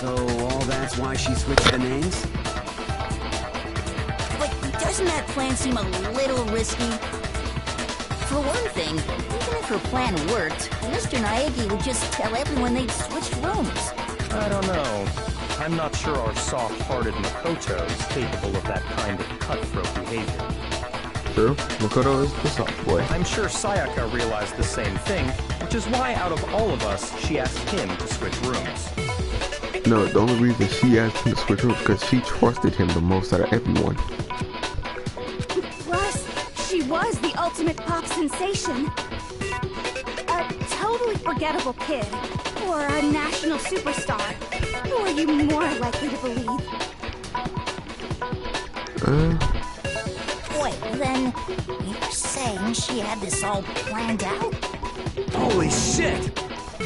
[SPEAKER 12] So all that's why she switched the names?
[SPEAKER 4] But doesn't that plan seem a little risky? For one thing, even if her plan worked, Mr. Naegi would just tell everyone they'd switched rooms.
[SPEAKER 10] I don't know. I'm not sure our soft-hearted Makoto is capable of that kind of cutthroat behavior.
[SPEAKER 1] True. Makoto is the soft boy.
[SPEAKER 10] I'm sure Sayaka realized the same thing, which is why out of all of us, she asked him to switch rooms.
[SPEAKER 1] No, the only reason she asked him to switch rooms because she trusted him the most out of everyone.
[SPEAKER 13] Plus, she was the ultimate pop sensation. A totally forgettable kid. Or a national superstar. Who are you more likely to believe?
[SPEAKER 4] Wait, then you're saying she had this all planned out?
[SPEAKER 12] Holy shit!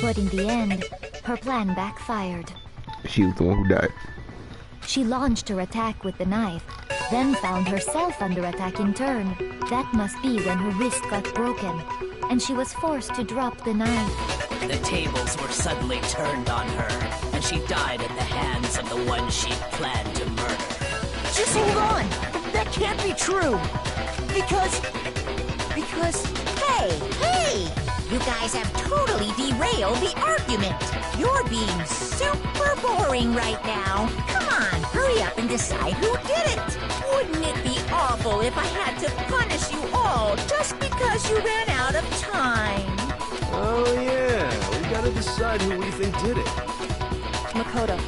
[SPEAKER 14] But in the end, her plan backfired.
[SPEAKER 1] She was the one who died.
[SPEAKER 14] She launched her attack with the knife, then found herself under attack in turn. That must be when her wrist got broken, and she was forced to drop the knife.
[SPEAKER 7] The tables were suddenly turned on her, and she died at the hands of the one she'd planned to murder.
[SPEAKER 2] Just hold on! That can't be true! Because...
[SPEAKER 4] Hey! You guys have totally derailed the argument. You're being super boring right now. Come on, hurry up and decide who did it. Wouldn't it be awful if I had to punish you all just because you ran out of time?
[SPEAKER 9] Oh yeah, we gotta decide who we think did it.
[SPEAKER 3] Makoto,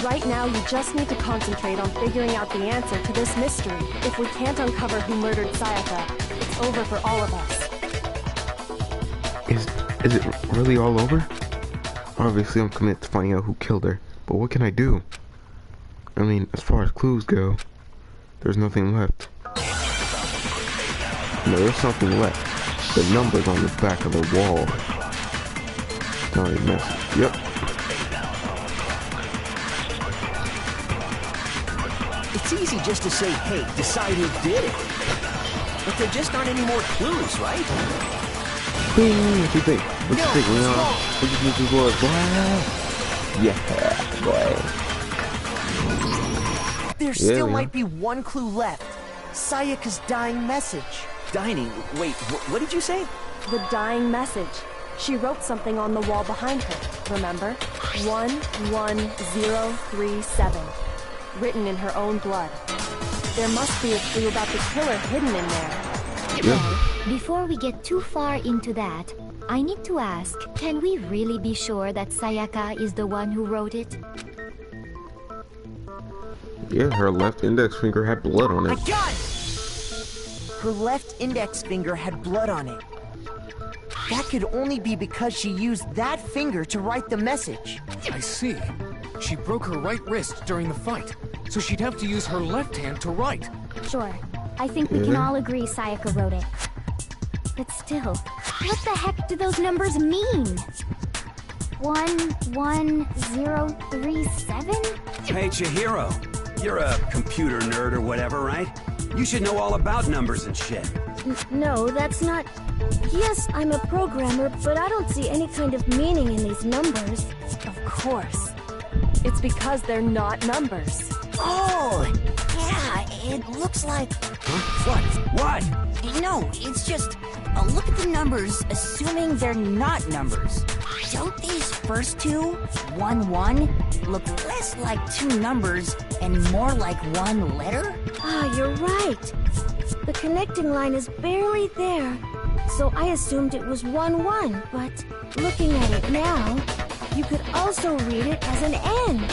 [SPEAKER 3] right now you just need to concentrate on figuring out the answer to this mystery. If we can't uncover who murdered Sayaka, it's over for all of us.
[SPEAKER 1] Is it really all over? Obviously I'm committed to finding out who killed her, but what can I do? I mean, as far as clues go, there's nothing left. No, there's something left. The numbers on the back of the wall. Not a message. Yep.
[SPEAKER 11] It's easy just to say, hey, decide who did it. But there just aren't any more clues, right?
[SPEAKER 1] What you think? What you think, Leon? What you think this was, boy? Yeah, boy.
[SPEAKER 2] There still might be one clue left. Sayaka's dying message.
[SPEAKER 11] Dining? Wait, what did you say?
[SPEAKER 3] The dying message. She wrote something on the wall behind her, remember? 11037. Written in her own blood. There must be a clue about the killer hidden in there.
[SPEAKER 14] Well, before we get too far into that, I need to ask, can we really be sure that Sayaka is the one who wrote it?
[SPEAKER 1] Yeah, her left index finger had blood on it.
[SPEAKER 2] I got it! Her left index finger had blood on it. That could only be because she used that finger to write the message.
[SPEAKER 6] I see. She broke her right wrist during the fight, so she'd have to use her left hand to write.
[SPEAKER 8] Sure. I think we can all agree Sayaka wrote it. But still, what the heck do those numbers mean? 11037?
[SPEAKER 12] Hey, Chihiro. You're a computer nerd or whatever, right? You should know all about numbers and shit.
[SPEAKER 15] No, that's not... Yes, I'm a programmer, but I don't see any kind of meaning in these numbers.
[SPEAKER 3] Of course. It's because they're not numbers.
[SPEAKER 4] Oh, yeah, it looks like...
[SPEAKER 11] Huh? What?
[SPEAKER 4] No, it's just... look at the numbers, assuming they're not numbers. Don't these first two, 1-1, look less like two numbers and more like one letter?
[SPEAKER 15] Ah, you're right. The connecting line is barely there, so I assumed it was 1-1, but looking at it now, you could also read it as an N.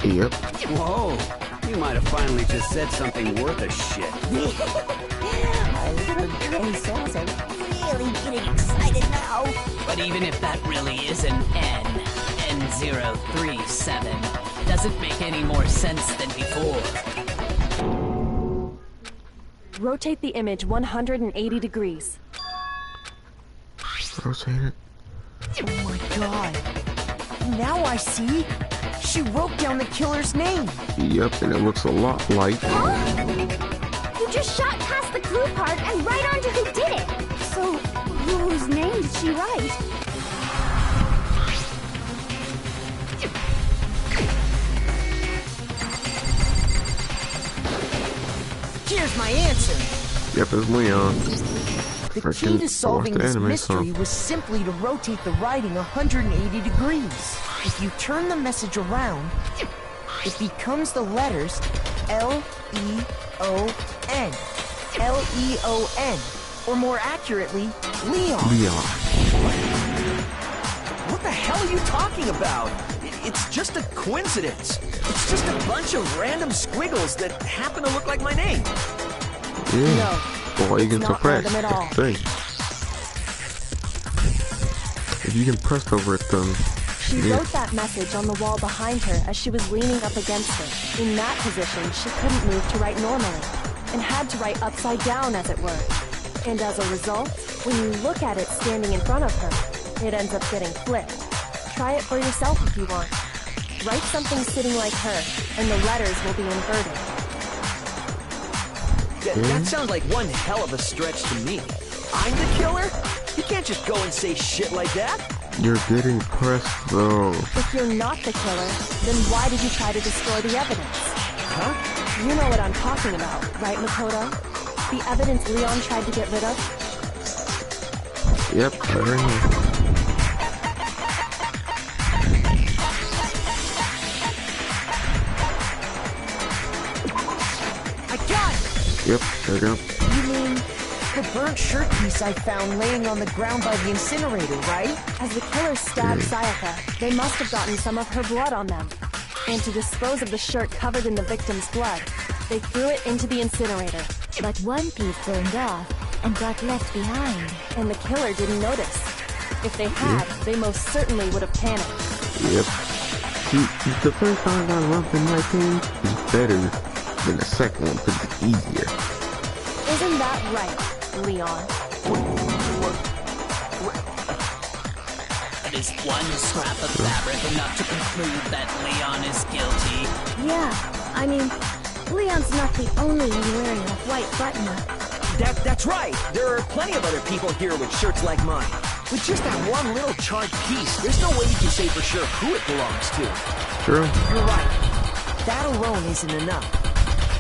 [SPEAKER 1] Yep.
[SPEAKER 12] Whoa, you might have finally just said something worth a shit.
[SPEAKER 4] My little girly cells are really getting excited now.
[SPEAKER 7] But even if that really is an N037, doesn't make any more sense than before.
[SPEAKER 3] Rotate the image 180 degrees.
[SPEAKER 1] Rotate it.
[SPEAKER 2] Oh my god. Now I see. She wrote down the killer's name.
[SPEAKER 1] Yep, and it looks a lot like...
[SPEAKER 8] Huh? You just shot past the clue part and right onto who did it!
[SPEAKER 15] So, whose name did she write?
[SPEAKER 2] Here's my answer.
[SPEAKER 1] Yep, it's Leon.
[SPEAKER 2] The key to solving this mystery was simply to rotate the writing 180 degrees. If you turn the message around, it becomes the letters L-E-O-N. L-E-O-N. Or more accurately, Leon.
[SPEAKER 11] What the hell are you talking about? It's just a coincidence. It's just a bunch of random squiggles that happen to look like my name.
[SPEAKER 1] Yeah.
[SPEAKER 3] No.
[SPEAKER 1] Boy, you can
[SPEAKER 3] not random at all.
[SPEAKER 1] Thing. If you can press over it, then...
[SPEAKER 3] She wrote that message on the wall behind her as she was leaning up against it. In that position, she couldn't move to write normally, and had to write upside down, as it were. And as a result, when you look at it standing in front of her, it ends up getting flipped. Try it for yourself if you want. Write something sitting like her, and the letters will be inverted.
[SPEAKER 11] That sounds like one hell of a stretch to me. I'm the killer? You can't just go and say shit like that.
[SPEAKER 1] You're getting pressed, though.
[SPEAKER 3] If you're not the killer, then why did you try to destroy the evidence?
[SPEAKER 11] Huh?
[SPEAKER 3] You know what I'm talking about, right, Makoto? The evidence Leon tried to get rid of?
[SPEAKER 1] Yep, I heard you. Yep, there you go.
[SPEAKER 2] You mean the burnt shirt piece I found laying on the ground by the incinerator, right?
[SPEAKER 3] As the killer stabbed Sayaka, they must have gotten some of her blood on them. And to dispose of the shirt covered in the victim's blood, they threw it into the incinerator.
[SPEAKER 14] But one piece burned off and got left behind.
[SPEAKER 3] And the killer didn't notice. If they had, they most certainly would have panicked.
[SPEAKER 1] Yep. See, the first time I lumped in my team is better than the second one because it's easier.
[SPEAKER 3] Isn't that right, Leon?
[SPEAKER 7] But is one scrap of fabric enough to conclude that Leon is guilty?
[SPEAKER 15] Yeah, I mean, Leon's not the only one wearing a white button-up.
[SPEAKER 11] That's right. There are plenty of other people here with shirts like mine. With just that one little charred piece, there's no way you can say for sure who it belongs to.
[SPEAKER 1] True.
[SPEAKER 2] You're right. That alone isn't enough.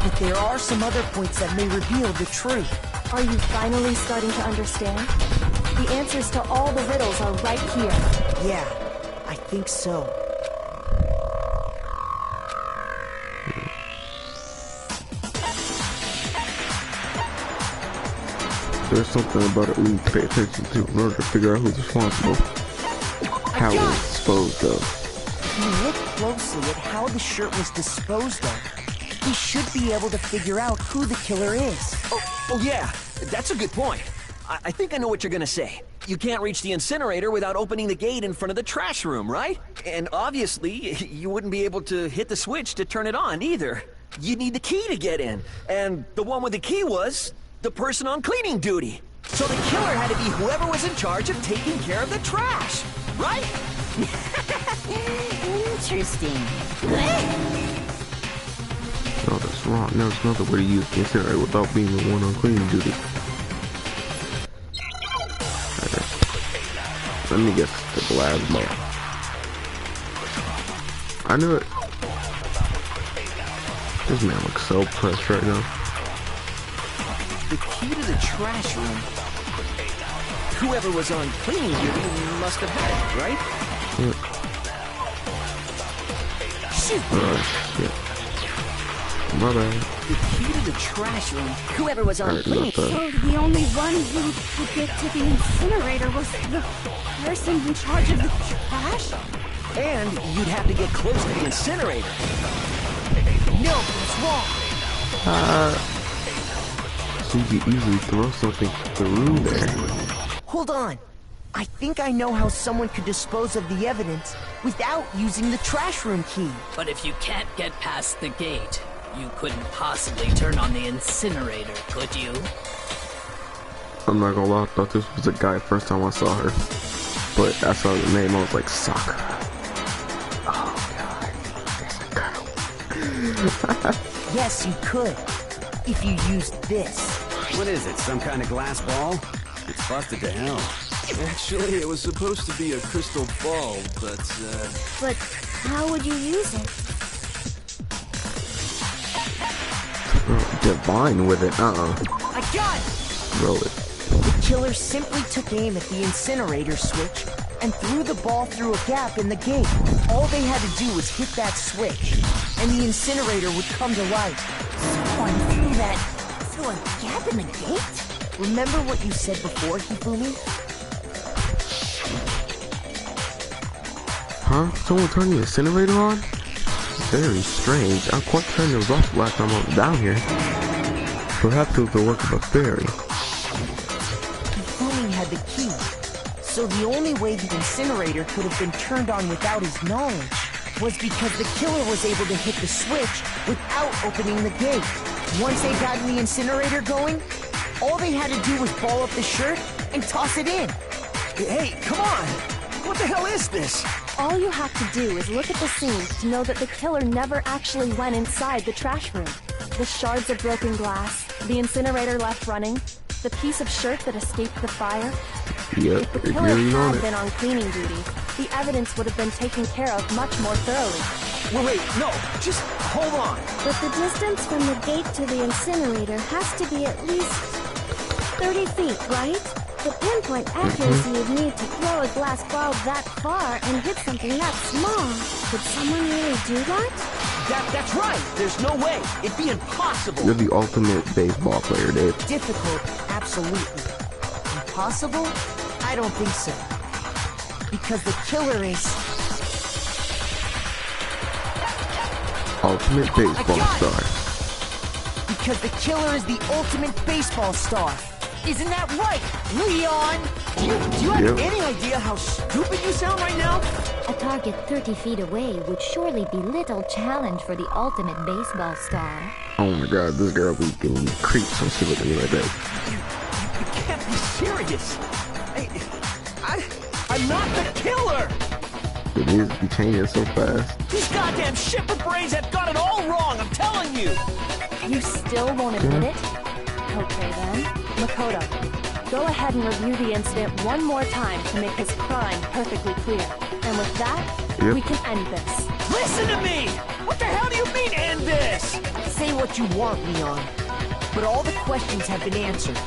[SPEAKER 2] But there are some other points that may reveal the truth.
[SPEAKER 3] Are you finally starting to understand? The answers to all the riddles are right here.
[SPEAKER 2] Yeah, I think so.
[SPEAKER 1] There's something about it we need to pay attention to in order to figure out who's responsible. How it was disposed of.
[SPEAKER 2] If you look closely at how the shirt was disposed of, we should be able to figure out who the killer is.
[SPEAKER 11] Oh yeah, that's a good point. I think I know what you're gonna say. You can't reach the incinerator without opening the gate in front of the trash room, right? And obviously, you wouldn't be able to hit the switch to turn it on either. You'd need the key to get in. And the one with the key was the person on cleaning duty. So the killer had to be whoever was in charge of taking care of the trash, right?
[SPEAKER 4] Interesting.
[SPEAKER 1] No, that's wrong. There's another way to use the incinerator without being the one on cleaning duty. Okay. Let me guess the plasma. I knew it. This man looks so pressed right now.
[SPEAKER 11] The key to the trash room. Whoever was on cleaning duty must have had it, right?
[SPEAKER 1] Shoot! Shit. My bad.
[SPEAKER 11] The key to the trash room. Whoever was on cleaning.
[SPEAKER 13] So the only one who could get to the incinerator was the person in charge of the trash?
[SPEAKER 11] And you'd have to get close to the incinerator.
[SPEAKER 2] No, it's wrong.
[SPEAKER 1] So you could easily throw something through there.
[SPEAKER 2] Hold on. I think I know how someone could dispose of the evidence without using the trash room key.
[SPEAKER 7] But if you can't get past the gate, you couldn't possibly turn on the incinerator, could you?
[SPEAKER 1] I'm not gonna lie, I thought this was a guy first time I saw her. But I saw the name, I was like, Sakura. Oh god, it's a girl.
[SPEAKER 2] Yes, you could. If you used this.
[SPEAKER 12] What is it, some kind of glass ball? It's busted to hell.
[SPEAKER 9] Actually, it was supposed to be a crystal ball, but,
[SPEAKER 15] But how would you use it?
[SPEAKER 1] Divine with it,
[SPEAKER 2] I got it!
[SPEAKER 1] Roll it.
[SPEAKER 2] The killer simply took aim at the incinerator switch and threw the ball through a gap in the gate. All they had to do was hit that switch, and the incinerator would come to life.
[SPEAKER 4] Someone threw a gap in the gate?
[SPEAKER 2] Remember what you said before, Hifumi?
[SPEAKER 1] Huh? Someone turned the incinerator on? Very strange. I'm quite certain it was off last time I was down here. Perhaps it was the work of a fairy.
[SPEAKER 2] Hifumi had the key, so the only way the incinerator could have been turned on without his knowledge was because the killer was able to hit the switch without opening the gate. Once they got the incinerator going, all they had to do was ball up the shirt and toss it in.
[SPEAKER 11] Hey, come on! What the hell is this?
[SPEAKER 3] All you have to do is look at the scene to know that the killer never actually went inside the trash room. The shards of broken glass, The incinerator left running, the piece of shirt that escaped the fire.
[SPEAKER 1] Yep,
[SPEAKER 3] If the
[SPEAKER 1] you're
[SPEAKER 3] killer
[SPEAKER 1] really on
[SPEAKER 3] had
[SPEAKER 1] it.
[SPEAKER 3] been on cleaning duty, the evidence would have been taken care of much more thoroughly.
[SPEAKER 11] Wait, no, just hold on.
[SPEAKER 15] But the distance from the gate to the incinerator has to be at least 30 feet, right? The pinpoint accuracy you'd need to throw a glass bulb that far and hit something that small. Could someone really do that?
[SPEAKER 11] That's right. There's no way. It'd be impossible.
[SPEAKER 1] You're the ultimate baseball player, Dave.
[SPEAKER 2] Difficult, absolutely. Impossible? I don't think so. Because the killer is...
[SPEAKER 1] Ultimate baseball star.
[SPEAKER 2] Because the killer is the ultimate baseball star. Isn't that right, Leon?
[SPEAKER 11] Do you have any idea how stupid you sound right now?
[SPEAKER 8] A target 30 feet away would surely be little challenge for the ultimate baseball star.
[SPEAKER 1] Oh my god, this girl be giving me creeps when she look at me like that.
[SPEAKER 11] You can't be serious. I'm not the killer.
[SPEAKER 1] It is be changing so fast.
[SPEAKER 11] These goddamn shipper brains have got it all wrong, I'm telling you.
[SPEAKER 3] You still won't admit it? Okay then. Makoto, go ahead and review the incident one more time to make his crime perfectly clear. And with that, we can end this.
[SPEAKER 11] Listen to me! What the hell do you mean, end this?
[SPEAKER 2] Say what you want, Leon. But all the questions have been answered.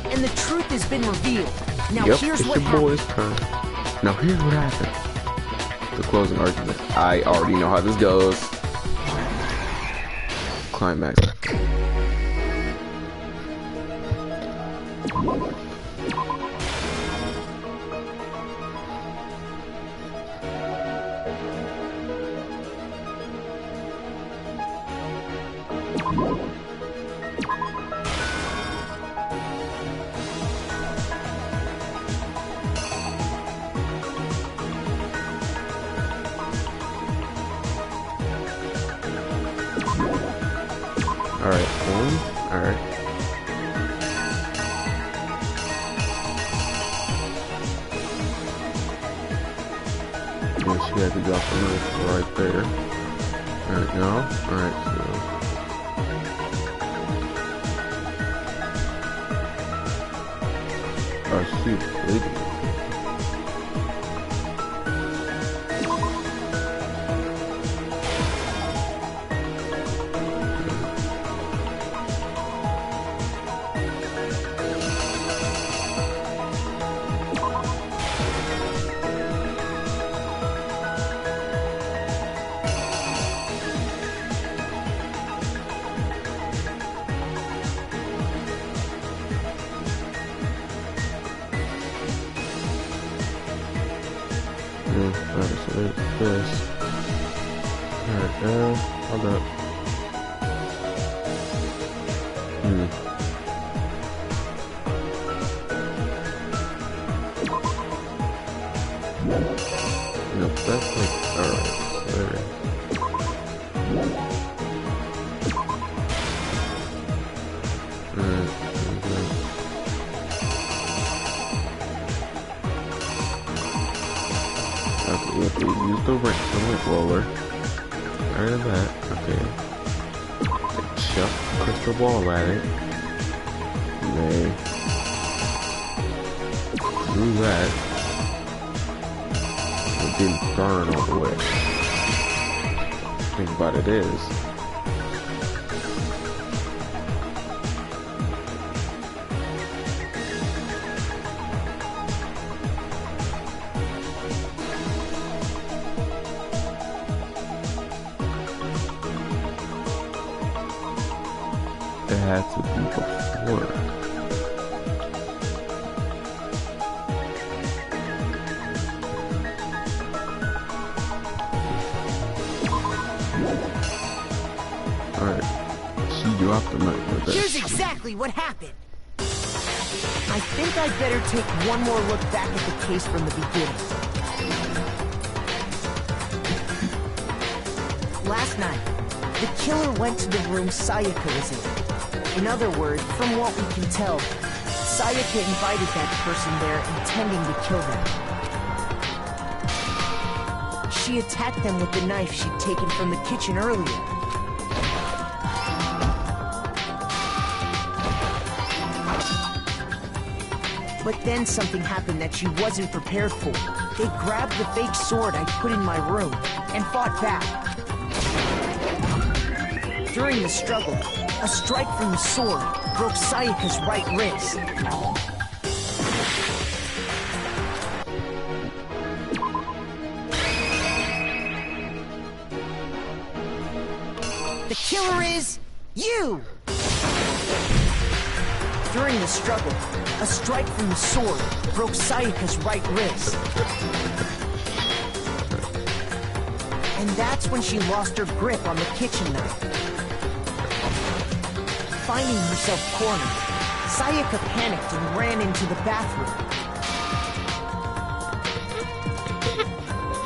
[SPEAKER 2] And the truth has been revealed. Now here's
[SPEAKER 1] it's
[SPEAKER 2] what
[SPEAKER 1] your
[SPEAKER 2] happened.
[SPEAKER 1] boy's turn. Now here's what happened. The closing argument. I already know how this goes. Climax. Alright, alright. She had to drop the knife right there. Alright, now. Alright, so. Oh, she's bleeding. Alright, so there's this. Alright, hold up. Nope, that's like, alright, so there. Okay, we have to use the lint roller. Right of that, okay. Chuck crystal ball at it. Then do that. It didn't burn all the way. The thing about it is, it had to be before. Alright, she dropped the knife with that.
[SPEAKER 2] Here's exactly what happened. I think I'd better take one more look back at the case from the beginning. Last night, the killer went to the room Sayaka was in. In other words, from what we can tell, Sayaka invited that person there intending to kill them. She attacked them with the knife she'd taken from the kitchen earlier. But then something happened that she wasn't prepared for. They grabbed the fake sword I put in my room and fought back. During the struggle, a strike from the sword broke Sayaka's right wrist. The killer is you! During the struggle, a strike from the sword broke Sayaka's right wrist. And that's when she lost her grip on the kitchen knife. Finding herself cornered, Sayaka panicked and ran into the bathroom.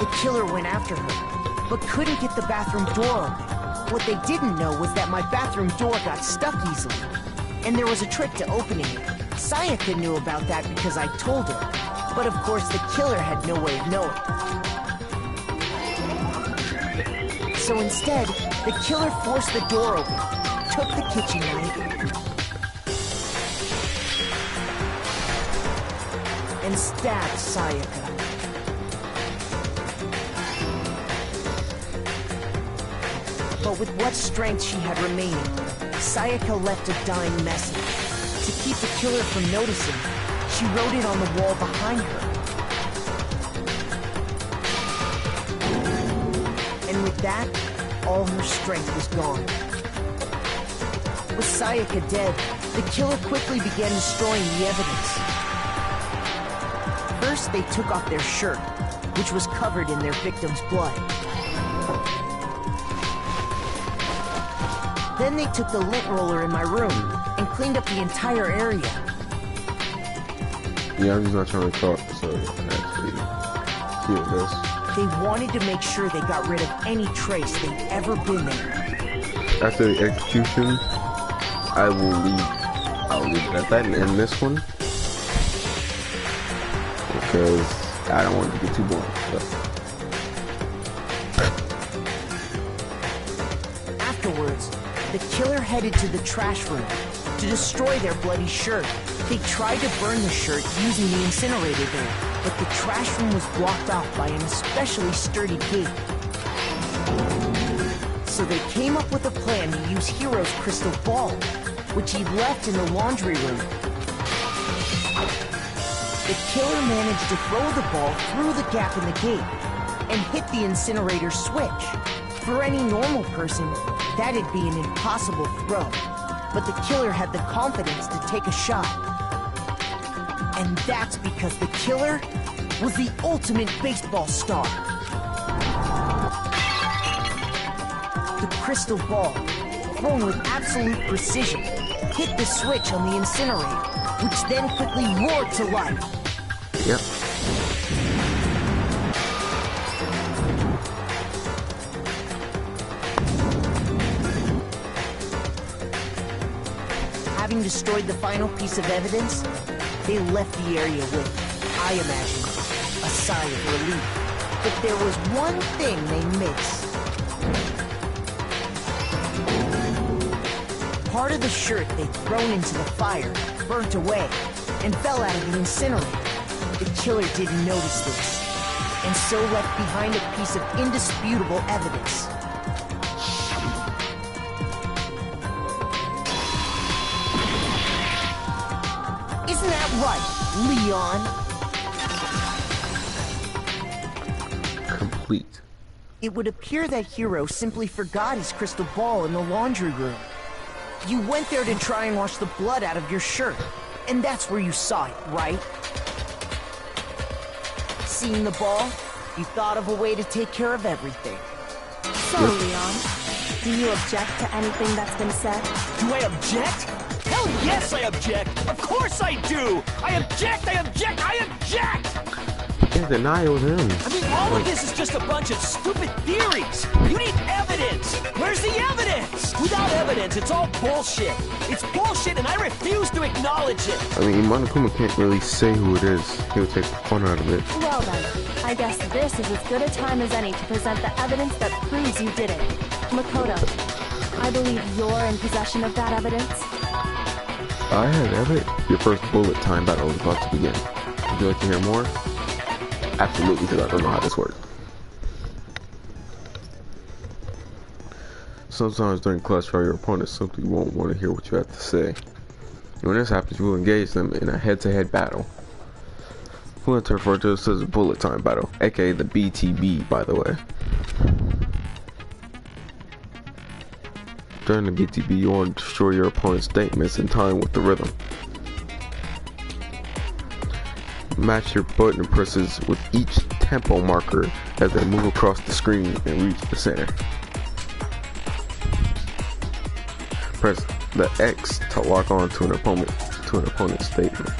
[SPEAKER 2] The killer went after her, but couldn't get the bathroom door open. What they didn't know was that my bathroom door got stuck easily, and there was a trick to opening it. Sayaka knew about that because I told her, but of course the killer had no way of knowing. So instead, the killer forced the door open, took the kitchen knife, and stabbed Sayaka. But with what strength she had remaining, Sayaka left a dying message. To keep the killer from noticing, she wrote it on the wall behind her. And with that, all her strength was gone. With Sayaka dead, the killer quickly began destroying the evidence. First, they took off their shirt, which was covered in their victim's blood. Then they took the lint roller in my room and cleaned up the entire area.
[SPEAKER 1] Yeah, I'm just not trying to talk, so actually hear this.
[SPEAKER 2] They wanted to make sure they got rid of any trace they'd ever been there.
[SPEAKER 1] After the execution, I'll leave it at that and end this one. Because I don't want it to get too boring. So.
[SPEAKER 2] Afterwards, the killer headed to the trash room to destroy their bloody shirt. They tried to burn the shirt using the incinerator there, but the trash room was blocked off by an especially sturdy gate. So they came up with a plan to use Hiro's crystal ball, which he'd left in the laundry room. The killer managed to throw the ball through the gap in the gate and hit the incinerator switch. For any normal person, that'd be an impossible throw, but the killer had the confidence to take a shot. And that's because the killer was the ultimate baseball star. The crystal ball, thrown with absolute precision, hit the switch on the incinerator, which then quickly roared to life.
[SPEAKER 1] Yep.
[SPEAKER 2] Having destroyed the final piece of evidence, they left the area with, I imagine, a sigh of relief. But there was one thing they missed. Part of the shirt they'd thrown into the fire burnt away and fell out of the incinerator. The killer didn't notice this, and so left behind a piece of indisputable evidence. Isn't that right, Leon?
[SPEAKER 1] Complete.
[SPEAKER 2] It would appear that Hiro simply forgot his crystal ball in the laundry room. You went there to try and wash the blood out of your shirt, and that's where you saw it, right? Seeing the ball, you thought of a way to take care of everything.
[SPEAKER 3] So, Leon, do you object to anything that's been said?
[SPEAKER 11] Do I object? Hell yes, I object! Of course I do! I object! I object! I object!
[SPEAKER 1] In denial of him.
[SPEAKER 11] I mean, all of this is just a bunch of stupid theories! You need evidence! Where's the evidence? Without evidence, it's all bullshit! It's bullshit and I refuse to acknowledge it!
[SPEAKER 1] I mean, Monokuma can't really say who it is. He'll take the fun out of it.
[SPEAKER 3] Well then, I guess this is as good a time as any to present the evidence that proves you did it. Makoto, I believe you're in possession of that evidence.
[SPEAKER 1] I have it. Your first bullet time battle is about to begin. Would you like to hear more? Absolutely, because I don't know how this works. Sometimes during class trial, your opponent simply won't want to hear what you have to say. When this happens, you will engage them in a head-to-head battle. We'll refer to this as a bullet time battle, aka the BTB, by the way. During the BTB, you want to destroy your opponent's statements in time with the rhythm. Match your button presses with each tempo marker as they move across the screen and reach the center. Press the X to lock on to an opponent's statement.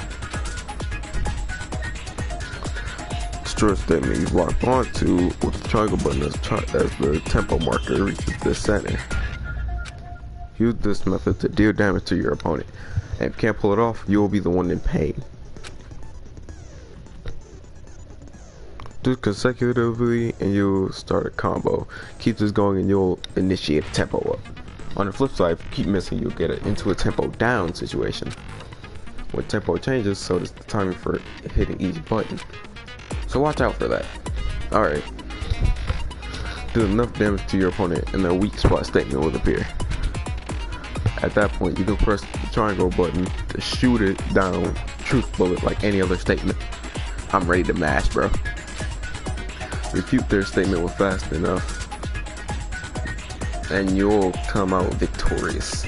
[SPEAKER 1] Destroy a statement you've locked onto with the triangle button as the tempo marker reaches the center. Use this method to deal damage to your opponent, and if you can't pull it off, you will be the one in pain. Do it consecutively and you'll start a combo. Keep this going and you'll initiate a tempo up. On the flip side, if you keep missing, you'll get into a tempo down situation. When tempo changes, so does the timing for hitting each button. So watch out for that. Alright. Do enough damage to your opponent and their weak spot statement will appear. At that point, you can press the triangle button to shoot it down, truth bullet like any other statement. I'm ready to mash, bro. Refute their statement with fast enough, and you'll come out victorious.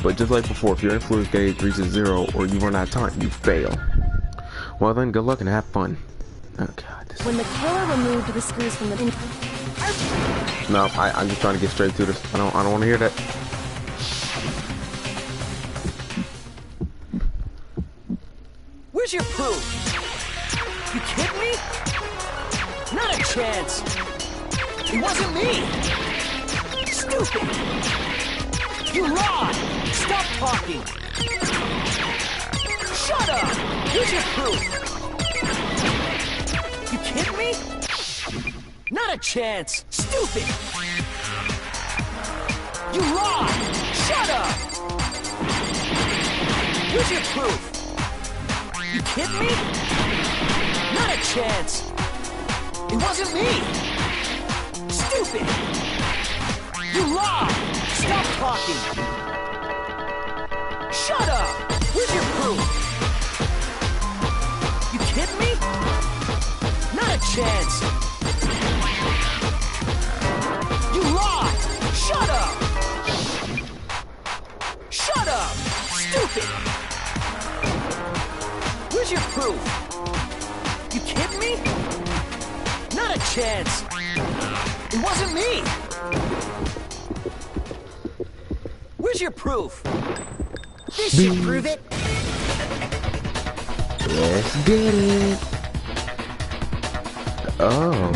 [SPEAKER 1] But just like before, if your influence gauge reaches 0 or you run out of time, you fail. Well then, good luck and have fun. Oh god.
[SPEAKER 3] When the killer removed the screws from the...
[SPEAKER 1] No, I'm just trying to get straight to this. I don't want to hear that.
[SPEAKER 11] Where's your proof? You kidding me? Not a chance. It wasn't me. Stupid. You lied. Stop talking. Shut up. Here's your proof. You kidding me? Not a chance. Stupid. You lied. Shut up. Here's your proof. You kidding me? Not a chance. It wasn't me. Stupid. You lied. Stop talking. Shut up. Where's your proof? You kidding me? Not a chance. You lied. Shut up. Shut up. Stupid. Where's your proof? You kidding me? Not a chance. It wasn't me. Where's your proof?
[SPEAKER 2] This should prove it.
[SPEAKER 1] Let's get it. Oh.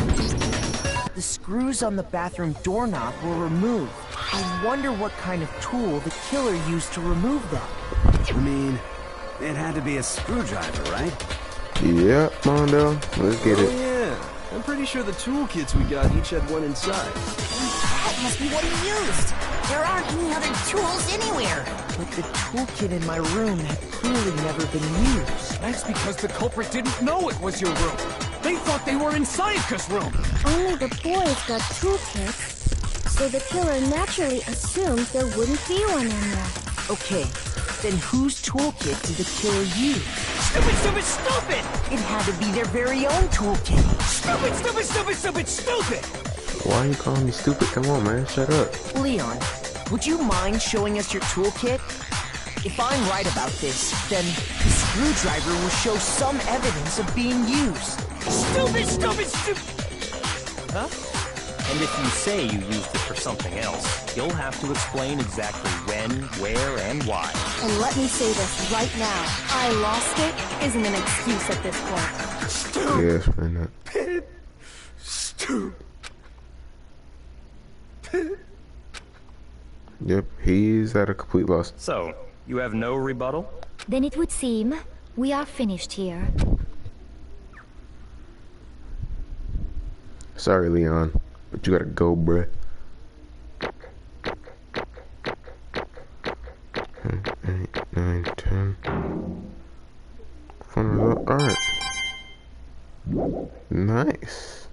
[SPEAKER 2] The screws on the bathroom doorknob were removed. I wonder what kind of tool the killer used to remove them.
[SPEAKER 12] I mean, it had to be a screwdriver, right?
[SPEAKER 1] Yeah, Mondo. Let's get it.
[SPEAKER 9] Oh yeah. I'm pretty sure the toolkits we got each had one inside.
[SPEAKER 4] That must be what he used. There aren't any other tools anywhere.
[SPEAKER 2] But the toolkit in my room had clearly never been used.
[SPEAKER 6] That's because the culprit didn't know it was your room. They thought they were in Sayaka's room.
[SPEAKER 15] Only the boys got toolkits, so the killer naturally assumed there wouldn't be one in there.
[SPEAKER 2] Okay, then whose toolkit did the killer use?
[SPEAKER 11] Stupid, stupid, stupid!
[SPEAKER 2] It had to be their very own toolkit.
[SPEAKER 11] Stupid, stupid, stupid, stupid, stupid!
[SPEAKER 1] Why are you calling me stupid? Come on, man. Shut up.
[SPEAKER 2] Leon, would you mind showing us your toolkit? If I'm right about this, then the screwdriver will show some evidence of being used.
[SPEAKER 11] Stupid, stupid, stupid!
[SPEAKER 10] Huh? And if you say you used it for something else, you'll have to explain exactly when, where, and why.
[SPEAKER 3] And let me say this right now. I lost it isn't an excuse at this point.
[SPEAKER 1] Yes, man.
[SPEAKER 9] Stupid.
[SPEAKER 1] Yep, he's at a complete loss.
[SPEAKER 10] So, you have no rebuttal?
[SPEAKER 8] Then it would seem we are finished here.
[SPEAKER 1] Sorry, Leon, but you gotta go, bruh. 8, 9, Alright. Nice.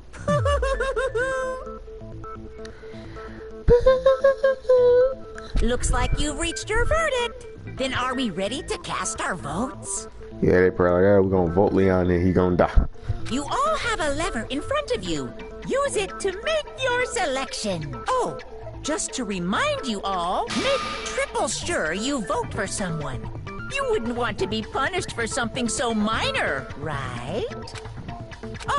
[SPEAKER 4] Looks like you've reached your verdict. Then are we ready to cast our votes?
[SPEAKER 1] Yeah, they probably, yeah, we're gonna vote Leon and he gonna die.
[SPEAKER 4] You all have a lever in front of you. Use it to make your selection. Oh, just to remind you all, make triple sure you vote for someone. You wouldn't want to be punished for something so minor, right?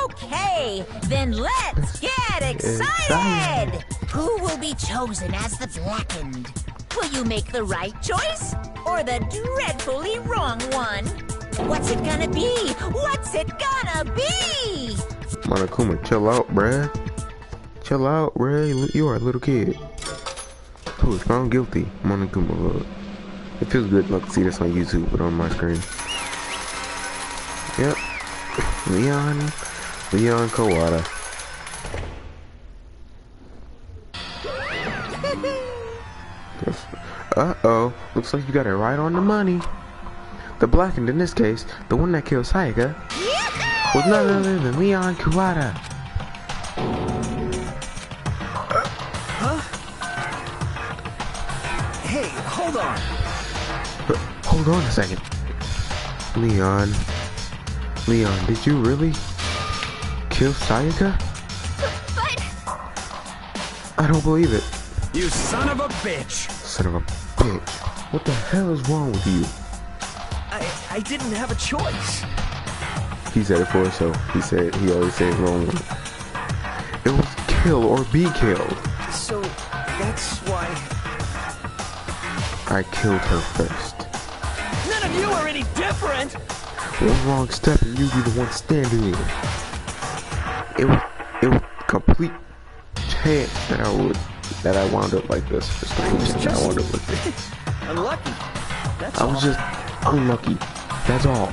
[SPEAKER 4] Okay, then let's get excited! Who will be chosen as the Blackened? Will you make the right choice or the dreadfully wrong one? What's it gonna be? What's it gonna be?
[SPEAKER 1] Monokuma, chill out, bruh. Chill out, bruh. You are a little kid. Who is found guilty? Monokuma, look. It feels good not to see this on YouTube, but on my screen. Yep. Leon Kawada. Uh-oh. Looks like you got it right on the money. The Blackened, in this case, the one that killed Sayaka, was none other than Leon Kawada.
[SPEAKER 11] Huh? Hey, hold on.
[SPEAKER 1] Hold on a second. Leon, did you really kill Sayaka?
[SPEAKER 13] But...
[SPEAKER 1] I don't believe it.
[SPEAKER 12] You son of a bitch!
[SPEAKER 1] Son of a bitch. What the hell is wrong with you?
[SPEAKER 11] I didn't have a choice.
[SPEAKER 1] He said it for himself. He always says wrong. It was kill or be killed.
[SPEAKER 11] So, that's why...
[SPEAKER 1] I killed her first.
[SPEAKER 11] None of you are any different!
[SPEAKER 1] One wrong step and you'd be the one standing there. It was complete chance that I wound up like this. I wound up like this.
[SPEAKER 11] Unlucky. That's
[SPEAKER 1] I was just unlucky. That's all.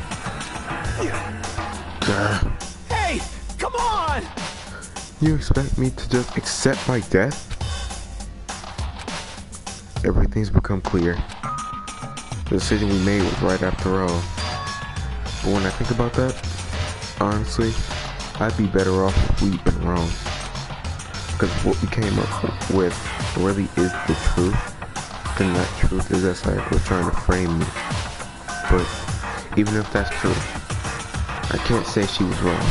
[SPEAKER 11] Hey, come on!
[SPEAKER 1] You expect me to just accept my death? Everything's become clear. The decision we made was right after all. But when I think about that, honestly, I'd be better off if we'd been wrong. Because what we came up with really is the truth. Then that truth is that's like we're trying to frame me. But even if that's true, I can't say she was wrong.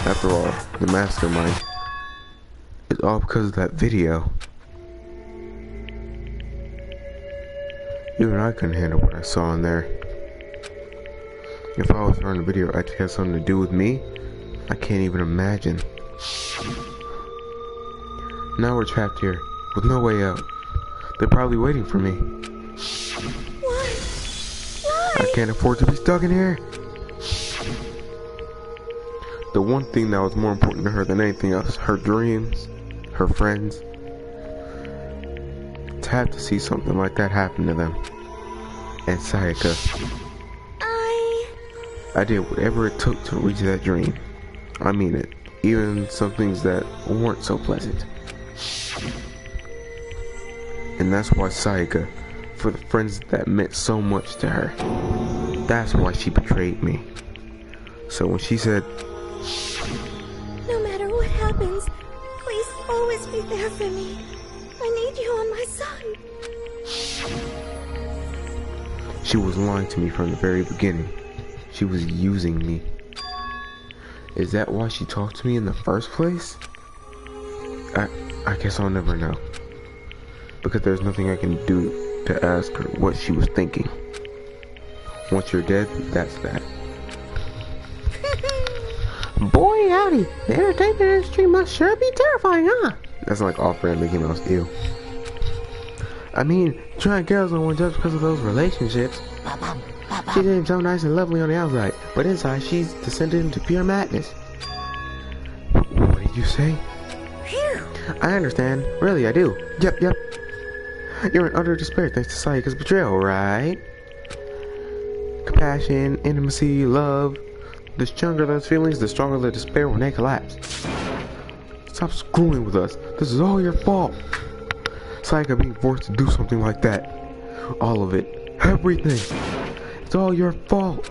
[SPEAKER 1] After all, the mastermind is all because of that video. Even I couldn't handle what I saw in there. If I was running the video actually had something to do with me, I can't even imagine. Now we're trapped here, with no way out. They're probably waiting for me.
[SPEAKER 13] Why?
[SPEAKER 1] I can't afford to be stuck in here. The one thing that was more important to her than anything else, her dreams, her friends. To have to see something like that happen to them. And Sayaka. I did whatever it took to reach that dream. I mean it. Even some things that weren't so pleasant. And that's why Sayaka, for the friends that meant so much to her, that's why she betrayed me. So when she said,
[SPEAKER 15] No matter what happens, please always be there for me. I need you on my side.
[SPEAKER 1] she was lying to me from the very beginning. She was using me. Is that why she talked to me in the first place? I guess I'll never know. Because there's nothing I can do to ask her what she was thinking. Once you're dead, that's that. Boy howdy, the entertainment industry must sure be terrifying, huh? That's like off-brand Mickey Mouse, ew. I mean, trying girls on one just because of those relationships. She seems so nice and lovely on the outside, but inside she's descended into pure madness. What did you say? I understand. Really, I do. Yep. You're in utter despair thanks to Sayaka's betrayal, right? Compassion, intimacy, love. The stronger those feelings, the stronger the despair when they collapse. Stop screwing with us. This is all your fault. Sayaka being forced to do something like that. All of it. Everything. It's all your fault.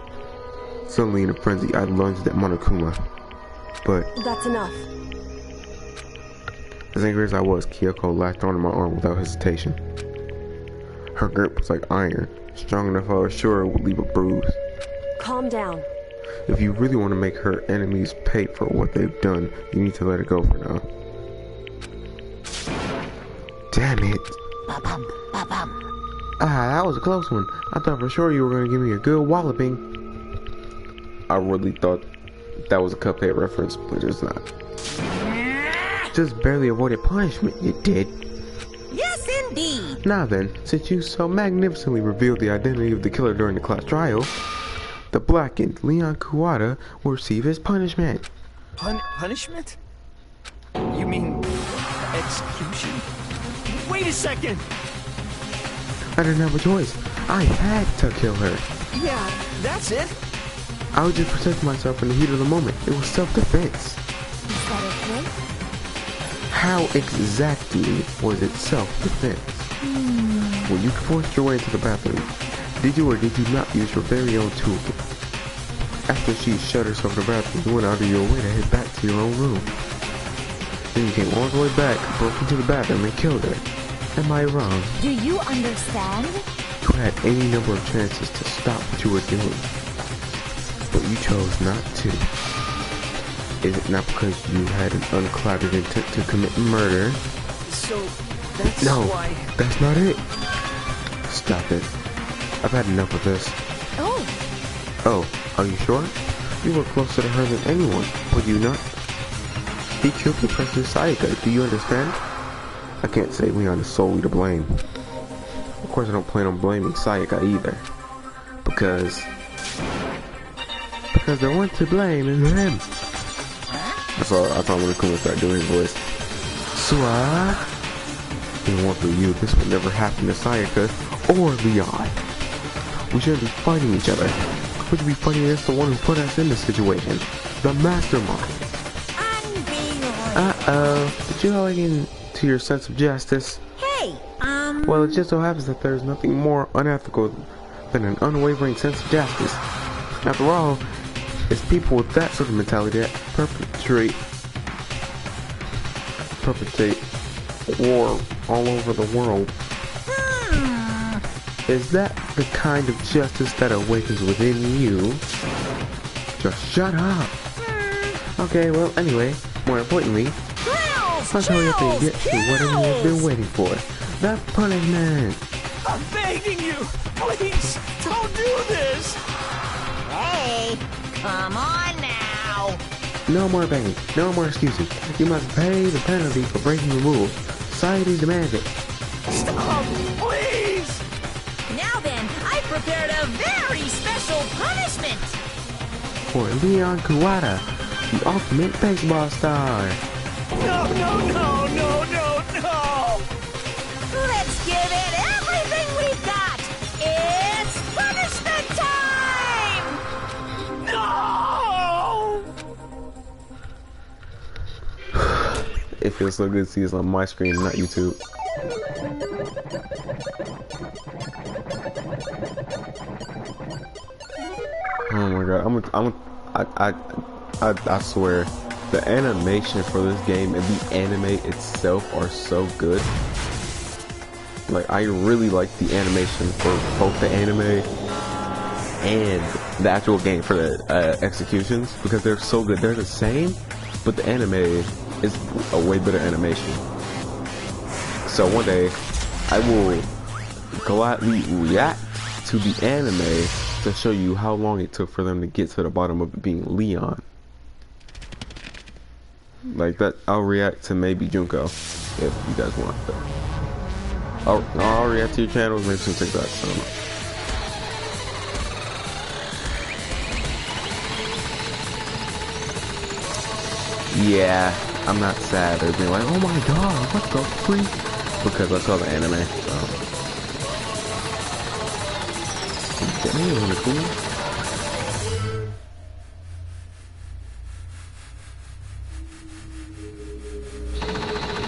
[SPEAKER 1] Suddenly in a frenzy, I lunged at Monokuma. But
[SPEAKER 3] That's enough.
[SPEAKER 1] as angry as I was, Kyoko latched onto my arm without hesitation. Her grip was like iron, strong enough I was sure it would leave a bruise.
[SPEAKER 3] Calm down.
[SPEAKER 1] If you really want to make her enemies pay for what they've done, you need to let it go for now. Damn it.
[SPEAKER 4] Ba-bum, ba-bum.
[SPEAKER 1] Ah, that was a close one. I thought for sure you were going to give me a good walloping. I really thought that was a Cuphead reference, but it's not. Just barely avoided punishment, you did.
[SPEAKER 4] Yes, indeed.
[SPEAKER 1] Now then, since you so magnificently revealed the identity of the killer during the class trial, the blackened Leon Kuwata will receive his punishment.
[SPEAKER 11] Punishment? You mean execution? Wait a second!
[SPEAKER 1] I didn't have a choice. I had to kill her.
[SPEAKER 11] Yeah, that's it.
[SPEAKER 1] I was just protecting myself in the heat of the moment. It was self-defense.
[SPEAKER 8] Is that okay?
[SPEAKER 1] How exactly was it self-defense? When you forced your way into the bathroom, did you or did you not use your very own tool? After she shut herself in the bathroom, you went out of your way to head back to your own room. Then you came all the way back, broke into the bathroom, and killed her. Am I wrong?
[SPEAKER 8] Do you understand?
[SPEAKER 1] You had any number of chances to stop what you were doing, but you chose not to. Is it not because you had an unclouded intent to commit murder?
[SPEAKER 11] So, that's
[SPEAKER 1] why... No, that's not it. Stop it. I've had enough of this. Oh, are you sure? You were closer to her than anyone, were you not? He killed the precious Sayaka, do you understand? I can't say Leon is solely to blame. Of course I don't plan on blaming Sayaka either. Because the one to blame is him. That's all when the Kuma start doing his voice. Swa. If it weren't for you, this would never happen to Sayaka or Leon. We shouldn't be fighting each other. We should be fighting against the one who put us in this situation. The mastermind. Uh-oh. Did you awaken to your sense of justice?
[SPEAKER 4] Hey,
[SPEAKER 1] Well, it just so happens that there's nothing more unethical than an unwavering sense of justice. After all, it's people with that sort of mentality that perpetrate war all over the world. Is that the kind of justice that awakens within you? Just shut up. Okay, well, anyway, more importantly, let's hurry up and get to what everyone's been waiting for. The punishment.
[SPEAKER 11] I'm begging you, please, don't do this.
[SPEAKER 4] Hey, come on now.
[SPEAKER 1] No more begging, no more excuses. You must pay the penalty for breaking the rules. Society demands it.
[SPEAKER 11] Stop, please.
[SPEAKER 4] Now then, I prepared a very special punishment.
[SPEAKER 1] For Leon Kuwata, the ultimate baseball star.
[SPEAKER 11] No, no, no, no, no, no.
[SPEAKER 4] Let's give it everything we've got. It's punishment time.
[SPEAKER 11] No.
[SPEAKER 1] It feels so good to see this on my screen, not YouTube. Oh my god, I swear, the animation for this game and the anime itself are so good. Like, I really like the animation for both the anime and the actual game for the executions, because they're so good. They're the same, but the anime is a way better animation. So one day, I will gladly react to the anime to show you how long it took for them to get to the bottom of it being Leon. Like that, I'll react to maybe Junko if you guys want. But I'll react to your channels, maybe some TikToks. I don't know. Yeah, I'm not sad or being like, oh my god, what the freak? Because I saw the anime. So. Really cool.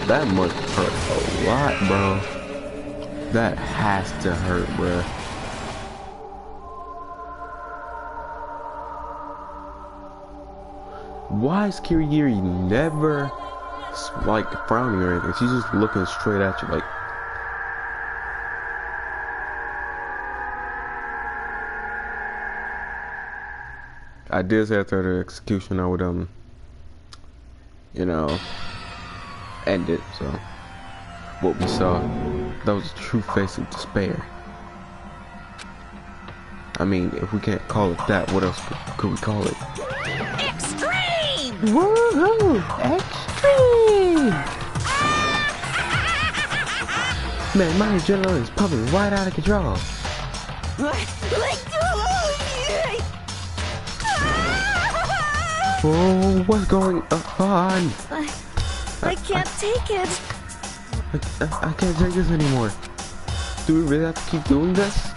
[SPEAKER 1] That must hurt a lot, bro. That has to hurt, bro. Why is Kirigiri never like frowning or anything? She's just looking straight at you like. I did say after the execution I would you know, end it. So what we saw, that was a true face of despair. I mean, if we can't call it that, what else could we call it?
[SPEAKER 4] Extreme!
[SPEAKER 1] Woohoo! Extreme! Man, my adrenaline is pumping right out of control. Oh, what's going on?
[SPEAKER 15] I can't take it.
[SPEAKER 1] I can't take this anymore. Do we really have to keep doing this?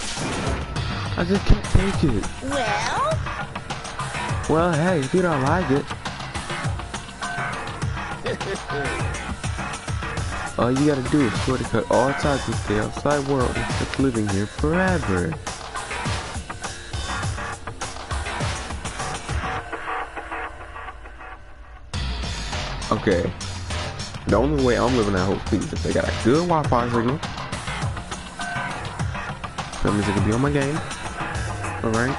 [SPEAKER 1] I just can't take it. Well, hey, if you don't like it. All you gotta do is sort of cut all ties with the outside world and keep living here forever. Okay. The only way I'm living at Hope Speed is if they got a good Wi-Fi signal. That means it can be on my game. Alright.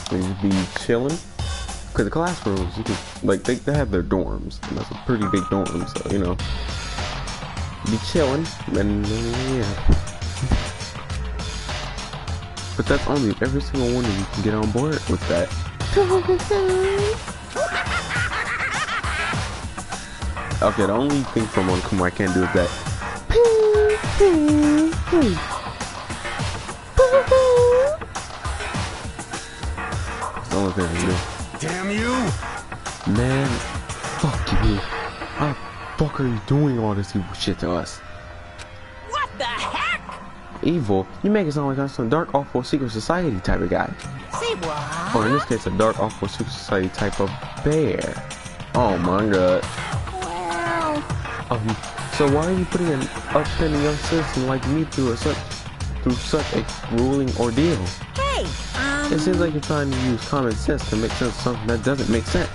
[SPEAKER 1] Just be chilling. Cause the classrooms, you could, like, they have their dorms, and that's a pretty big dorm, so you know, be chilling, and yeah. But that's only if every single one of you can get on board with that. Okay, the only thing from One I can't do is that. It's the only thing I can do.
[SPEAKER 12] Damn you!
[SPEAKER 1] Man, fuck you. How the fuck are you doing all this evil shit to us?
[SPEAKER 4] What the heck?
[SPEAKER 1] Evil? You make it sound like I'm some dark, awful, secret society type of guy.
[SPEAKER 4] Say what?
[SPEAKER 1] Or in this case, a dark, awful, secret society type of bear. Oh my god.
[SPEAKER 15] Well...
[SPEAKER 1] So why are you putting an upstanding young citizen like me through such a grueling ordeal?
[SPEAKER 4] Hey,
[SPEAKER 1] It seems like you're trying to use common sense to make sense of something that doesn't make sense.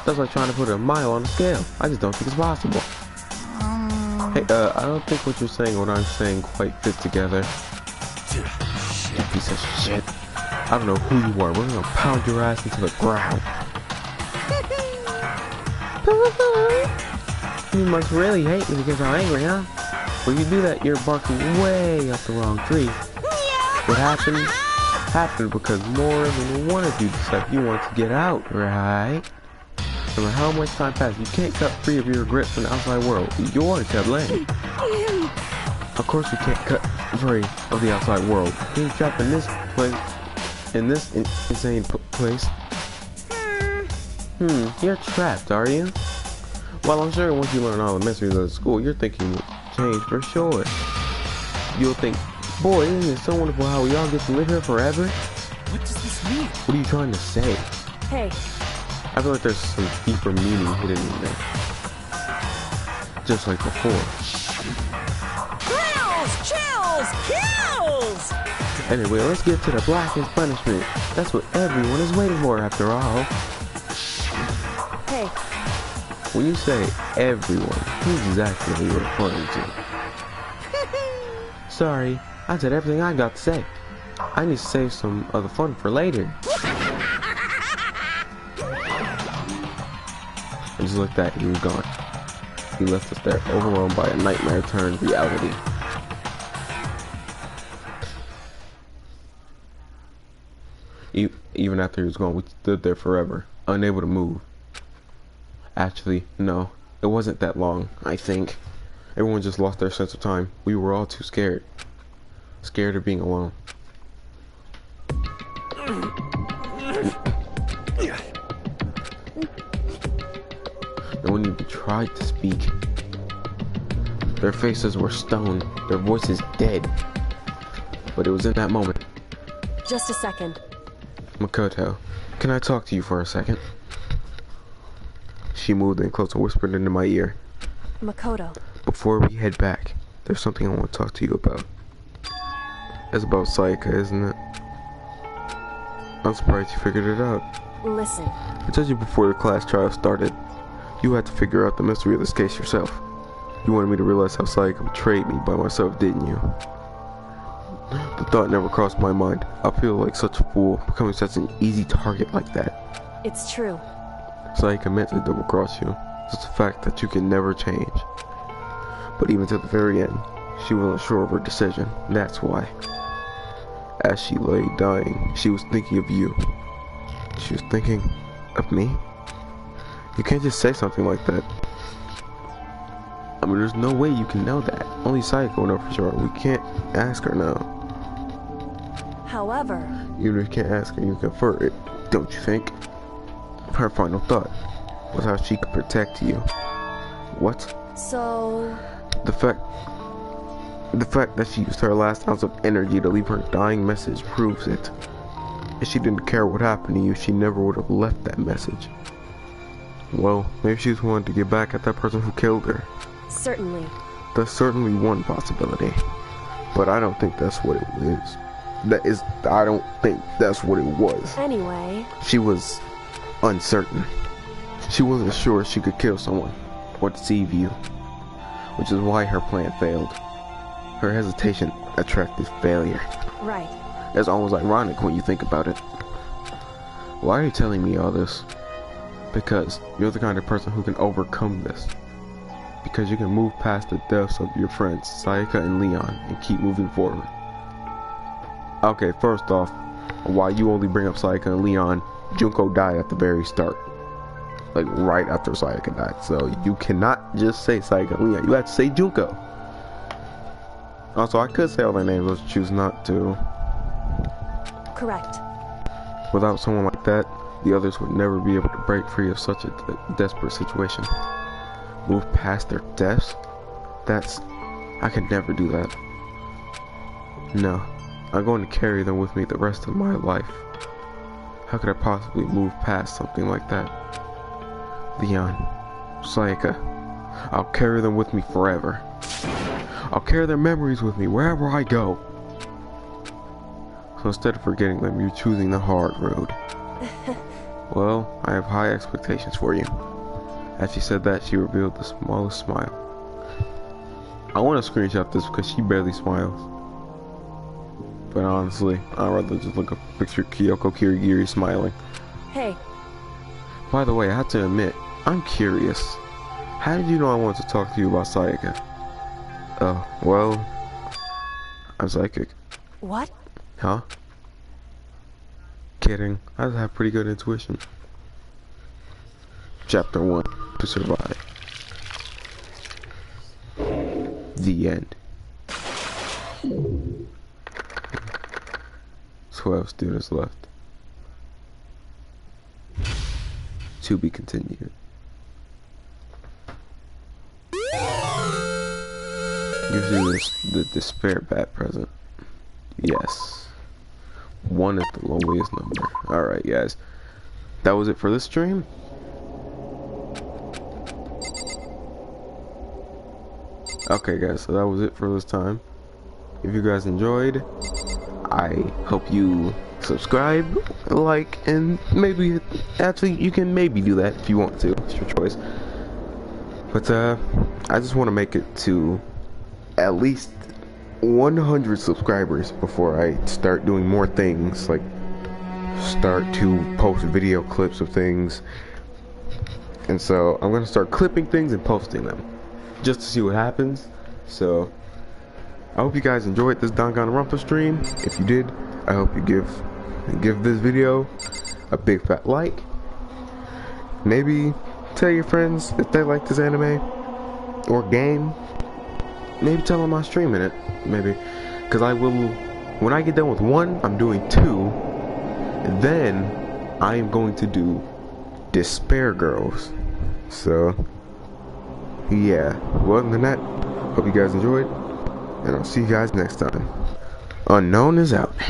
[SPEAKER 1] That's like trying to put a mile on a scale. I just don't think it's possible. Hey, I don't think what you're saying and what I'm saying quite fit together. You piece of shit. I don't know who you are. We're gonna pound your ass into the ground. You must really hate me because I'm angry, huh? When you do that, you're barking way up the wrong tree. What happened? Happened because more than one of you decided you want to get out, right? No matter how much time passes, you can't cut free of your grip from the outside world. You're kept laying. Of course you can't cut free of the outside world. Being trapped in this place, insane place. You're trapped, are you? Well, I'm sure once you learn all the mysteries of the school, your thinking will change for sure. You'll think, boy, isn't it so wonderful how we all get to live here forever?
[SPEAKER 6] What does this mean?
[SPEAKER 1] What are you trying to say?
[SPEAKER 3] Hey,
[SPEAKER 1] I feel like there's some deeper meaning hidden in there. Just like before.
[SPEAKER 4] Chills! Kills!
[SPEAKER 1] Anyway, let's get to the blackest punishment. That's what everyone is waiting for after all.
[SPEAKER 3] hey,
[SPEAKER 1] When you say everyone, who exactly are you referring to? Sorry, I said everything I got to say. I need to save some of the fun for later. And just like that, he was gone. He left us there, overwhelmed by a nightmare turned reality. Even after he was gone, we stood there forever, unable to move. Actually, no, it wasn't that long, I think. Everyone just lost their sense of time. We were all too scared. Scared of being alone. No one even tried to speak. Their faces were stone, their voices dead. But it was in that moment.
[SPEAKER 3] just a second.
[SPEAKER 1] Makoto, can I talk to you for a second? She moved in close and whispered into my ear.
[SPEAKER 3] Makoto.
[SPEAKER 1] Before we head back, there's something I want to talk to you about. It's about Sayaka, isn't it? I'm surprised you figured it out.
[SPEAKER 3] Listen,
[SPEAKER 1] I told you before the class trial started. You had to figure out the mystery of this case yourself. You wanted me to realize how Sayaka betrayed me by myself, didn't you? The thought never crossed my mind. I feel like such a fool, becoming such an easy target like that.
[SPEAKER 3] it's true.
[SPEAKER 1] Sayaka meant to double cross you. It's the fact that you can never change. But even to the very end, she wasn't sure of her decision. That's why. As she lay dying, she was thinking of you. She was thinking of me? You can't just say something like that. I mean, there's no way you can know that. Only Sayaka will know for sure. We can't ask her now.
[SPEAKER 3] However,
[SPEAKER 1] Even if you can't ask her, you can infer it, don't you think? Her final thought was how she could protect you. What?
[SPEAKER 3] so...
[SPEAKER 1] The fact that she used her last ounce of energy to leave her dying message proves it. If she didn't care what happened to you, she never would have left that message. Well, maybe she just wanted to get back at that person who killed her.
[SPEAKER 3] Certainly.
[SPEAKER 1] That's certainly one possibility. But I don't think that's what it is. I don't think that's what it was.
[SPEAKER 3] Anyway...
[SPEAKER 1] She was uncertain. She wasn't sure she could kill someone or deceive you. Which is why her plan failed. Her hesitation attracted failure.
[SPEAKER 3] Right.
[SPEAKER 1] It's almost ironic when you think about it. Why are you telling me all this? Because you're the kind of person who can overcome this. Because you can move past the deaths of your friends, Sayaka and Leon, and keep moving forward. Okay, first off, why you only bring up Sayaka and Leon, Junko died at the very start. Like, right after Sayaka died. So, you cannot just say Sayaka and Leon. You have to say Junko. Also, I could say all their names, but choose not to.
[SPEAKER 3] Correct.
[SPEAKER 1] Without someone like that, the others would never be able to break free of such a desperate situation. Move past their deaths? I could never do that. No, I'm going to carry them with me the rest of my life. How could I possibly move past something like that? Leon, Sayaka, I'll carry them with me forever. I'll carry their memories with me wherever I go. So instead of forgetting them, you're choosing the hard road. Well, I have high expectations for you. As she said that, she revealed the smallest smile. I want to screenshot this because she barely smiles. But honestly, I'd rather just look at a picture of Kyoko Kirigiri smiling.
[SPEAKER 3] Hey.
[SPEAKER 1] By the way, I have to admit, I'm curious. How did you know I wanted to talk to you about Sayaka? Oh, well, I'm psychic.
[SPEAKER 3] What?
[SPEAKER 1] Huh? Kidding. I just have pretty good intuition. Chapter 1. To survive. The end. 12 students left. To be continued. Gives you the despair bat present. Yes. 1 is the lowest number. Alright, guys. That was it for this stream. Okay, guys, so that was it for this time. If you guys enjoyed, I hope you subscribe, like, and maybe, actually, you can maybe do that if you want to. It's your choice. But, I just want to make it to at least 100 subscribers before I start doing more things, like start to post video clips of things. And so I'm gonna start clipping things and posting them just to see what happens. So I hope you guys enjoyed this Danganronpa stream. If you did, I hope you give this video a big fat like. Maybe tell your friends if they like this anime or game. Maybe tell them I'm streaming it. Maybe, because I will. When I get done with 1, I'm doing 2. And then I am going to do Despair Girls. So yeah. Well, other than that, hope you guys enjoyed, and I'll see you guys next time. Unknown is out.